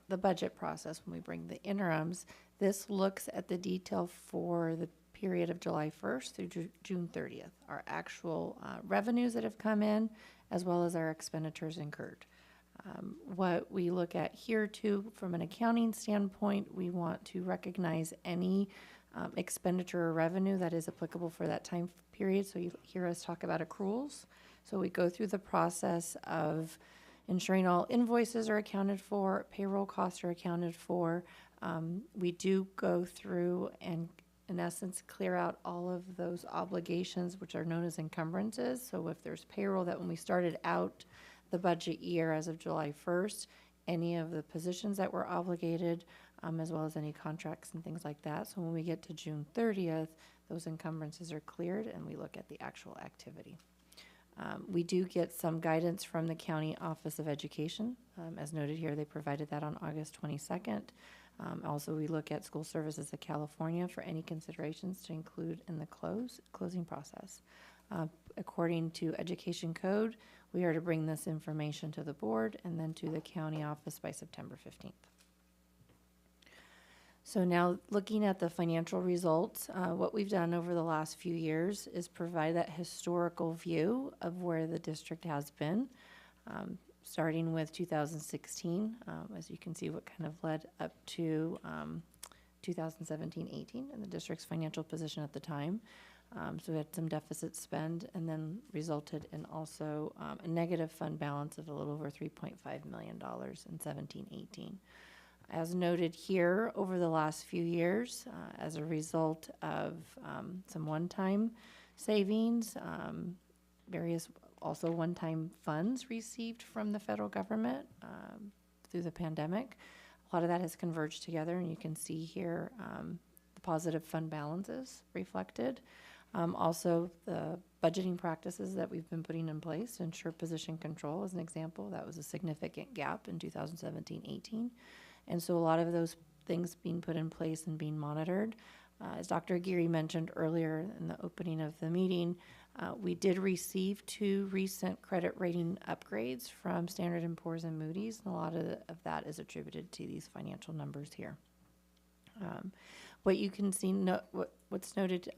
the budget process when we bring the interims, this looks at the detail for the period of July 1st through June 30th, our actual revenues that have come in, as well as our expenditures incurred. What we look at here too, from an accounting standpoint, we want to recognize any expenditure or revenue that is applicable for that time period. So you hear us talk about accruals. So we go through the process of ensuring all invoices are accounted for, payroll costs are accounted for. We do go through and, in essence, clear out all of those obligations, which are known as encumbrances. So if there's payroll that when we started out the budget year as of July 1st, any of the positions that were obligated, as well as any contracts and things like that. So when we get to June 30th, those encumbrances are cleared and we look at the actual activity. We do get some guidance from the County Office of Education. As noted here, they provided that on August 22nd. Also, we look at School Services of California for any considerations to include in the closing process. According to Education Code, we are to bring this information to the board and then to the county office by September 15th. So now looking at the financial results, what we've done over the last few years is provide that historical view of where the district has been, starting with 2016, as you can see what kind of led up to 2017-18 and the district's financial position at the time. So we had some deficit spend and then resulted in also a negative fund balance of a little over $3.5 million in 17-18. As noted here, over the last few years, as a result of some one-time savings, various also one-time funds received from the federal government through the pandemic, a lot of that has converged together, and you can see here the positive fund balances reflected. Also, the budgeting practices that we've been putting in place to ensure position control, as an example, that was a significant gap in 2017-18. And so a lot of those things being put in place and being monitored. As Dr. Aguirre mentioned earlier in the opening of the meeting, we did receive 2 recent credit rating upgrades from Standard & Poor's and Moody's, and a lot of that is attributed to these financial numbers here. What you can see, what's noted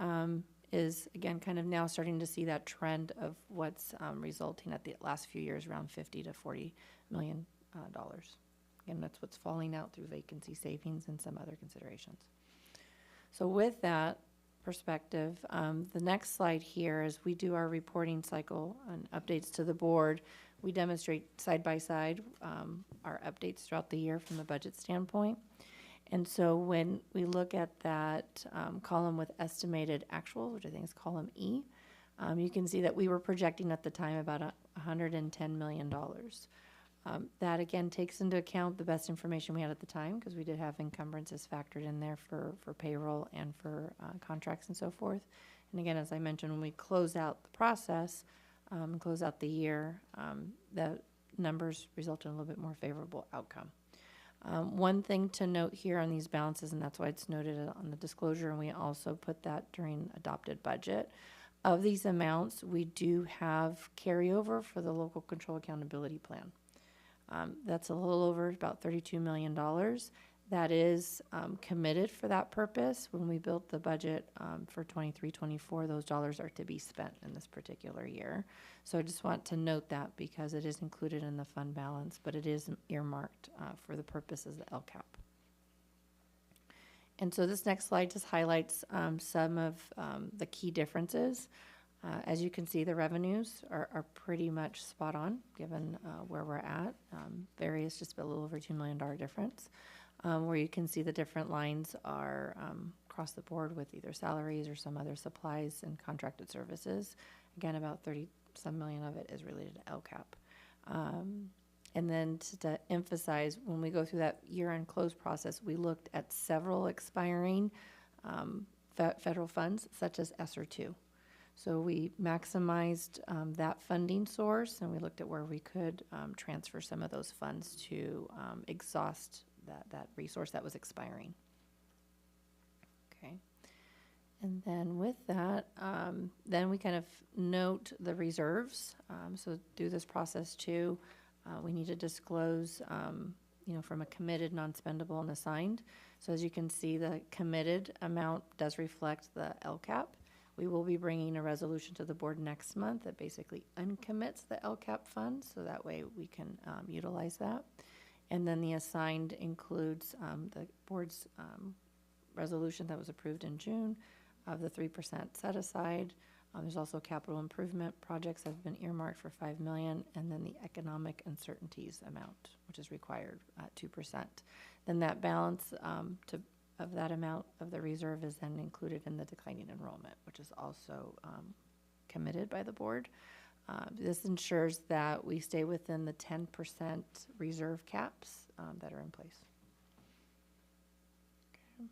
is, again, kind of now starting to see that trend of what's resulting at the last few years around $50 to $40 million. Again, that's what's falling out through vacancy savings and some other considerations. So with that perspective, the next slide here, as we do our reporting cycle and updates to the board, we demonstrate side by side our updates throughout the year from the budget standpoint. And so when we look at that column with estimated actual, which I think is column E, you can see that we were projecting at the time about $110 million. That again takes into account the best information we had at the time, because we did have encumbrances factored in there for payroll and for contracts and so forth. And again, as I mentioned, when we close out the process, close out the year, the numbers result in a little bit more favorable outcome. One thing to note here on these balances, and that's why it's noted on the disclosure, and we also put that during adopted budget, of these amounts, we do have carryover for the local control accountability plan. That's a little over about $32 million. That is committed for that purpose. When we built the budget for 23-24, those dollars are to be spent in this particular year. So I just want to note that because it is included in the fund balance, but it is earmarked for the purposes of the LCAP. And so this next slide just highlights some of the key differences. As you can see, the revenues are pretty much spot on given where we're at. Various, just a little over $2 million difference. Where you can see the different lines are across the board with either salaries or some other supplies and contracted services. Again, about 30-some million of it is related to LCAP. And then to emphasize, when we go through that year-end close process, we looked at several expiring federal funds, such as ESSER 2. So we maximized that funding source, and we looked at where we could transfer some of those funds to exhaust that resource that was expiring. Okay. And then with that, then we kind of note the reserves. So through this process too, we need to disclose, from a committed, non-spendable, and assigned. So as you can see, the committed amount does reflect the LCAP. We will be bringing a resolution to the board next month that basically uncommits the LCAP funds, so that way we can utilize that. And then the assigned includes the board's resolution that was approved in June of the 3% set aside. There's also capital improvement projects that have been earmarked for $5 million, and then the economic uncertainties amount, which is required at 2%. Then that balance of that amount of the reserve is then included in the declining enrollment, which is also committed by the board. This ensures that we stay within the 10% reserve caps that are in place. Okay.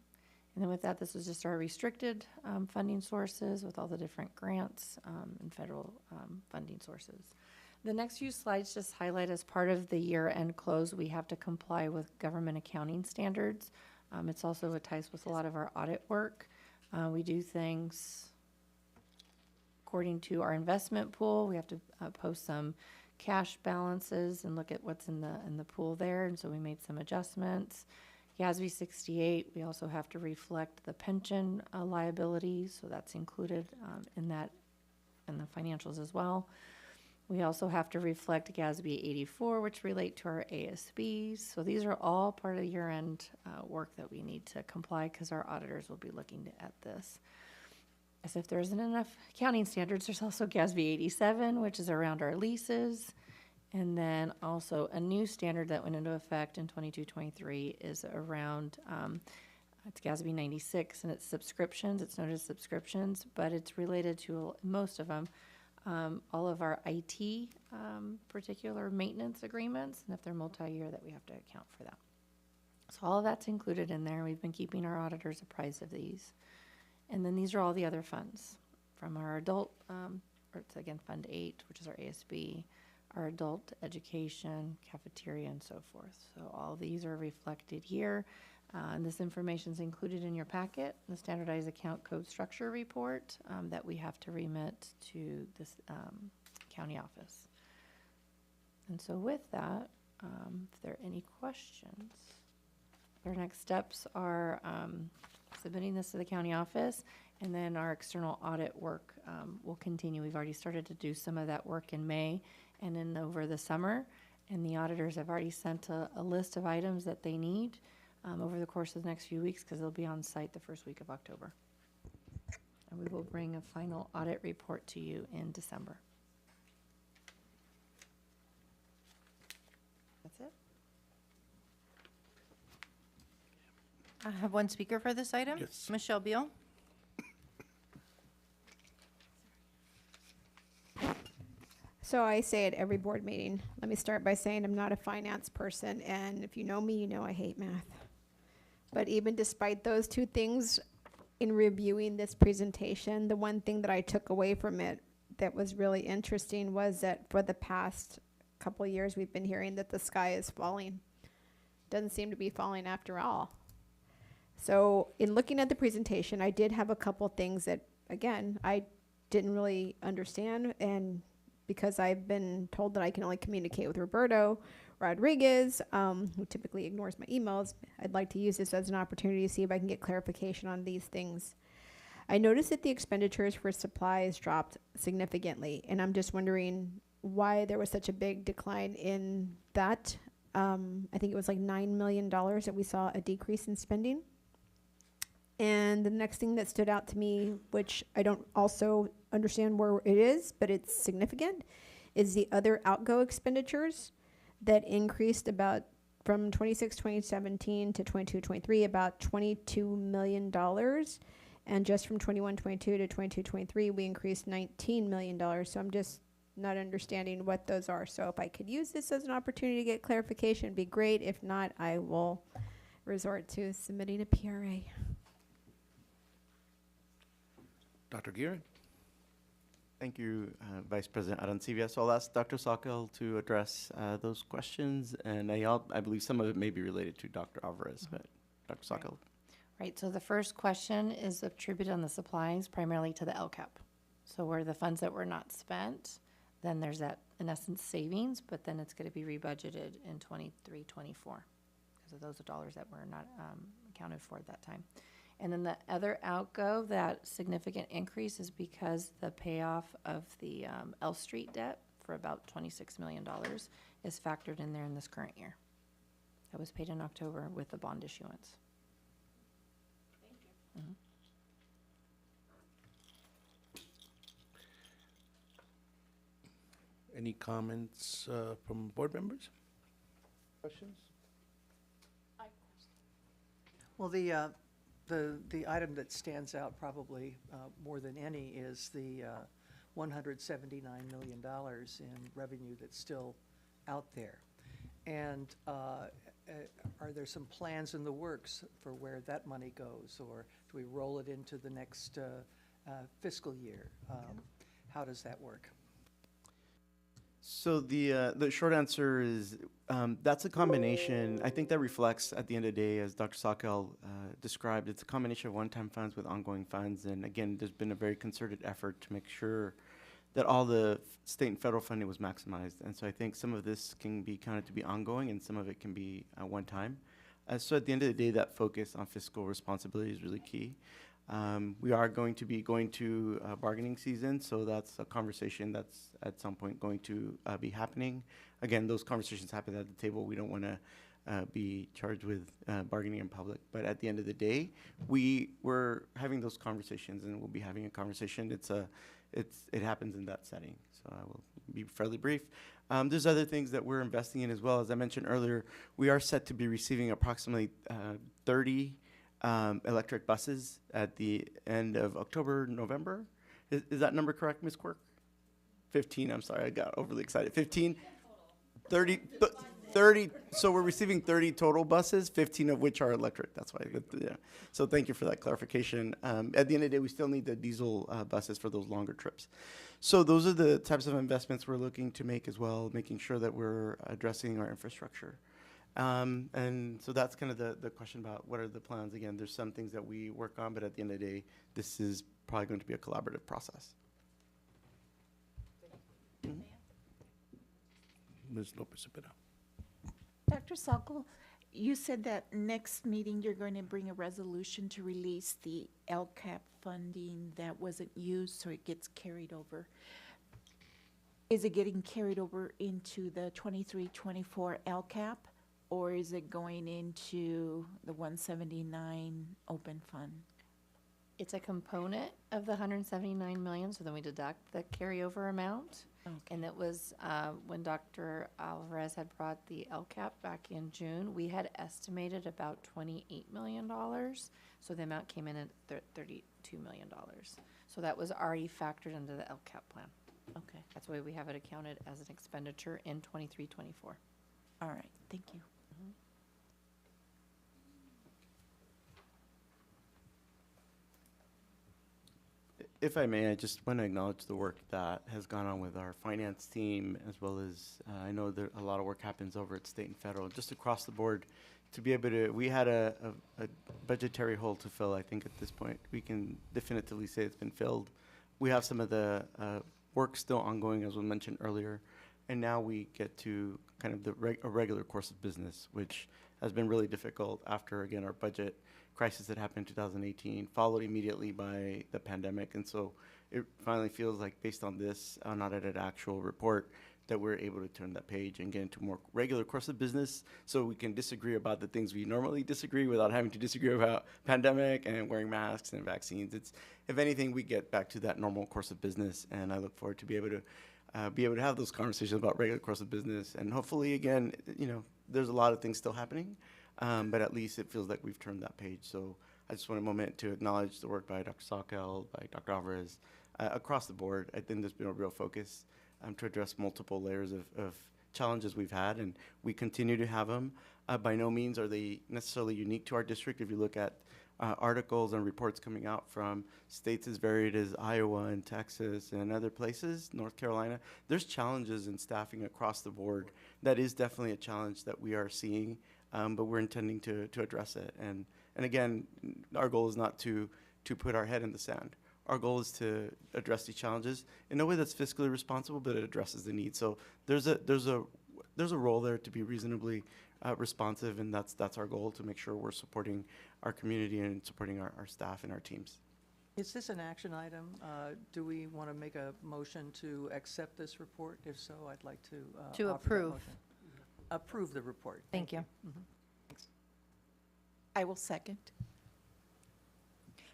And then with that, this is just our restricted funding sources with all the different grants and federal funding sources. The next few slides just highlight, as part of the year-end close, we have to comply with government accounting standards. It's also it ties with a lot of our audit work. We do things according to our investment pool. We have to post some cash balances and look at what's in the pool there, and so we made some adjustments. GASB 68, we also have to reflect the pension liabilities, so that's included in the financials as well. We also have to reflect GASB 84, which relate to our ASBs. So these are all part of year-end work that we need to comply because our auditors will be looking at this. As if there isn't enough accounting standards, there's also GASB 87, which is around our leases. And then also a new standard that went into effect in 22-23 is around, it's GASB 96, and it's subscriptions. It's known as subscriptions, but it's related to most of them. All of our IT particular maintenance agreements, and if they're multi-year, that we have to account for that. So all of that's included in there. We've been keeping our auditors apprised of these. And then these are all the other funds from our adult, or it's again Fund 8, which is our ASB, our adult education, cafeteria, and so forth. So all these are reflected here. And this information is included in your packet, the standardized account code structure report that we have to remit to this county office. And so with that, if there are any questions, our next steps are submitting this to the county office, and then our external audit work will continue. We've already started to do some of that work in May and then over the summer, and the auditors have already sent a list of items that they need over the course of the next few weeks because they'll be on site the first week of October. And we will bring a final audit report to you in December. That's it. I have one speaker for this item. Yes. Michelle Beal. So I say at every board meeting, let me start by saying I'm not a finance person, and if you know me, you know I hate math. But even despite those two things, in reviewing this presentation, the one thing that I took away from it that was really interesting was that for the past couple of years, we've been hearing that the sky is falling. Doesn't seem to be falling after all. So in looking at the presentation, I did have a couple things that, again, I didn't really understand, and because I've been told that I can only communicate with Roberto Rodriguez, who typically ignores my emails, I'd like to use this as an opportunity to see if I can get clarification on these things. I noticed that the expenditures for supplies dropped significantly, and I'm just wondering why there was such a big decline in that. I think it was like $9 million that we saw a decrease in spending. And the next thing that stood out to me, which I don't also understand where it is, but it's significant, is the other outgo expenditures that increased about from 2017 to 22-23, about $22 million. And just from 21-22 to 22-23, we increased $19 million. So I'm just not understanding what those are. So if I could use this as an opportunity to get clarification, it'd be great. If not, I will resort to submitting a PRA. Dr. Geary? Thank you, Vice President Arancibia. So I'll ask Dr. Sokol to address those questions, and I believe some of it may be related to Dr. Alvarez, but Dr. Sokol. Right, so the first question is attributed on the supplies primarily to the LCAP. So where the funds that were not spent, then there's that, in essence, savings, but then it's going to be rebudgeted in 23-24 because of those dollars that were not accounted for at that time. And then the other outgo, that significant increase is because the payoff of the L Street debt for about $26 million is factored in there in this current year. That was paid in October with the bond issuance. Thank you. Any comments from board members? Questions? Well, the item that stands out probably more than any is the $179 million in revenue that's still out there. And are there some plans in the works for where that money goes, or do we roll it into the next fiscal year? How does that work? So the short answer is that's a combination. I think that reflects at the end of the day, as Dr. Sakel described, it's a combination of one-time funds with ongoing funds. And again, there's been a very concerted effort to make sure that all the state and federal funding was maximized. And so I think some of this can be counted to be ongoing and some of it can be one time. So at the end of the day, that focus on fiscal responsibility is really key. We are going to be going to bargaining season, so that's a conversation that's at some point going to be happening. Again, those conversations happen at the table. We don't want to be charged with bargaining in public. But at the end of the day, we're having those conversations, and we'll be having a conversation. It happens in that setting. So I will be fairly brief. There's other things that we're investing in as well. As I mentioned earlier, we are set to be receiving approximately 30 electric buses at the end of October, November. Is that number correct, Ms. Quirk? 15, I'm sorry, I got overly excited. 15, 30, 30, so we're receiving 30 total buses, 15 of which are electric. That's why, yeah. So thank you for that clarification. At the end of the day, we still need the diesel buses for those longer trips. So those are the types of investments we're looking to make as well, making sure that we're addressing our infrastructure. And so that's kind of the question about what are the plans. Again, there's some things that we work on, but at the end of the day, this is probably going to be a collaborative process. Ms. Lopez-Cepeda. Dr. Sakel, you said that next meeting you're going to bring a resolution to release the LCAP funding that wasn't used, so it gets carried over. Is it getting carried over into the 23-24 LCAP, or is it going into the 179 open fund? It's a component of the 179 million, so then we deduct the carryover amount. Okay. And it was, when Dr. Alvarez had brought the LCAP back in June, we had estimated about $28 million. So the amount came in at $32 million. So that was already factored into the LCAP plan. Okay. That's why we have it accounted as an expenditure in 23-24. All right, thank you. If I may, I just want to acknowledge the work that has gone on with our finance team, as well as I know that a lot of work happens over at state and federal, just across the board, to be able to. We had a budgetary hole to fill. I think at this point we can definitively say it's been filled. We have some of the work still ongoing, as was mentioned earlier, and now we get to kind of a regular course of business, which has been really difficult after, again, our budget crisis that happened in 2018, followed immediately by the pandemic. And so it finally feels like, based on this unaudited actual report, that we're able to turn that page and get into a more regular course of business, so we can disagree about the things we normally disagree without having to disagree about pandemic and wearing masks and vaccines. It's, if anything, we get back to that normal course of business, and I look forward to be able to have those conversations about regular course of business. And hopefully, again, there's a lot of things still happening, but at least it feels like we've turned that page. So I just want a moment to acknowledge the work by Dr. Sakel, by Dr. Alvarez, across the board. I think there's been a real focus to address multiple layers of challenges we've had, and we continue to have them. By no means are they necessarily unique to our district. If you look at articles and reports coming out from states as varied as Iowa and Texas and other places, North Carolina, there's challenges in staffing across the board. That is definitely a challenge that we are seeing, but we're intending to address it. And again, our goal is not to put our head in the sand. Our goal is to address these challenges in a way that's fiscally responsible, but it addresses the need. So there's a role there to be reasonably responsive, and that's our goal, to make sure we're supporting our community and supporting our staff and our teams. Is this an action item? Do we want to make a motion to accept this report? If so, I'd like to offer that approve. motion. Approve the report. Thank you. Thanks. I will second.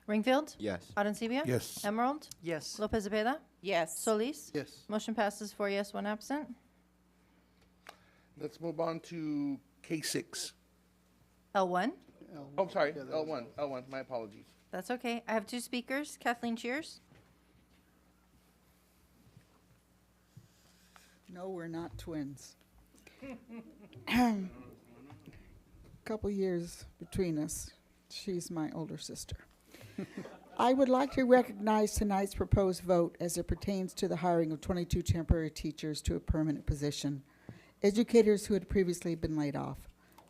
Ringfield? Yes. Arencibia? Yes. Emerald? Yes. Lopez Zepeda? Yes. Solis? Yes. Motion passes 4 yes, 1 absent. Let's move on to K6. L1? Oh, sorry, L1, my apologies. That's okay. I have 2 speakers. Kathleen Cheers? No, we're not twins. Couple years between us. She's my older sister. I would like to recognize tonight's proposed vote as it pertains to the hiring of 22 temporary teachers to a permanent position, educators who had previously been laid off.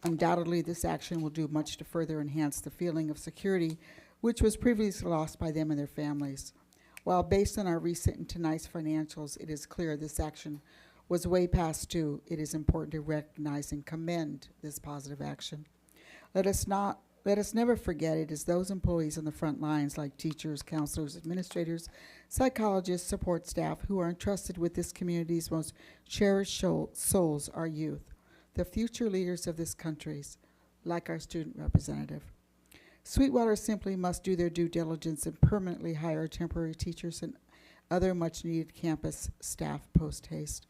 Undoubtedly, this action will do much to further enhance the feeling of security which was previously lost by them and their families. While based on our recent and tonight's financials, it is clear this action was way past due. It is important to recognize and commend this positive action. Let us never forget it is those employees on the front lines like teachers, counselors, administrators, psychologists, support staff who are entrusted with this community's most cherished souls, our youth, the future leaders of this country, like our student representative. Sweetwater simply must do their due diligence and permanently hire temporary teachers and other much-needed campus staff post-haste.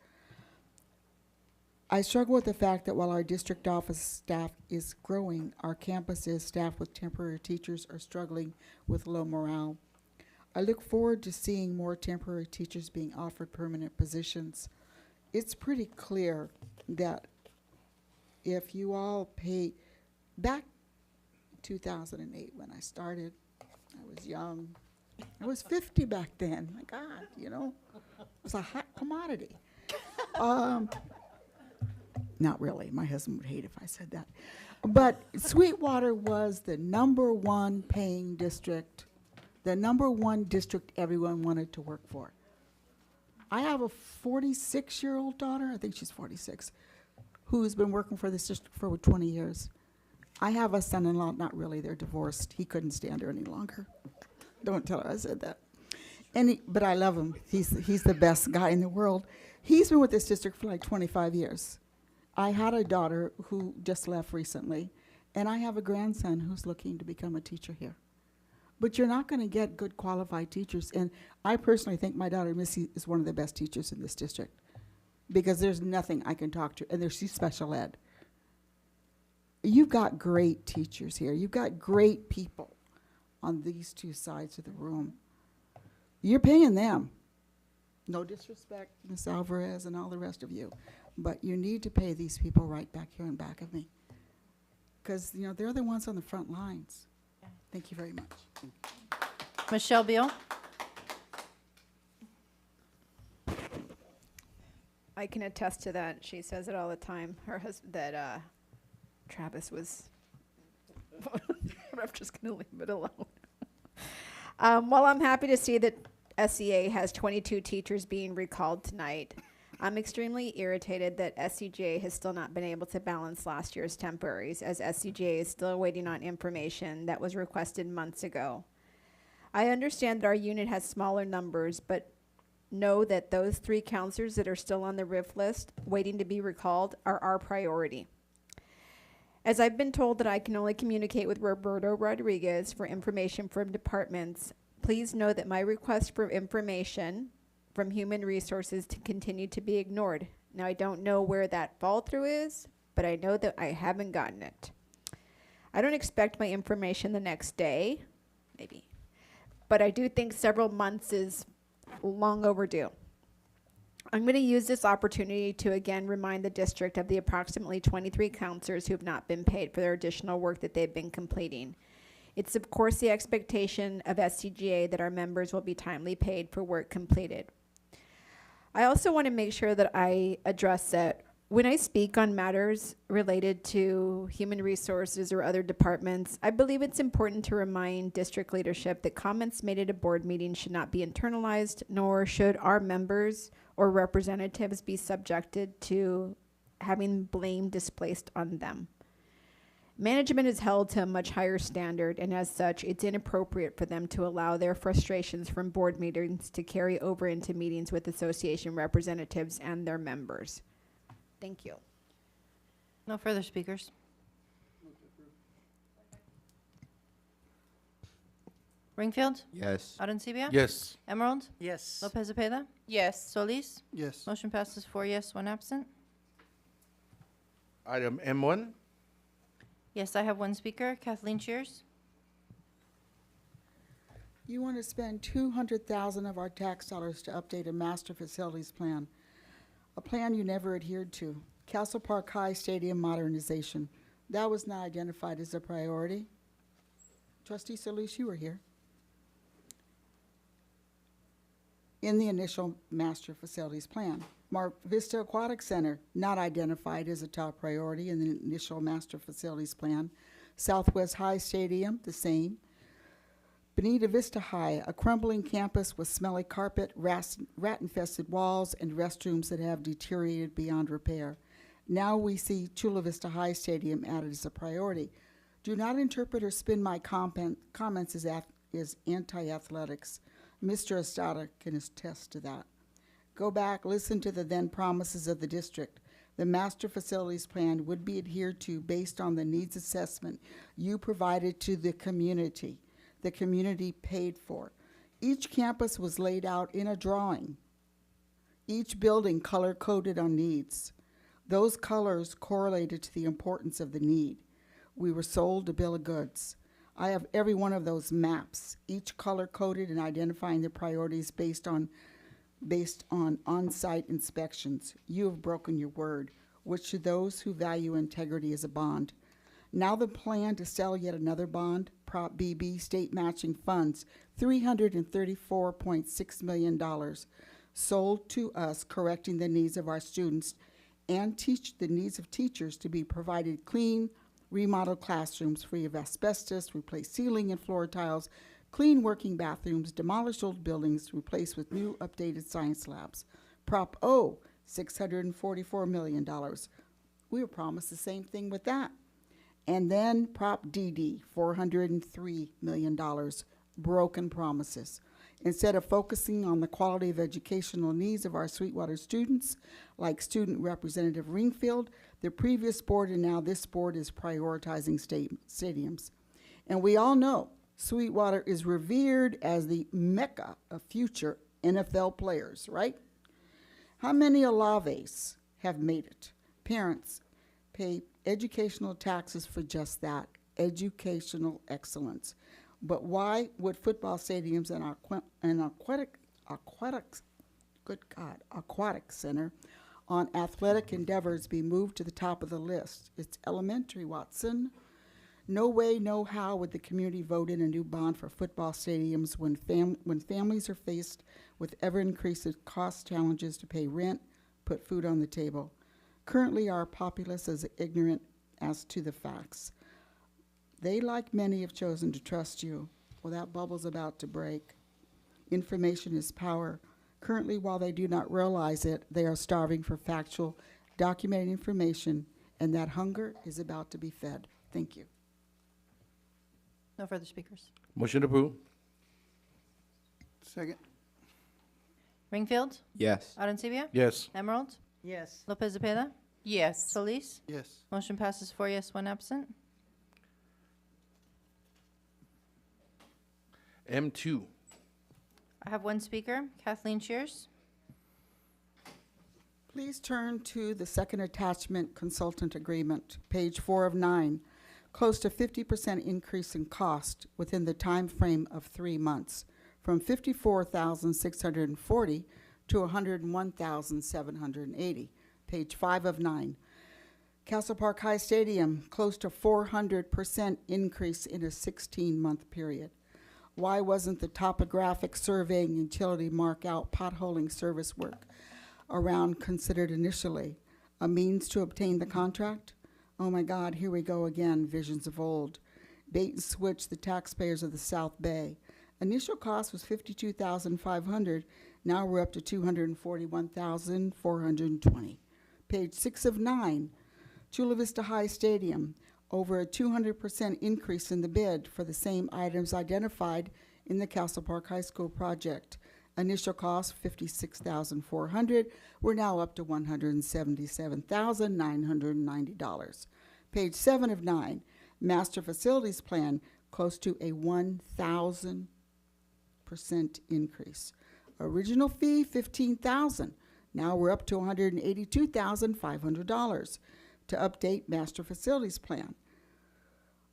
I struggle with the fact that while our district office staff is growing, our campuses staffed with temporary teachers are struggling with low morale. I look forward to seeing more temporary teachers being offered permanent positions. It's pretty clear that if you all pay back 2008 when I started, I was young. I was 50 back then. My God, you know, it was a hot commodity. Not really. My husband would hate if I said that. But Sweetwater was the #1 paying district, the #1 district everyone wanted to work for. I have a 46-year-old daughter, I think she's 46, who's been working for this district for over 20 years. I have a son-in-law, not really, they're divorced. He couldn't stand her any longer. Don't tell her I said that. But I love him. He's the best guy in the world. He's been with this district for like 25 years. I had a daughter who just left recently, and I have a grandson who's looking to become a teacher here. But you're not going to get good qualified teachers, and I personally think my daughter Missy is one of the best teachers in this district because there's nothing I can talk to, and she's special ed. You've got great teachers here. You've got great people on these two sides of the room. You're paying them. No disrespect, Ms. Alvarez and all the rest of you, but you need to pay these people right back here in back of me because, you know, they're the ones on the front lines. Yeah. Thank you very much. Michelle Beal. I can attest to that. She says it all the time. Her husband, that Travis was. I'm just going to leave it alone. While I'm happy to see that SEA has 22 teachers being recalled tonight, I'm extremely irritated that SCGA has still not been able to balance last year's temporaries, as SCGA is still waiting on information that was requested months ago. I understand that our unit has smaller numbers, but know that those 3 counselors that are still on the RIF list waiting to be recalled are our priority. As I've been told that I can only communicate with Roberto Rodriguez for information from departments, please know that my request for information from Human Resources to continue to be ignored. Now, I don't know where that fall through is, but I know that I haven't gotten it. I don't expect my information the next day, maybe, but I do think several months is long overdue. I'm going to use this opportunity to again remind the district of the approximately 23 counselors who have not been paid for their additional work that they've been completing. It's of course the expectation of SCGA that our members will be timely paid for work completed. I also want to make sure that I address that when I speak on matters related to human resources or other departments, I believe it's important to remind district leadership that comments made at a board meeting should not be internalized, nor should our members or representatives be subjected to having blame displaced on them. Management is held to a much higher standard, and as such, it's inappropriate for them to allow their frustrations from board meetings to carry over into meetings with association representatives and their members. Thank you. No further speakers. Ringfield? Yes. Arencibia? Yes. Emerald? Yes. Lopez Zepeda? Yes. Solis? Yes. Motion passes 4 yes, 1 absent. Item M1. Yes, I have 1 speaker, Kathleen Shears. You want to spend $200,000 of our tax dollars to update a master facilities plan, a plan you never adhered to. Castle Park High Stadium modernization. That was not identified as a priority. Trustee Solis, you were here. in the initial master facilities plan. Mar Vista Aquatic Center, not identified as a top priority in the initial master facilities plan. Southwest High Stadium, the same. Bonita Vista High, a crumbling campus with smelly carpet, rat-infested walls, and restrooms that have deteriorated beyond repair. Now we see Chula Vista High Stadium added as a priority. Do not interpret or spin my comments as anti-athletics. Mr. Estrada can attest to that. Go back, listen to the then promises of the district. The master facilities plan would be adhered to based on the needs assessment you provided to the community paid for. Each campus was laid out in a drawing. Each building color-coded on needs. Those colors correlated to the importance of the need. We were sold a bill of goods. I have every one of those maps, each color-coded and identifying the priorities based on on-site inspections. You have broken your word, which to those who value integrity is a bond. Now the plan to sell yet another bond, Prop BB, state matching funds, $334.6 million, sold to us, correcting the needs of our students and the needs of teachers to be provided clean, remodeled classrooms free of asbestos, replace ceiling and floor tiles, clean working bathrooms, demolish old buildings, replace with new updated science labs. Prop O, $644 million. We were promised the same thing with that. And then Prop DD, $403 million, broken promises. Instead of focusing on the quality of educational needs of our Sweetwater students, like Student Representative Ringfield, the previous board and now this board is prioritizing stadiums. And we all know Sweetwater is revered as the mecca of future NFL players, right? How many Olaves have made it? Parents pay educational taxes for just that, educational excellence. But why would football stadiums and aquatic center on athletic endeavors be moved to the top of the list? It's elementary, Watson. No way, no how would the community vote in a new bond for football stadiums when families are faced with ever-increasing cost challenges to pay rent, put food on the table. Currently, our populace is ignorant as to the facts. They, like many, have chosen to trust you. Well, that bubble's about to break. Information is power. Currently, while they do not realize it, they are starving for factual, documented information, and that hunger is about to be fed. Thank you. No further speakers. Motion approved. Second. Ringfield? Yes. Arencibia? Yes. Emerald? Yes. Lopez Zepeda? Yes. Solis? Yes. Motion passes 4 yes, 1 absent. M2. I have 1 speaker, Kathleen Shears. Please turn to the second attachment consultant agreement, page 4 of 9. Close to 50% increase in cost within the time frame of 3 months, from $54,640 to $101,780, page 5 of 9. Castle Park High Stadium, close to 400% increase in a 16-month period. Why wasn't the topographic surveying utility mark out potholing service work around considered initially? A means to obtain the contract? Oh my God, here we go again, visions of old. Bait and switch the taxpayers of the South Bay. Initial cost was $52,500. Now we're up to $241,420. Page 6 of 9, Chula Vista High Stadium. Over a 200% increase in the bid for the same items identified in the Castle Park High School project. Initial cost $56,400. We're now up to $177,990. Page 7 of 9, Master Facilities Plan, close to a 1,000% increase. Original fee $15,000. Now we're up to $182,500 to update Master Facilities Plan.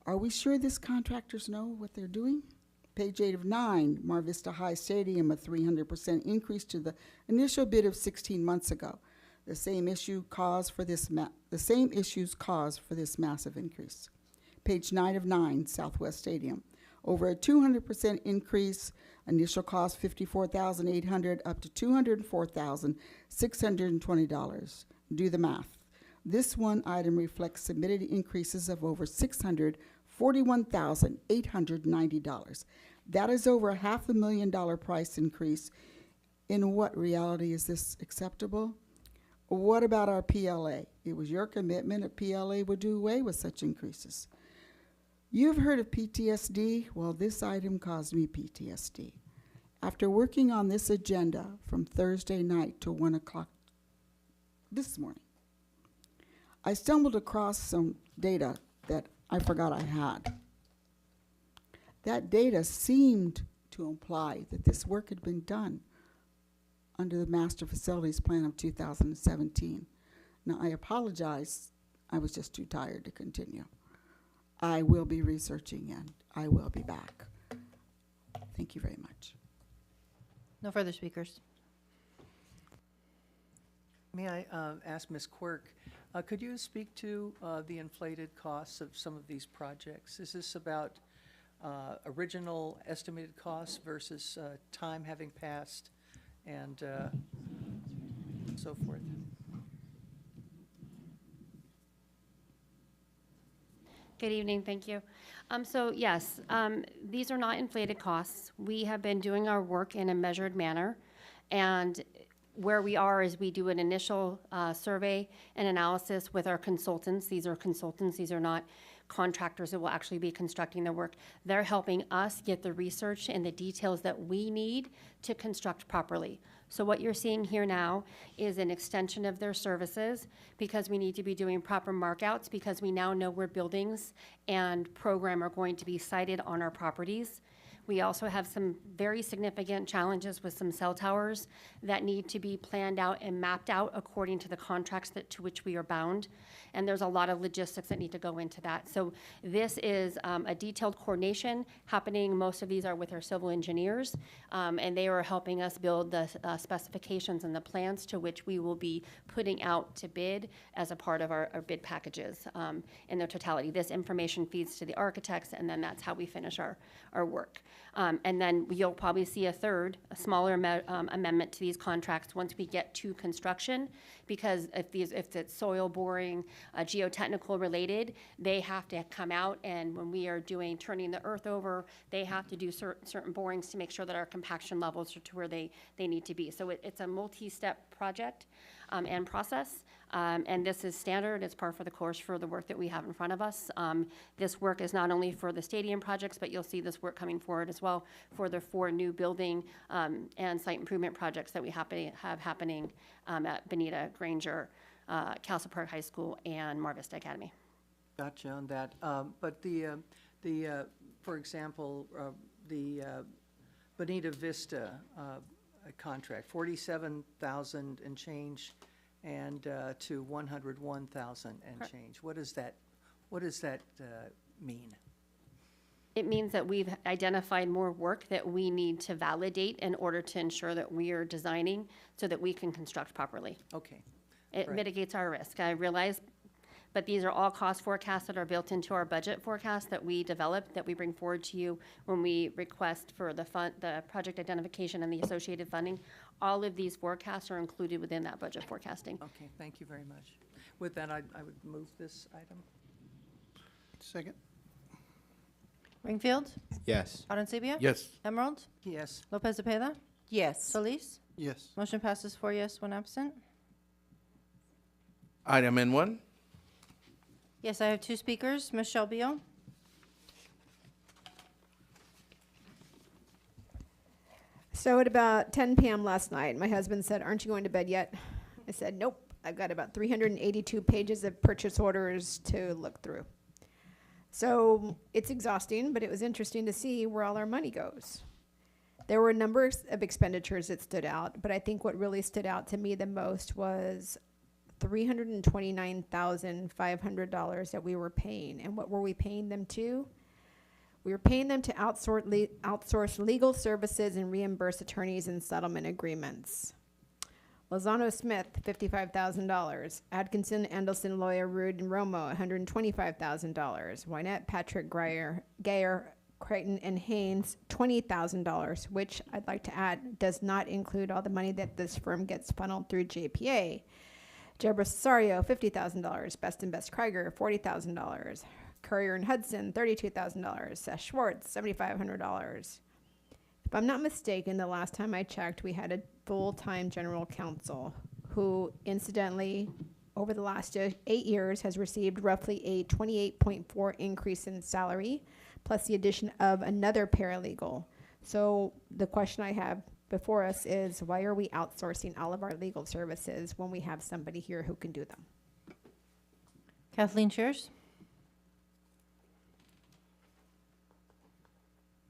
Are we sure these contractors know what they're doing? Page 8 of 9, Mar Vista High Stadium, a 300% increase to the initial bid of 16 months ago. The same issues cause for this massive increase. Page 9 of 9, Southwest Stadium, over a 200% increase. Initial cost $54,800 up to $204,620. Do the math. This one item reflects submitted increases of over $641,890. That is over a $500,000 price increase. In what reality is this acceptable? What about our PLA? It was your commitment that PLA would do away with such increases. You've heard of PTSD? Well, this item caused me PTSD. After working on this agenda from Thursday night to 1 o'clock this morning, I stumbled across some data that I forgot I had. That data seemed to imply that this work had been done under the Master Facilities Plan of 2017. Now, I apologize. I was just too tired to continue. I will be researching and I will be back. Thank you very much. No further speakers. May I ask Ms. Quirk, could you speak to the inflated costs of some of these projects? Is this about original estimated costs versus time having passed and so forth? Good evening, thank you. So yes, these are not inflated costs. We have been doing our work in a measured manner, and where we are is we do an initial survey and analysis with our consultants. These are consultants, these are not contractors that will actually be constructing the work. They're helping us get the research and the details that we need to construct properly. So what you're seeing here now is an extension of their services because we need to be doing proper markouts because we now know where buildings and program are going to be sited on our properties. We also have some very significant challenges with some cell towers that need to be planned out and mapped out according to the contracts to which we are bound. And there's a lot of logistics that need to go into that. So this is a detailed coordination happening. Most of these are with our civil engineers, and they are helping us build the specifications and the plans to which we will be putting out to bid as a part of our bid packages in their totality. This information feeds to the architects, and then that's how we finish our work. And then you'll probably see a smaller amendment to these contracts once we get to construction, because if it's soil boring, geotechnical related, they have to come out, and when we are turning the earth over, they have to do certain borings to make sure that our compaction levels are to where they need to be. So it's a multi-step project and process. And this is standard, it's par for the course for the work that we have in front of us. This work is not only for the stadium projects, but you'll see this work coming forward as well for the 4 new building and site improvement projects that we have happening at Bonita, Granger, Castle Park High School, and Mar Vista Academy. Gotcha on that. But for example, the Bonita Vista contract, 47,000 and change, and to 101,000 and change. What does that mean? It means that we've identified more work that we need to validate in order to ensure that we are designing so that we can construct properly. Okay. It Right. mitigates our risk, I realize, but these are all cost forecasts that are built into our budget forecast that we develop, that we bring forward to you when we request for the project identification and the associated funding. All of these forecasts are included within that budget forecasting. Okay, thank you very much. With that, I would move this item. Second. Ringfield? Yes. Arencibia? Yes. Emerald? Yes. Lopez Zepeda? Yes. Solis? Yes. Motion passes 4 yes, 1 absent. Item N1. Yes, I have 2 speakers. Ms. Shelbio? So at about 10 p.m. last night, my husband said, "Aren't you going to bed yet?" I said, "Nope. I've got about 382 pages of purchase orders to look through." So it's exhausting, but it was interesting to see where all our money goes. There were a number of expenditures that stood out, but I think what really stood out to me the most was $329,500 that we were paying. And what were we paying them to? We were paying them to outsource legal services and reimburse attorneys and settlement agreements. Lozano Smith, $55,000. Atkinson, Andelson, Lawyer, Rude, and Romo, $125,000. Wynette, Patrick, Gayer, Creighton and Haynes, $20,000, which I'd like to add does not include all the money that this firm gets funneled through JPA. Deborah Cesario, $50,000. Best and Best Krieger, $40,000. Courier and Hudson, $32,000. Seth Schwartz, $7,500. If I'm not mistaken, the last time I checked, we had a full-time general counsel who, incidentally, over the last 8 years has received roughly a 28.4 increase in salary, plus the addition of another paralegal. So the question I have before us is, why are we outsourcing all of our legal services when we have somebody here who can do them? Kathleen Shears.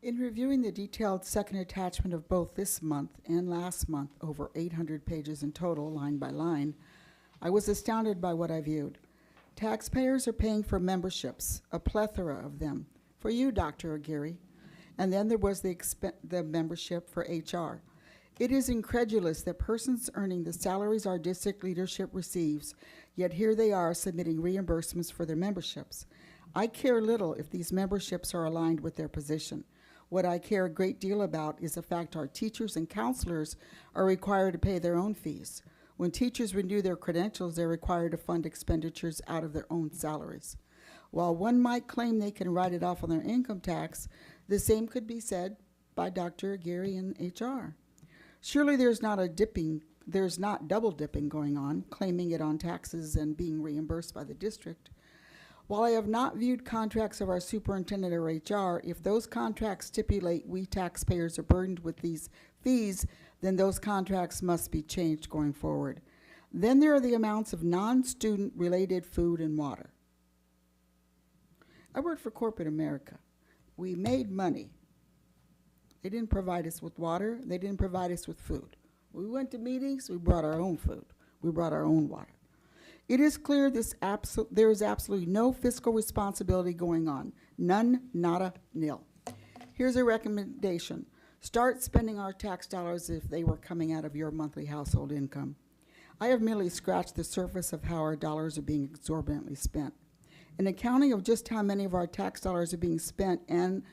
In reviewing the detailed second attachment of both this month and last month, over 800 pages in total, line by line, I was astounded by what I viewed. Taxpayers are paying for memberships, a plethora of them, for you, Dr. Aguirre. And then there was the membership for HR. It is incredulous that persons earning the salaries our district leadership receives, yet here they are submitting reimbursements for their memberships. I care little if these memberships are aligned with their position. What I care a great deal about is the fact our teachers and counselors are required to pay their own fees. When teachers renew their credentials, they're required to fund expenditures out of their own salaries. While one might claim they can write it off on their income tax, the same could be said by Dr. Aguirre and HR. Surely there's not double dipping going on, claiming it on taxes and being reimbursed by the district. While I have not viewed contracts of our superintendent or HR, if those contracts stipulate we taxpayers are burdened with these fees, then those contracts must be changed going forward. Then there are the amounts of non-student related food and water. I worked for corporate America. We made money. They didn't provide us with water. They didn't provide us with food. We went to meetings. We brought our own food. We brought our own water. It is clear there is absolutely no fiscal responsibility going on. None, nada, nil. Here's a recommendation. Start spending our tax dollars if they were coming out of your monthly household income. I have merely scratched the surface of how our dollars are being exorbitantly spent. An accounting of just how many of our tax dollars are being spent and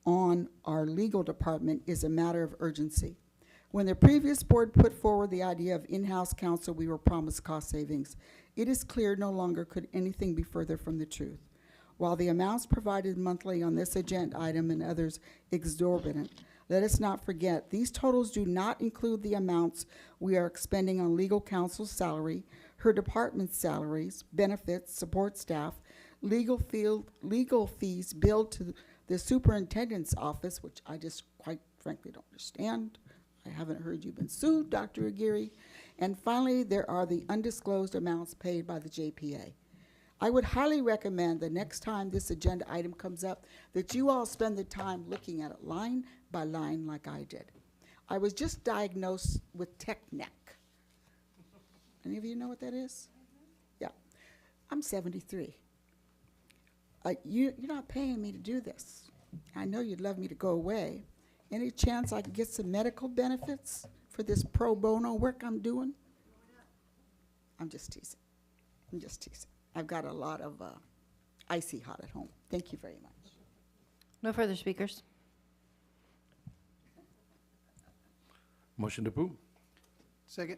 on our legal department is a matter of urgency. When the previous board put forward the idea of in-house counsel, we were promised cost savings. It is clear no longer could anything be further from the truth. While the amounts provided monthly on this agenda item and others exorbitant, let us not forget these totals do not include the amounts we are expending on legal counsel's salary, her department's salaries, benefits, support staff, legal fees billed to the superintendent's office, which I just quite frankly don't understand. I haven't heard you've been sued, Dr. Aguirre. And finally, there are the undisclosed amounts paid by the JPA. I would highly recommend the next time this agenda item comes up that you all spend the time looking at it line by line like I did. I was just diagnosed with tech neck. Any of you know what that is? Yeah. I'm 73. You're not paying me to do this. I know you'd love me to go away. Any chance I could get some medical benefits for this pro bono work I'm doing? I'm just teasing. I'm just teasing. I've got a lot of icy hot at home. Thank you very much. No further speakers. Motion to approve. Second.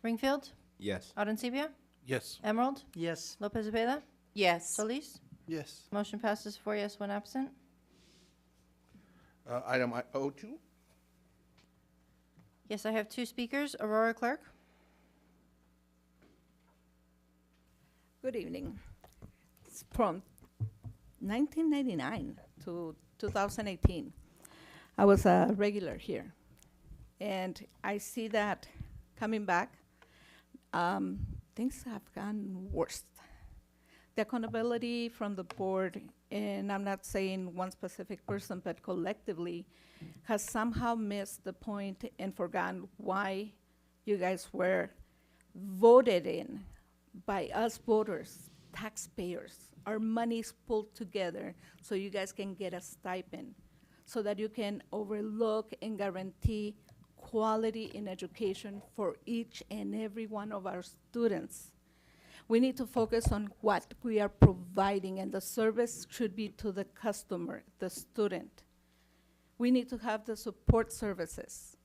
Ringfield, Yes. Arencibia, Yes. Emerald, Yes. Lopez Zepeda, Yes. Solis. Yes. Motion passes 4 yes, 1 absent. Item O2. Yes, I have 2 speakers. Aurora Clark. Good evening. From 1999 to 2018, I was a regular here. And I see that coming back, things have gotten worse. The accountability from the board, and I'm not saying one specific person, but collectively, has somehow missed the point and forgotten why you guys were voted in by us voters, taxpayers. Our money's pulled together so you guys can get a stipend, so that you can overlook and guarantee quality in education for each and every one of our students. We need to focus on what we are providing, and the service should be to the customer, the student. We need to have the support services.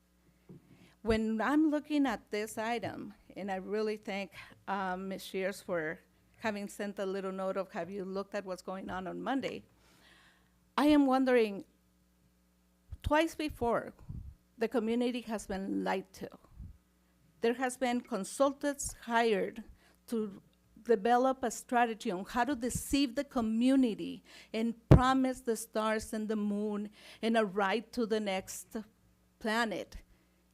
When I'm looking at this item, and I really thank Ms. Shears for having sent a little note of, have you looked at what's going on Monday? I am wondering, twice before, the community has been lied to. There has been consultants hired to develop a strategy on how to deceive the community and promise the stars and the moon and a ride to the next planet,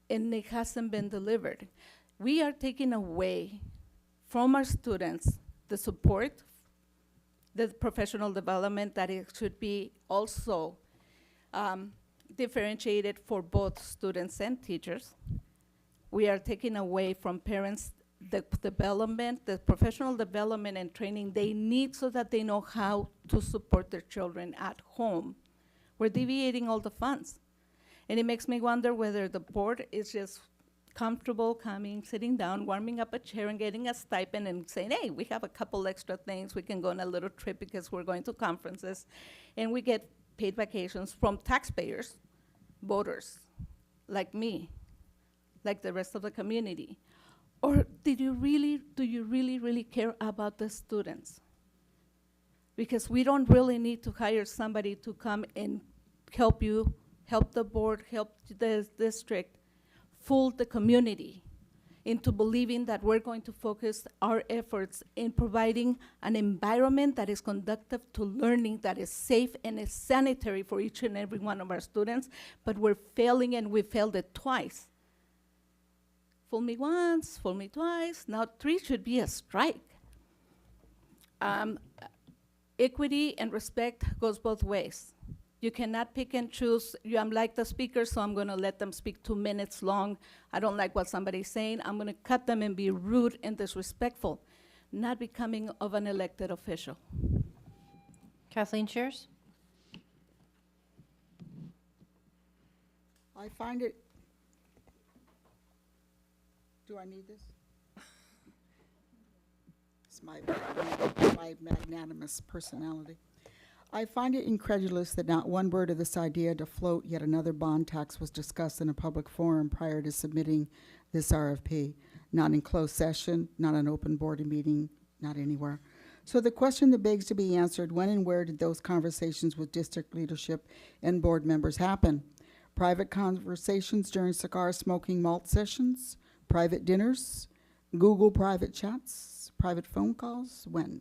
and it hasn't been delivered. We are taking away from our students the support, the professional development that it should be also differentiated for both students and teachers. We are taking away from parents the development, the professional development and training they need so that they know how to support their children at home. We're deviating all the funds. And it makes me wonder whether the board is just comfortable coming, sitting down, warming up a chair and getting a stipend and saying, hey, we have a couple extra things, we can go on a little trip because we're going to conferences, and we get paid vacations from taxpayers, voters, like me, like the rest of the community. Or do you really care about the students? Because we don't really need to hire somebody to come and help you, help the board, help the district, fool the community into believing that we're going to focus our efforts in providing an environment that is conducive to learning, that is safe and is sanitary for each and every one of our students, but we're failing, and we failed it twice. Fool me once, fool me twice, now 3 should be a strike. Equity and respect goes both ways. You cannot pick and choose. I'm like the speaker, so I'm gonna let them speak 2 minutes long. I don't like what somebody's saying. I'm gonna cut them and be rude and disrespectful, not becoming of an elected official. Kathleen Shears? I find it, do I need this? It's my magnanimous personality. I find it incredulous that not one word of this idea to float yet another bond tax was discussed in a public forum prior to submitting this RFP. Not in closed session, not an open board meeting, not anywhere. So the question that begs to be answered, when and where did those conversations with district leadership and board members happen? Private conversations during cigar smoking malt sessions? Private dinners? Google private chats? Private phone calls? When?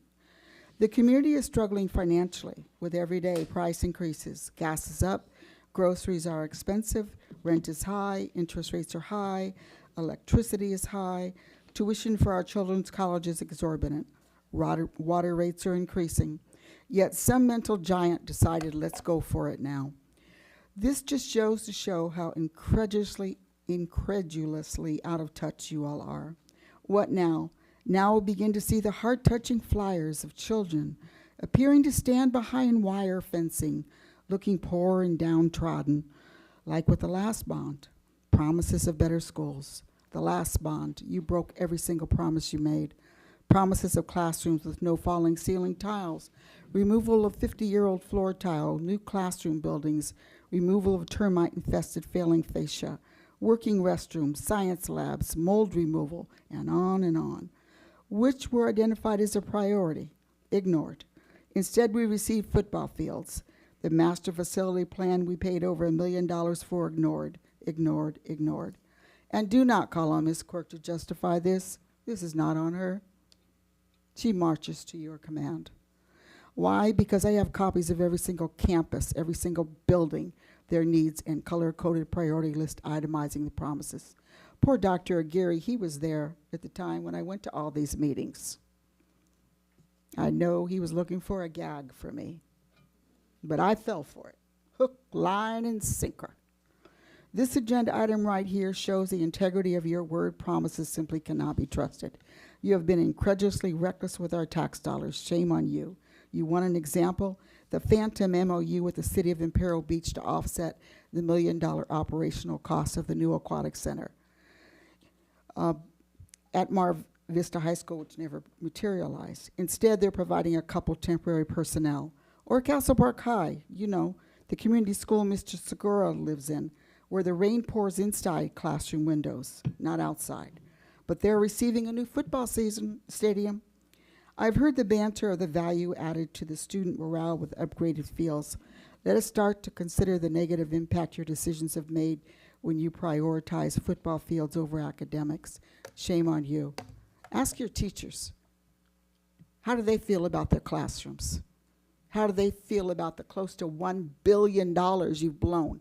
The community is struggling financially with everyday price increases. Gas is up, groceries are expensive, rent is high, interest rates are high, electricity is high, tuition for our children's college is exorbitant, water rates are increasing. Yet some mental giant decided, let's go for it now. This just shows to show how incredulously out of touch you all are. What now? Now we'll begin to see the heart-touching flyers of children appearing to stand behind wire fencing, looking poor and downtrodden, like with the last bond. Promises of better schools. The last bond, you broke every single promise you made. Promises of classrooms with no falling ceiling tiles, removal of 50-year-old floor tile, new classroom buildings, removal of termite-infested failing fascia, working restrooms, science labs, mold removal, and on and on. Which were identified as a priority, ignored. Instead, we received football fields. The master facility plan we paid over $1 million for, ignored, ignored, ignored. And do not call on Ms. Quirk to justify this. This is not on her. She marches to your command. Why? Because I have copies of every single campus, every single building, their needs, and color-coded priority list itemizing the promises. Poor Dr. Aguirre, he was there at the time when I went to all these meetings. I know he was looking for a gag for me, but I fell for it. Hook, line, and sinker. This agenda item right here shows the integrity of your word. Promises simply cannot be trusted. You have been incredulously reckless with our tax dollars. Shame on you. You want an example? The phantom MOU with the City of Imperial Beach to offset the $1 million operational cost of the new aquatic center. At Vista High School, which never materialized. Instead, they're providing a couple temporary personnel. Or Castle Park High, you know, the community school Mr. Segura lives in, where the rain pours inside classroom windows, not outside. But they're receiving a new football stadium. I've heard the banter of the value added to the student morale with upgraded fields. Let us start to consider the negative impact your decisions have made when you prioritize football fields over academics. Shame on you. Ask your teachers. How do they feel about their classrooms? How do they feel about the close to $1 billion you've blown?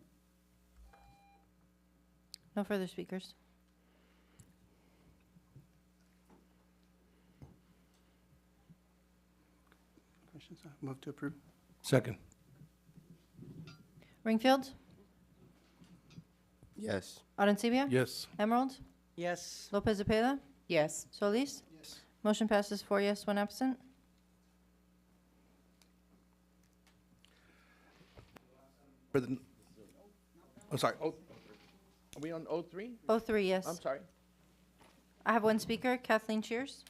No further speakers. Questions? Move to approve. Second. Ringfield? Yes. Arencibia? Yes. Emerald? Yes. Lopez Zepeda? Yes. Solis? Yes. Motion passes 4 yes, 1 absent. For the, I'm sorry, are we on 03? 03, yes. I'm sorry. I have 1 speaker, Kathleen Cheers.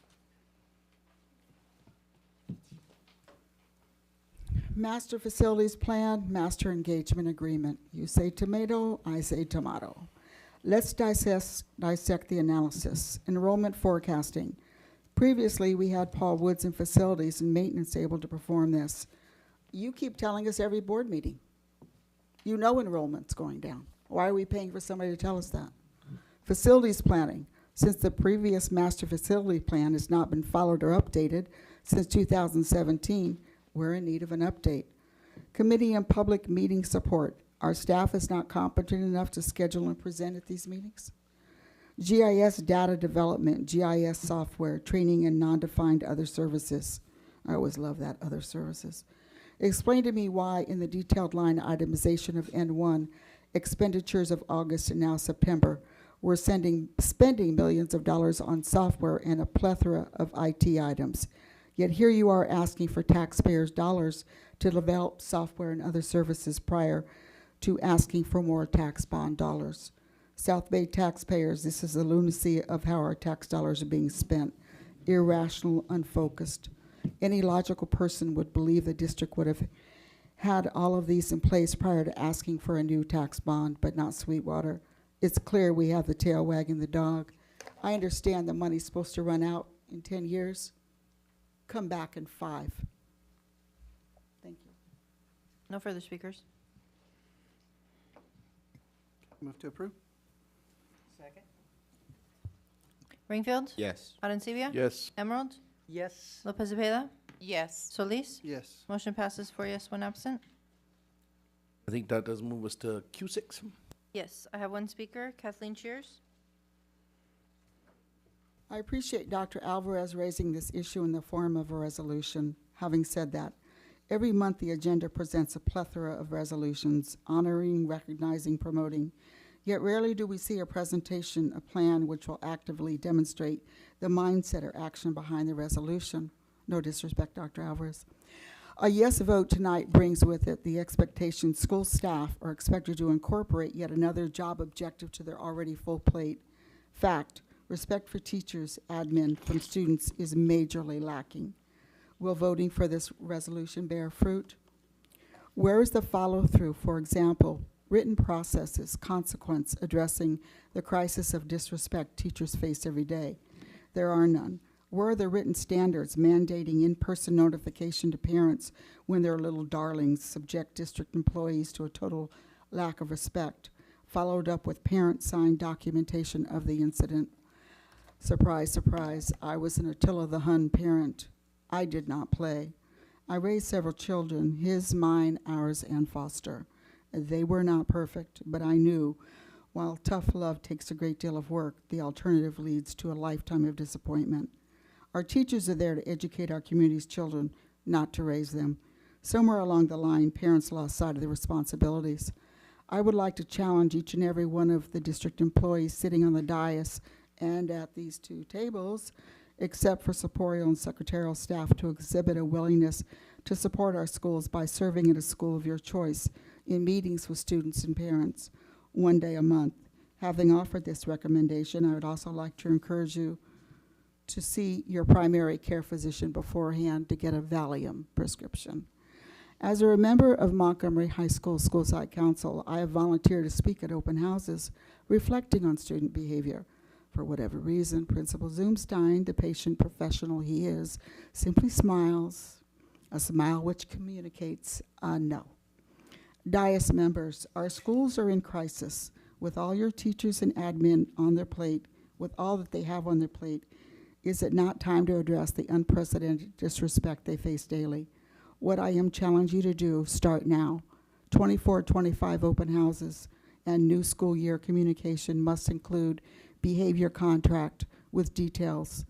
Master Facilities Plan, Master Engagement Agreement. You say tomato, I say tomato. Let's dissect the analysis. Enrollment forecasting. Previously, we had Paul Woods in Facilities and Maintenance able to perform this. You keep telling us every board meeting. You know enrollment's going down. Why are we paying for somebody to tell us that? Facilities planning. Since the previous master facility plan has not been followed or updated since 2017, we're in need of an update. Committee and public meeting support. Our staff is not competent enough to schedule and present at these meetings. GIS data development, GIS software, training and non-defined other services. I always love that, other services. Explain to me why in the detailed line itemization of N1, expenditures of August and now September, we're spending millions of dollars on software and a plethora of IT items. Yet here you are asking for taxpayers' dollars to develop software and other services prior to asking for more tax bond dollars. South Bay taxpayers, this is the lunacy of how our tax dollars are being spent. Irrational, unfocused. Any logical person would believe the district would have had all of these in place prior to asking for a new tax bond, but not Sweetwater. It's clear we have the tail wagging the dog. I understand the money's supposed to run out in 10 years. Come back in 5. Thank you. No further speakers. Move to approve. Second. Ringfield? Yes. Arencibia? Yes. Emerald? Yes. Lopez Zepeda? Yes. Solis? Yes. Motion passes 4 yes, 1 absent. I think that does move us to Q6. Yes, I have 1 speaker, Kathleen Cheers. I appreciate Dr. Alvarez raising this issue in the form of a resolution. Having said that, every month the agenda presents a plethora of resolutions honoring, recognizing, promoting. Yet rarely do we see a presentation, a plan which will actively demonstrate the mindset or action behind the resolution. No disrespect, Dr. Alvarez. A yes vote tonight brings with it the expectation school staff are expected to incorporate yet another job objective to their already full plate. Fact, respect for teachers, admin, from students is majorly lacking. Will voting for this resolution bear fruit? Where is the follow-through, for example, written processes, consequence addressing the crisis of disrespect teachers face every day? There are none. Where are the written standards mandating in-person notification to parents when their little darlings subject district employees to a total lack of respect, followed up with parent-signed documentation of the incident? Surprise, surprise, I was an Attila the Hun parent. I did not play. I raised several children, his, mine, ours, and foster. They were not perfect, but I knew while tough love takes a great deal of work, the alternative leads to a lifetime of disappointment. Our teachers are there to educate our community's children, not to raise them. Somewhere along the line, parents lost sight of their responsibilities. I would like to challenge each and every one of the district employees sitting on the dais and at these 2 tables, except for supporial and secretarial staff, to exhibit a willingness to support our schools by serving at a school of your choice in meetings with students and parents 1 day a month. Having offered this recommendation, I would also like to encourage you to see your primary care physician beforehand to get a Valium prescription. As a member of Montgomery High School School Site Council, I have volunteered to speak at open houses reflecting on student behavior. For whatever reason, Principal Zoomstein, the patient professional he is, simply smiles, a smile which communicates a no. Dais members, our schools are in crisis. With all your teachers and admin on their plate, with all that they have on their plate, is it not time to address the unprecedented disrespect they face daily? What I am challenging you to do, start now. 24-25 open houses and new school year communication must include behavior contract with details,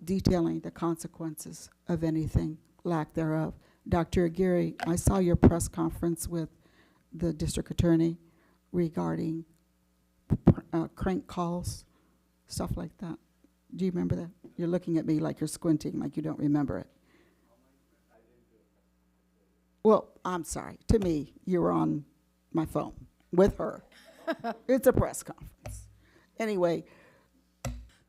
detailing the consequences of anything, lack thereof. Dr. Aguirre, I saw your press conference with the district attorney regarding crank calls, stuff like that. Do you remember that? You're looking at me like you're squinting, like you don't remember it. Well, I'm sorry. To me, you were on my phone with her. It's a press conference. Anyway,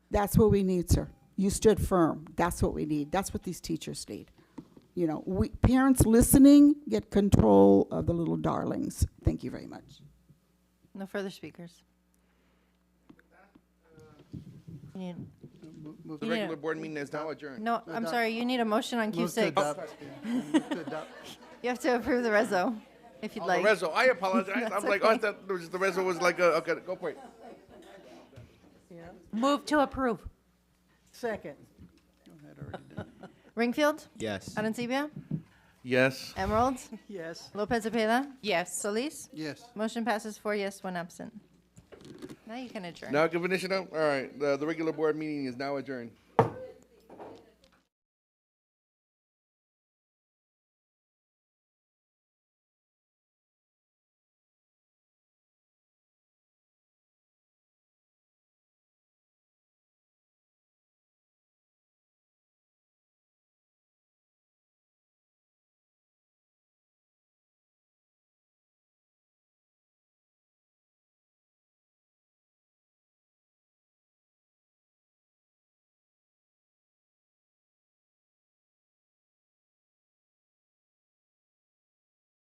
that's what we need, sir. You stood firm. That's what we need. That's what these teachers need. You know, parents listening, get control of the little darlings. Thank you very much. No further speakers. You need- The you need regular a- board meeting is now adjourned. No, I'm sorry, you need a motion on Move to Q6. adopt. Move to adopt. You have to approve the reso, if you'd Oh, like. the reso, I apologize. That's I'm like, oh, I okay. thought the reso was like, okay, go for it. Move to approve. Second. Ringfield? Yes. Arencibia? Yes. Emerald? Yes. Lopez Cepeda? Yes. Solis? Yes. Motion passes 4 yes, 1 absent. Now you can adjourn. Now I can finish it up? All right, the regular board meeting is now adjourned.